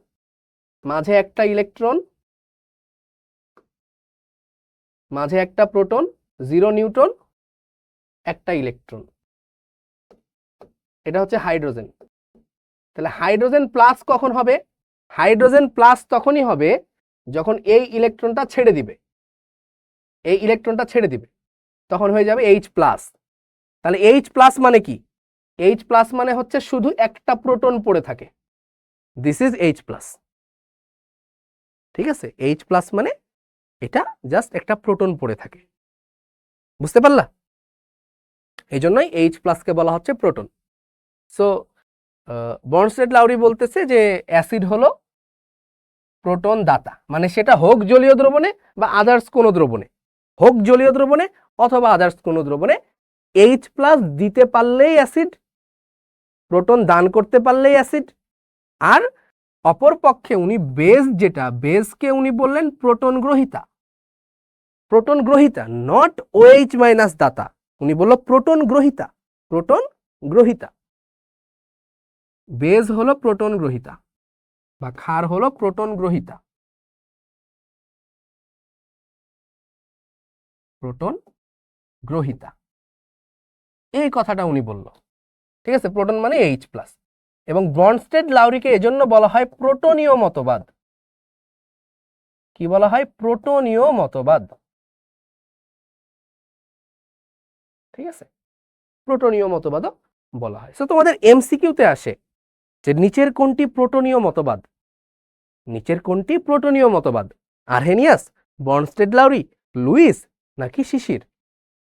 মাঝে একটা ইলেকট্রন, মাঝে একটা প্রোটন, 0 নিউটন, একটা ইলেকট্রন, এটা হচ্ছে হাইড্রোজেন। তাহলে হাইড্রোজেন প্লাস কখন হবে? হাইড্রোজেন প্লাস তখনই হবে যখন এই ইলেকট্রনটা ছেড়ে দিবে, এই ইলেকট্রনটা ছেড়ে দিবে, তখন হয়ে যাবে H প্লাস। তাহলে H প্লাস মানে কি? H প্লাস মানে হচ্ছে শুধু একটা প্রোটন পড়ে থাকে, দিস ইজ H প্লাস। ঠিক আছে, H প্লাস মানে এটা জাস্ট একটা প্রোটন পড়ে থাকে, বুঝতে পারলা? এই জন্যই H প্লাসকে বলা হচ্ছে প্রোটন। সো বর্নস্টেড-লাউরি বলতেছে যে অ্যাসিড হলো প্রোটন দাতা, মানে সেটা হোক জলীয় দ্রবণে বা আদার্স কোনো দ্রবণে, হোক জলীয় দ্রবণে অথবা আদার্স কোনো দ্রবণে, H প্লাস দিতে পারলেই অ্যাসিড, প্রোটন দান করতে পারলেই অ্যাসিড। আর অপর পক্ষে উনি বেজ, যেটা বেজকে উনি বললেন প্রোটন গ্রহিতা, প্রোটন গ্রহিতা, নট OH মাইনাস দাতা, উনি বলল প্রোটন গ্রহিতা, প্রোটন গ্রহিতা। বেজ হলো প্রোটন গ্রহিতা বা ক্ষার হলো প্রোটন গ্রহিতা, প্রোটন গ্রহিতা, এই কথাটা উনি বলল। ঠিক আছে, প্রোটন মানে H প্লাস। এবং বর্নস্টেড-লাউরিকে এজন্য বলা হয় প্রোটনীয় মতবাদ। কি বলা হয়? প্রোটনীয় মতবাদ। ঠিক আছে, প্রোটনীয় মতবাদও বলা হয়। সো তোমাদের এমসিকিউতে আসে যে নিচের কোনটি প্রোটনীয় মতবাদ, নিচের কোনটি প্রোটনীয় মতবাদ, আরহেনিয়াস, বর্নস্টেড-লাউরি, লুইস নাকি শিশির?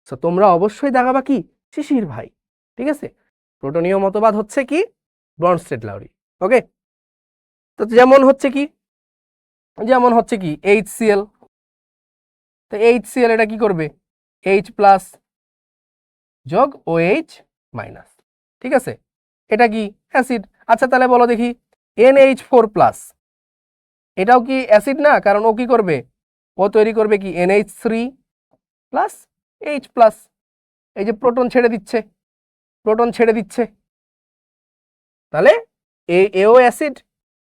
সো তোমরা অবশ্যই দেখাবা কি শিশির ভাই। ঠিক আছে, প্রোটনীয় মতবাদ হচ্ছে কি বর্নস্টেড-লাউরি। ওকে, তো যেমন হচ্ছে কি, যেমন হচ্ছে কি HCl, তো HCl এটা কি করবে? H প্লাস যোগ OH মাইনাস। ঠিক আছে, এটা কি অ্যাসিড? আচ্ছা তাহলে বলো দেখি NH4 প্লাস, এটাও কি অ্যাসিড না? কারণ ও কি করবে? ও তৈরি করবে কি NH3 প্লাস H প্লাস, এই যে প্রোটন ছেড়ে দিচ্ছে, প্রোটন ছেড়ে দিচ্ছে, তাহলে এও অ্যাসিড,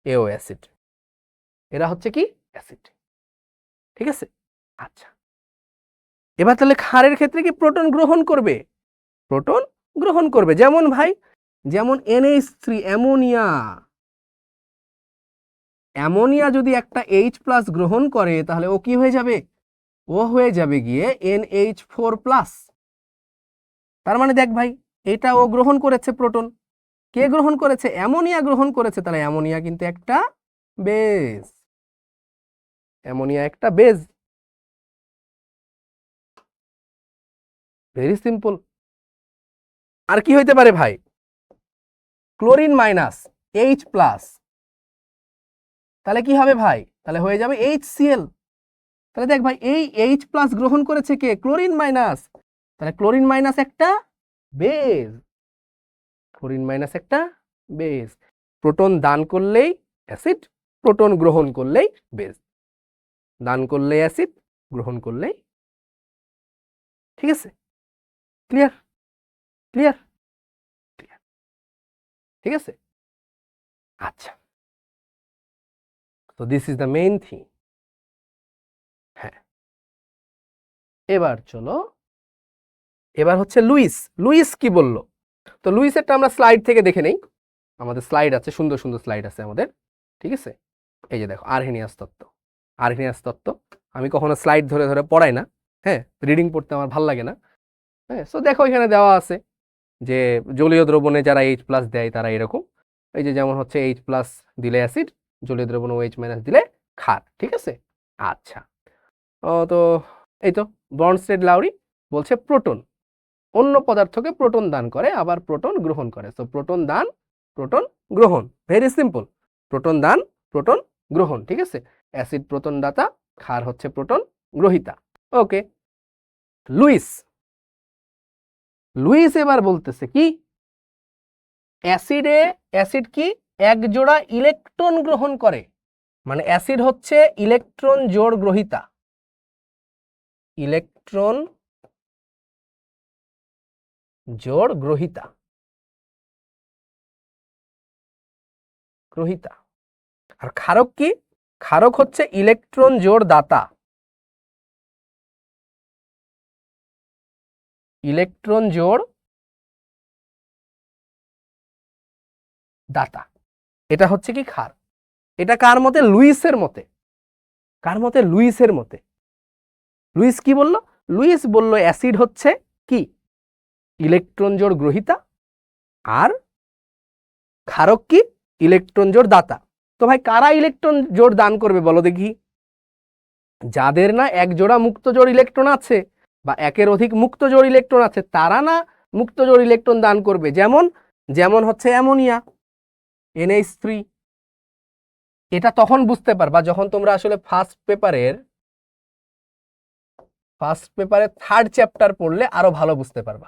এও অ্যাসিড, এরা হচ্ছে কি অ্যাসিড। ঠিক আছে, আচ্ছা এবার তাহলে ক্ষারের ক্ষেত্রে কি প্রোটন গ্রহণ করবে? প্রোটন গ্রহণ করবে, যেমন ভাই, যেমন NH3 অ্যামোনিয়া, অ্যামোনিয়া যদি একটা H প্লাস গ্রহণ করে তাহলে ও কি হয়ে যাবে? ও হয়ে যাবে গিয়ে NH4 প্লাস। তার মানে দেখ ভাই, এটা ও গ্রহণ করেছে প্রোটন, কে গ্রহণ করেছে? অ্যামোনিয়া গ্রহণ করেছে, তাহলে অ্যামোনিয়া কিন্তু একটা বেজ, অ্যামোনিয়া একটা বেজ, ভেরি সিম্পল। আর কি হইতে পারে ভাই? ক্লোরিন মাইনাস H প্লাস, তাহলে কি হবে ভাই? তাহলে হয়ে যাবে HCl। তাহলে দেখ ভাই, এই H প্লাস গ্রহণ করেছে কে? ক্লোরিন মাইনাস, তাহলে ক্লোরিন মাইনাস একটা বেজ, ক্লোরিন মাইনাস একটা বেজ। প্রোটন দান করলেই অ্যাসিড, প্রোটন গ্রহণ করলেই বেজ, দান করলে অ্যাসিড, গ্রহণ করলেই। ঠিক আছে, ক্লিয়ার? ক্লিয়ার? ঠিক আছে, আচ্ছা, তো this is the main thing. হ্যাঁ, এবার চলো, এবার হচ্ছে লুইস। লুইস কি বলল? তো লুইসেরটা আমরা স্লাইড থেকে দেখে নেই, আমাদের স্লাইড আছে, সুন্দর সুন্দর স্লাইড আছে আমাদের। ঠিক আছে, এই যে দেখো আরহেনিয়াস তত্ত্ব, আরহেনিয়াস তত্ত্ব। আমি কখনো স্লাইড ধরে ধরে পড়াই না, হ্যাঁ, রিডিং পড়তে আমার ভালো লাগে না। হ্যাঁ, সো দেখো এখানে দেওয়া আছে যে জলীয় দ্রবণে যারা H প্লাস দেয় তারা এরকম, এই যে যেমন হচ্ছে H প্লাস দিলে অ্যাসিড, জলীয় দ্রবণে OH মাইনাস দিলে ক্ষার। ঠিক আছে, আচ্ছা, তো এই তো বর্নস্টেড-লাউরি বলছে প্রোটন অন্য পদার্থকে প্রোটন দান করে আবার প্রোটন গ্রহণ করে। সো প্রোটন দান, প্রোটন গ্রহণ, ভেরি সিম্পল, প্রোটন দান, প্রোটন গ্রহণ। ঠিক আছে, অ্যাসিড প্রোটন দাতা, ক্ষার হচ্ছে প্রোটন গ্রহিতা। ওকে, লুইস, লুইস এবার বলতেছে কি অ্যাসিড কি এক জোড়া ইলেকট্রন গ্রহণ করে, মানে অ্যাসিড হচ্ছে ইলেকট্রন জোড় গ্রহিতা, ইলেকট্রন জোড় গ্রহিতা, গ্রহিতা। আর ক্ষারক কি? ক্ষারক হচ্ছে ইলেকট্রন জোড় দাতা, ইলেকট্রন জোড় দাতা, এটা হচ্ছে কি ক্ষার। এটা কার মতে? লুইসের মতে। কার মতে? লুইসের মতে। লুইস কি বলল? লুইস বলল অ্যাসিড হচ্ছে কি ইলেকট্রন জোড় গ্রহীতা, আর ক্ষারক কি ইলেকট্রন জোড় দাতা। তো ভাই কারা ইলেকট্রন জোড় দান করবে বলো দেখি? যাদের না এক জোড়া মুক্ত জোড় ইলেকট্রন আছে বা একের অধিক মুক্ত জোড় ইলেকট্রন আছে তারা না মুক্ত জোড় ইলেকট্রন দান করবে। যেমন যেমন হচ্ছে অ্যামোনিয়া NH3। এটা তখন বুঝতে পারবা যখন তোমরা আসলে ফার্স্ট পেপারের থার্ড চ্যাপ্টার পড়লে আরো ভালো বুঝতে পারবা।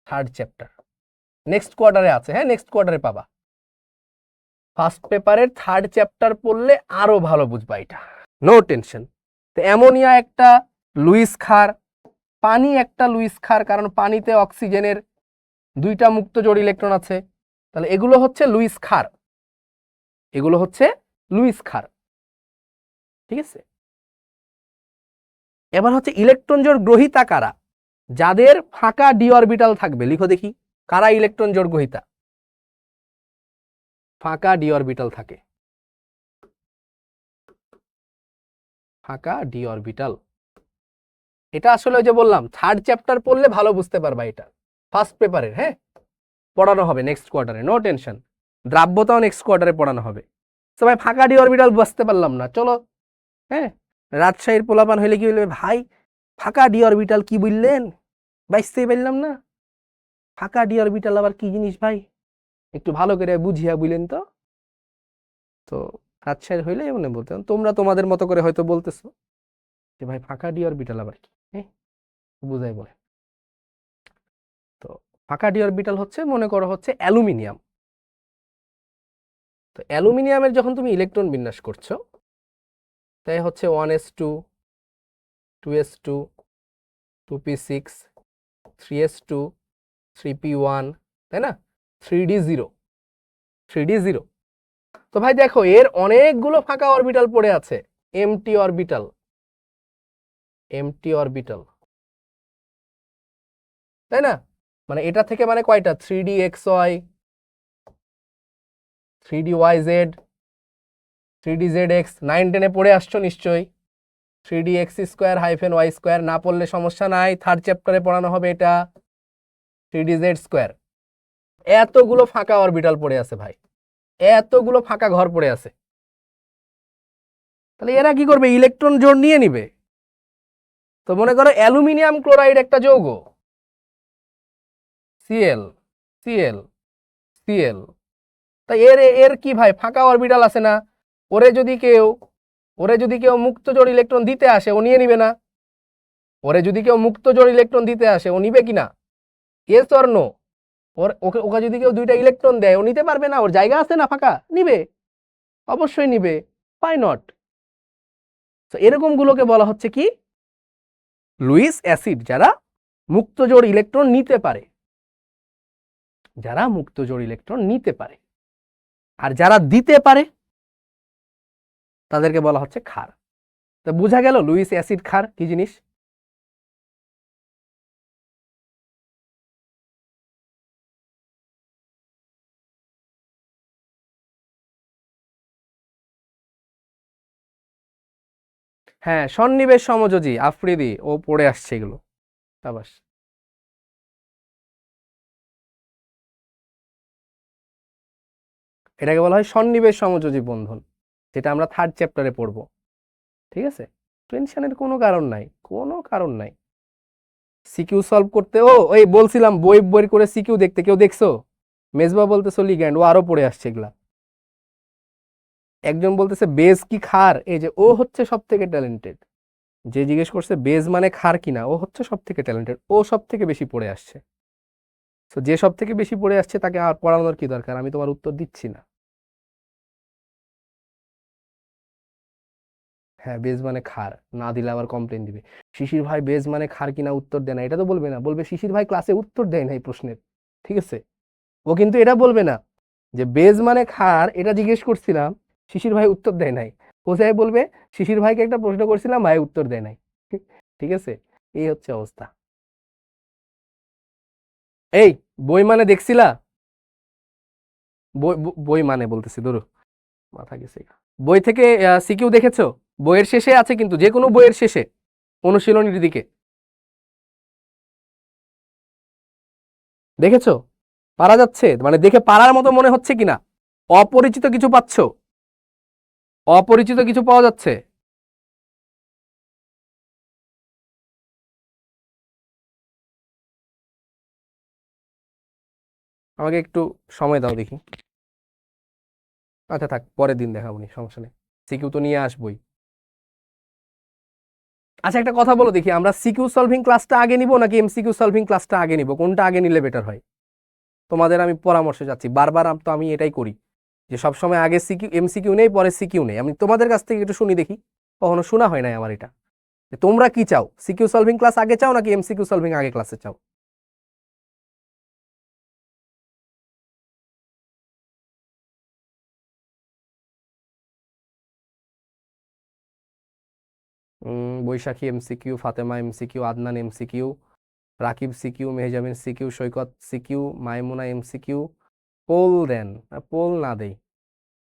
থার্ড চ্যাপ্টার নেক্সট কোয়ার্টারে আছে, হ্যাঁ নেক্সট কোয়ার্টারে পাবা। ফার্স্ট পেপারের থার্ড চ্যাপ্টার পড়লে আরো ভালো বুঝবা এটা, নো টেনশন। তো অ্যামোনিয়া একটা লুইস ক্ষার, পানি একটা লুইস ক্ষার, কারণ পানিতে অক্সিজেনের দুইটা মুক্ত জোড় ইলেকট্রন আছে। তাহলে এগুলো হচ্ছে লুইস ক্ষার, এগুলো হচ্ছে লুইস ক্ষার, ঠিক আছে। এবার হচ্ছে ইলেকট্রন জোড় গ্রহীতা কারা? যাদের ফাঁকা ডি অরবিটাল থাকবে। লিখো দেখি কারা ইলেকট্রন জোড় গ্রহীতা? ফাঁকা ডি অরবিটাল থাকে, ফাঁকা ডি অরবিটাল। এটা আসলে ওই যে বললাম থার্ড চ্যাপ্টার পড়লে ভালো বুঝতে পারবা। এটা ফার্স্ট পেপারের, হ্যাঁ পড়ানো হবে নেক্সট কোয়ার্টারে, নো টেনশন। দ্রাব্যতাও নেক্সট কোয়ার্টারে পড়ানো হবে। তো ভাই ফাঁকা ডি অরবিটাল বুঝতে পারলাম না, চলো হ্যাঁ রাজশাহীর পোলাপান হইলে কি বলবে, ভাই ফাঁকা ডি অরবিটাল কি বললেন, বাইসতেই পারলাম না, ফাঁকা ডি অরবিটাল আবার কি জিনিস ভাই, একটু ভালো করে বুঝিয়া বুঝলেন তো। তো রাজশাহীর হইলে এমন বলতে, তোমরা তোমাদের মতো করে হয়তো বলতেছো যে ভাই ফাঁকা ডি অরবিটাল আবার কি, হ্যাঁ বুঝাই বলে। তো ফাঁকা ডি অরবিটাল হচ্ছে মনে করো হচ্ছে অ্যালুমিনিয়াম। তো অ্যালুমিনিয়ামের যখন তুমি ইলেকট্রন বিন্যাস করছো তাই হচ্ছে 1s2 2s2 2p6 3s2 3p1, তাই না, 3d0 3d0। তো ভাই দেখো এর অনেকগুলো ফাঁকা অরবিটাল পড়ে আছে, এমটি অরবিটাল, এমটি অরবিটাল, তাই না। মানে এটা থেকে মানে কয়টা 3dxy 3dyz 3dzx 9-10-এ পড়ে আসছো নিশ্চয়ই। 3dx² - y², না পড়লে সমস্যা নাই, থার্ড চ্যাপ্টারে পড়ানো হবে এটা 3dz²। এতগুলো ফাঁকা অরবিটাল পড়ে আছে ভাই, এতগুলো ফাঁকা ঘর পড়ে আছে। তাহলে এরা কি করবে? ইলেকট্রন জোড় নিয়ে নিবে। তো মনে করো অ্যালুমিনিয়াম ক্লোরাইড একটা যৌগ, Cl Cl Cl, তাই এর এর কি ভাই ফাঁকা অরবিটাল আছে না, ওরে যদি কেউ মুক্ত জোড় ইলেকট্রন দিতে আসে ও নিয়ে নিবে না? ওরে যদি কেউ মুক্ত জোড় ইলেকট্রন দিতে আসে ও নিবে কিনা? Yes or no? ওকে যদি কেউ দুইটা ইলেকট্রন দেয় ও নিতে পারবে না? ওর জায়গা আছে না ফাঁকা, নিবে, অবশ্যই নিবে, পাই নট। তো এরকম গুলোকে বলা হচ্ছে কি লুইস অ্যাসিড, যারা মুক্ত জোড় ইলেকট্রন নিতে পারে, যারা মুক্ত জোড় ইলেকট্রন নিতে পারে। আর যারা দিতে পারে তাদেরকে বলা হচ্ছে ক্ষার। তো বোঝা গেল লুইস অ্যাসিড ক্ষার কি জিনিস। হ্যাঁ সন্নিবেশ সমযোজী আফ্রিদি ও পড়ে আসছে এগুলো, সাবাস। এটাকে বলা হয় সন্নিবেশ সমযোজী বন্ধন, যেটা আমরা থার্ড চ্যাপ্টারে পড়বো, ঠিক আছে। টেনশনের কোনো কারণ নাই, কোনো কারণ নাই। সিকিউ সলভ করতে ওই বলছিলাম বই বই করে সিকিউ দেখতে, কেউ দেখছো? মেজবা বলতেছো লিগ্যান্ড, ও আরো পড়ে আসছে এগুলা। একজন বলতেছে বেজ কি ক্ষার, এই যে ও হচ্ছে সব থেকে ট্যালেন্টেড। যে জিজ্ঞেস করছে বেজ মানে ক্ষার কিনা, ও হচ্ছে সব থেকে ট্যালেন্টেড, ও সব থেকে বেশি পড়ে আসছে। তো যে সব থেকে বেশি পড়ে আসছে তাকে আর পড়ানোর কি দরকার, আমি তোমার উত্তর দিচ্ছি না। হ্যাঁ বেজ মানে ক্ষার, না দিলে আবার কমপ্লেন দিবে, শিশির ভাই বেজ মানে ক্ষার কিনা উত্তর দেয় না, এটা তো বলবে না, বলবে শিশির ভাই ক্লাসে উত্তর দেয় না এই প্রশ্নের, ঠিক আছে। ও কিন্তু এটা বলবে না যে বেজ মানে ক্ষার, এটা জিজ্ঞেস করছিলাম শিশির ভাই উত্তর দেয় নাই। ও যাই বলবে শিশির ভাইকে একটা প্রশ্ন করছিলাম ভাই উত্তর দেয় নাই, ঠিক আছে। এই হচ্ছে অবস্থা। এই বই মানে দেখছিলা? বই মানে বলতেছি, ধরো মাথা গেছে। বই থেকে সিকিউ দেখেছো? বইয়ের শেষে আছে, কিন্তু যে কোনো বইয়ের শেষে অনুশীলনীর দিকে দেখেছো? পারা যাচ্ছে? মানে দেখে পারার মতো মনে হচ্ছে কিনা? অপরিচিত কিছু পাচ্ছো? অপরিচিত কিছু পাওয়া যাচ্ছে? আমাকে একটু সময় দাও দেখি। আচ্ছা থাক, পরের দিন দেখাবো নি, সমস্যা নেই। সিকিউ তো নিয়ে আসবোই। আচ্ছা একটা কথা বলো দেখি, আমরা সিকিউ সলভিং ক্লাসটা আগে নিব নাকি এমসিকিউ সলভিং ক্লাসটা আগে নিব? কোনটা আগে নিলে বেটার হয়? তোমাদের আমি পরামর্শে যাচ্ছি, বারবার তো আমি এটাই করি যে সবসময় আগে সিকিউ এমসিকিউ নেই, পরে সিকিউ নেই। আমি তোমাদের কাছ থেকে একটু শুনি দেখি, কখনো শোনা হয় নাই আমার এটা। যে তোমরা কি চাও, সিকিউ সলভিং ক্লাস আগে চাও নাকি এমসিকিউ সলভিং আগে ক্লাসে চাও? Baishakhi MCQ, Fatema MCQ, Adnan MCQ, Rakib CQ, Mehjabin CQ, Saikat CQ, Maimuna MCQ. Poll দেন। পোল না দেই।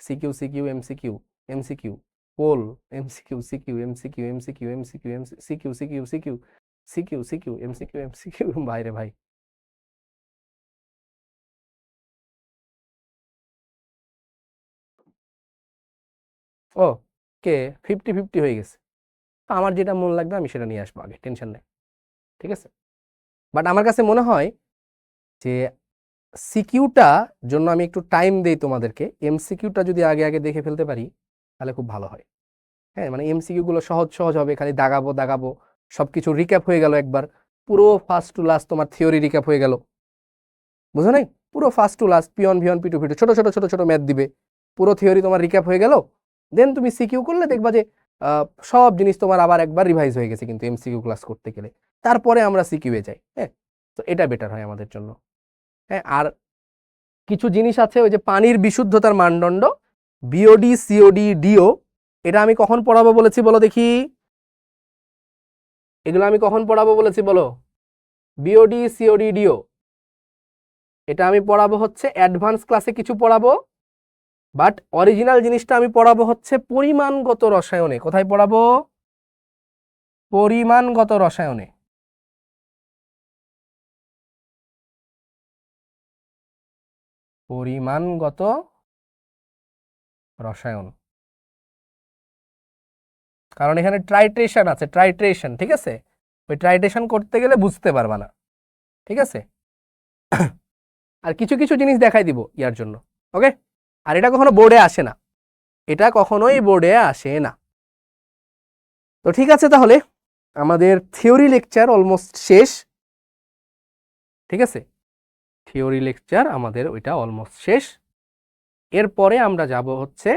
CQ CQ MCQ, MCQ, poll, MCQ CQ, MCQ MCQ, MCQ CQ CQ CQ, CQ CQ MCQ MCQ. ভাইরে ভাই। ও কে, 50-50 হয়ে গেছে। তো আমার যেটা মন লাগবে আমি সেটা নিয়ে আসবো আগে, টেনশন নেই। ঠিক আছে। বাট আমার কাছে মনে হয় যে সিকিউটা জন্য আমি একটু টাইম দেই তোমাদেরকে, এমসিকিউটা যদি আগে আগে দেখে ফেলতে পারি তাহলে খুব ভালো হয়। হ্যাঁ, মানে এমসিকিউ গুলো সহজ সহজ হবে, খালি দাগাবো দাগাবো, সবকিছু রিক্যাপ হয়ে গেল একবার। পুরো ফার্স্ট টু লাস্ট তোমার থিওরি রিক্যাপ হয়ে গেল। বুঝো নাই? পুরো ফার্স্ট টু লাস্ট, পিয়ন ভিয়ন পিটু পিটু, ছোট ছোট ছোট ছোট ম্যাথ দিবে, পুরো থিওরি তোমার রিক্যাপ হয়ে গেল। দেন তুমি সিকিউ করলে দেখবা যে সব জিনিস তোমার আবার একবার রিভাইজ হয়ে গেছে কিন্তু এমসিকিউ ক্লাস করতে গেলে। তারপরে আমরা সিকিউ এ যাই। হ্যাঁ, তো এটা বেটার হয় আমাদের জন্য। হ্যাঁ, আর কিছু জিনিস আছে, ওই যে পানির বিশুদ্ধতার মানদণ্ড, বিওডি সিওডি ডিও, এটা আমি কখন পড়াবো বলেছি বলো দেখি? এগুলো আমি কখন পড়াবো বলেছি বলো? বিওডি সিওডি ডিও, এটা আমি পড়াবো হচ্ছে অ্যাডভান্স ক্লাসে কিছু পড়াবো। বাট অরিজিনাল জিনিসটা আমি পড়াবো হচ্ছে পরিমাণগত রসায়নে। কোথায় পড়াবো? পরিমাণগত রসায়নে। পরিমাণগত রসায়ন। কারণ এখানে ট্রাইট্রেশন আছে, ট্রাইট্রেশন, ঠিক আছে? ওই ট্রাইট্রেশন করতে গেলে বুঝতে পারবা না। ঠিক আছে। আর কিছু কিছু জিনিস দেখাই দিব ইয়ার জন্য। ওকে। আর এটা কখনো বোর্ডে আসে না, এটা কখনোই বোর্ডে আসে না। তো ঠিক আছে, তাহলে আমাদের থিওরি লেকচার অলমোস্ট শেষ। ঠিক আছে, থিওরি লেকচার আমাদের ওইটা অলমোস্ট শেষ। এরপরে আমরা যাব হচ্ছে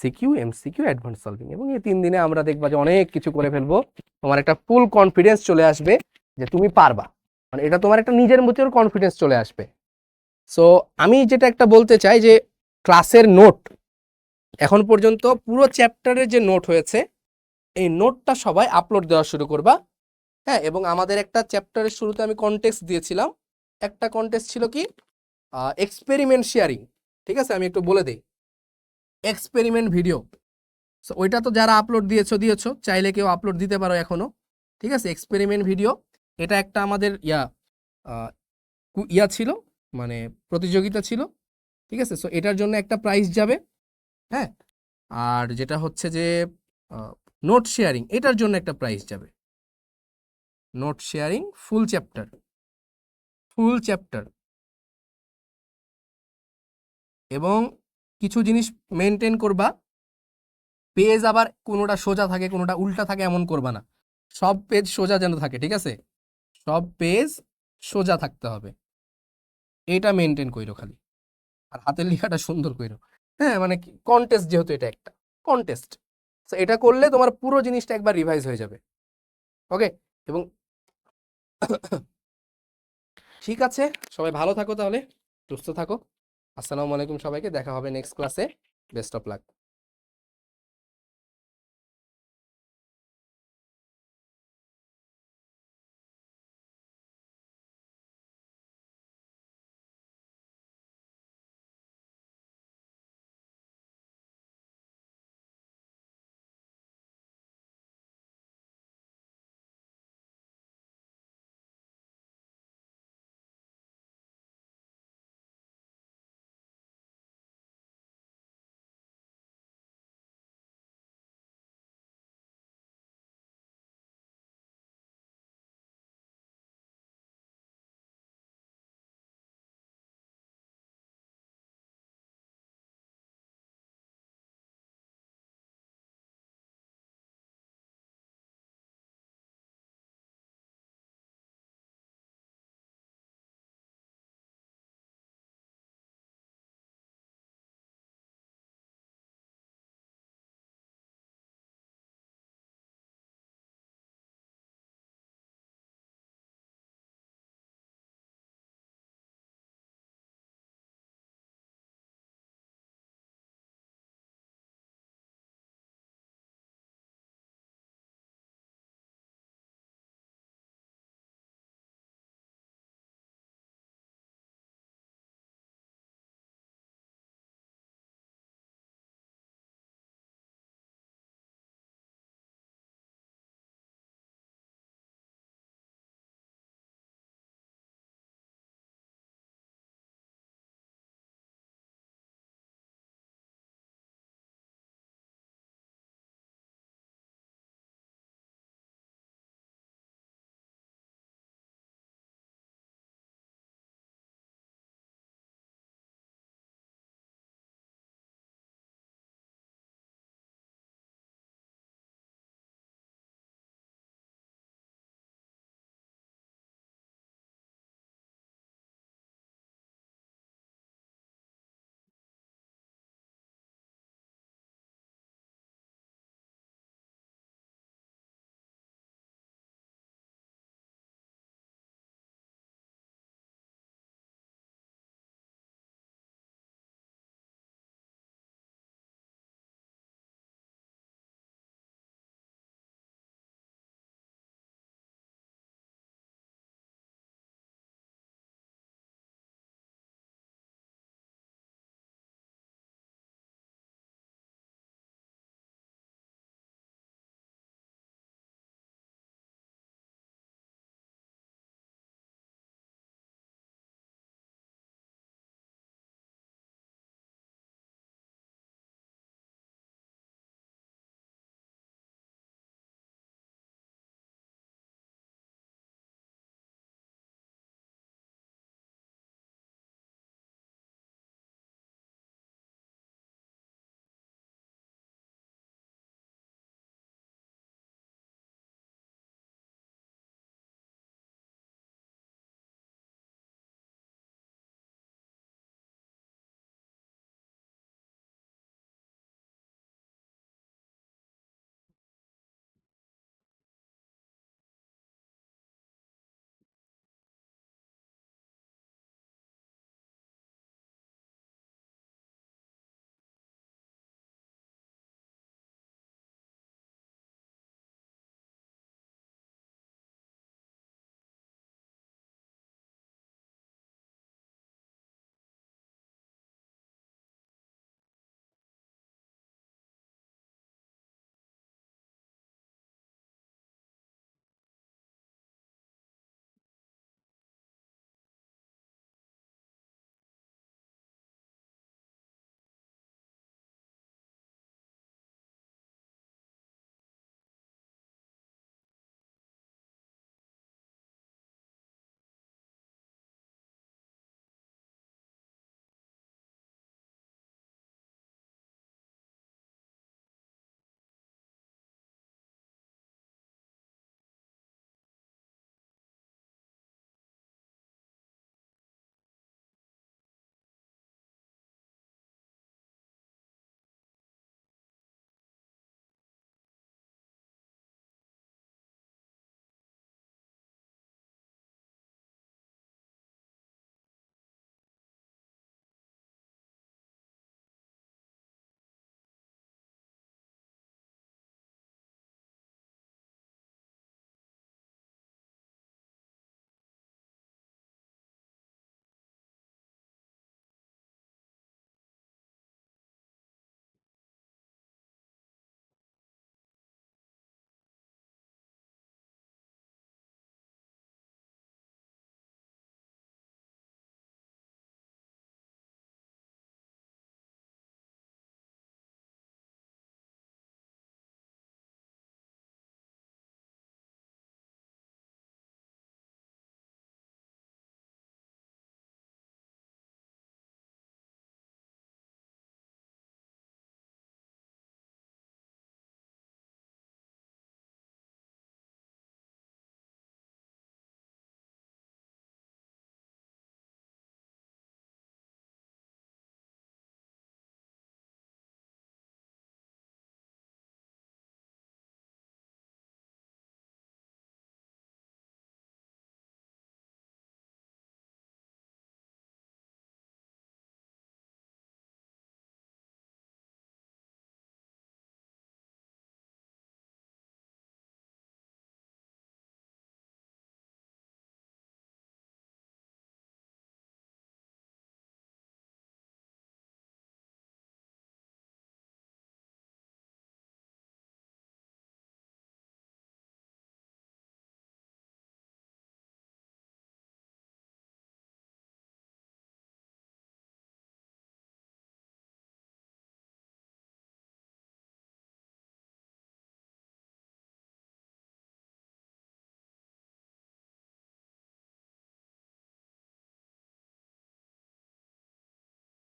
সিকিউ, এমসিকিউ, অ্যাডভান্স সলভিং, এবং এই 3 দিনে আমরা দেখবা যে অনেক কিছু করে ফেলবো। তোমার একটা ফুল কনফিডেন্স চলে আসবে যে তুমি পারবা, মানে এটা তোমার একটা নিজের মধ্যে কনফিডেন্স চলে আসবে। সো আমি যেটা একটা বলতে চাই যে ক্লাসের নোট এখন পর্যন্ত পুরো চ্যাপ্টারের যে নোট হয়েছে, এই নোটটা সবাই আপলোড দেওয়া শুরু করবা। হ্যাঁ, এবং আমাদের একটা চ্যাপ্টারের শুরুতে আমি কন্টেক্সট দিয়েছিলাম, একটা কন্টেস্ট ছিল কি, এক্সপেরিমেন্ট শেয়ারিং। ঠিক আছে, আমি একটু বলে দিই, এক্সপেরিমেন্ট ভিডিও। সো ওইটা তো যারা আপলোড দিয়েছো দিয়েছো, চাইলে কেউ আপলোড দিতে পারো এখনো। ঠিক আছে, এক্সপেরিমেন্ট ভিডিও, এটা একটা আমাদের ইয়া ছিল, মানে প্রতিযোগিতা ছিল। ঠিক আছে, সো এটার জন্য একটা প্রাইজ যাবে। হ্যাঁ, আর যেটা হচ্ছে যে নোট শেয়ারিং, এটার জন্য একটা প্রাইজ যাবে। নোট শেয়ারিং ফুল চ্যাপ্টার, ফুল চ্যাপ্টার। এবং কিছু জিনিস মেনটেন করবা, পেজ আবার কোনোটা সোজা থাকে কোনোটা উল্টা থাকে এমন করবা না, সব পেজ সোজা যেন থাকে। ঠিক আছে, সব পেজ সোজা থাকতে হবে, এটা মেনটেন কইরো খালি। আর হাতের লেখাটা সুন্দর কইরো। হ্যাঁ, মানে কন্টেস্ট, যেহেতু এটা একটা কন্টেস্ট, তো এটা করলে তোমার পুরো জিনিসটা একবার রিভাইজ হয়ে যাবে। ওকে। এবং ঠিক আছে, সবাই ভালো থাকো তাহলে, সুস্থ থাকো। আসসালামু আলাইকুম সবাইকে, দেখা হবে নেক্সট ক্লাসে। Best of luck.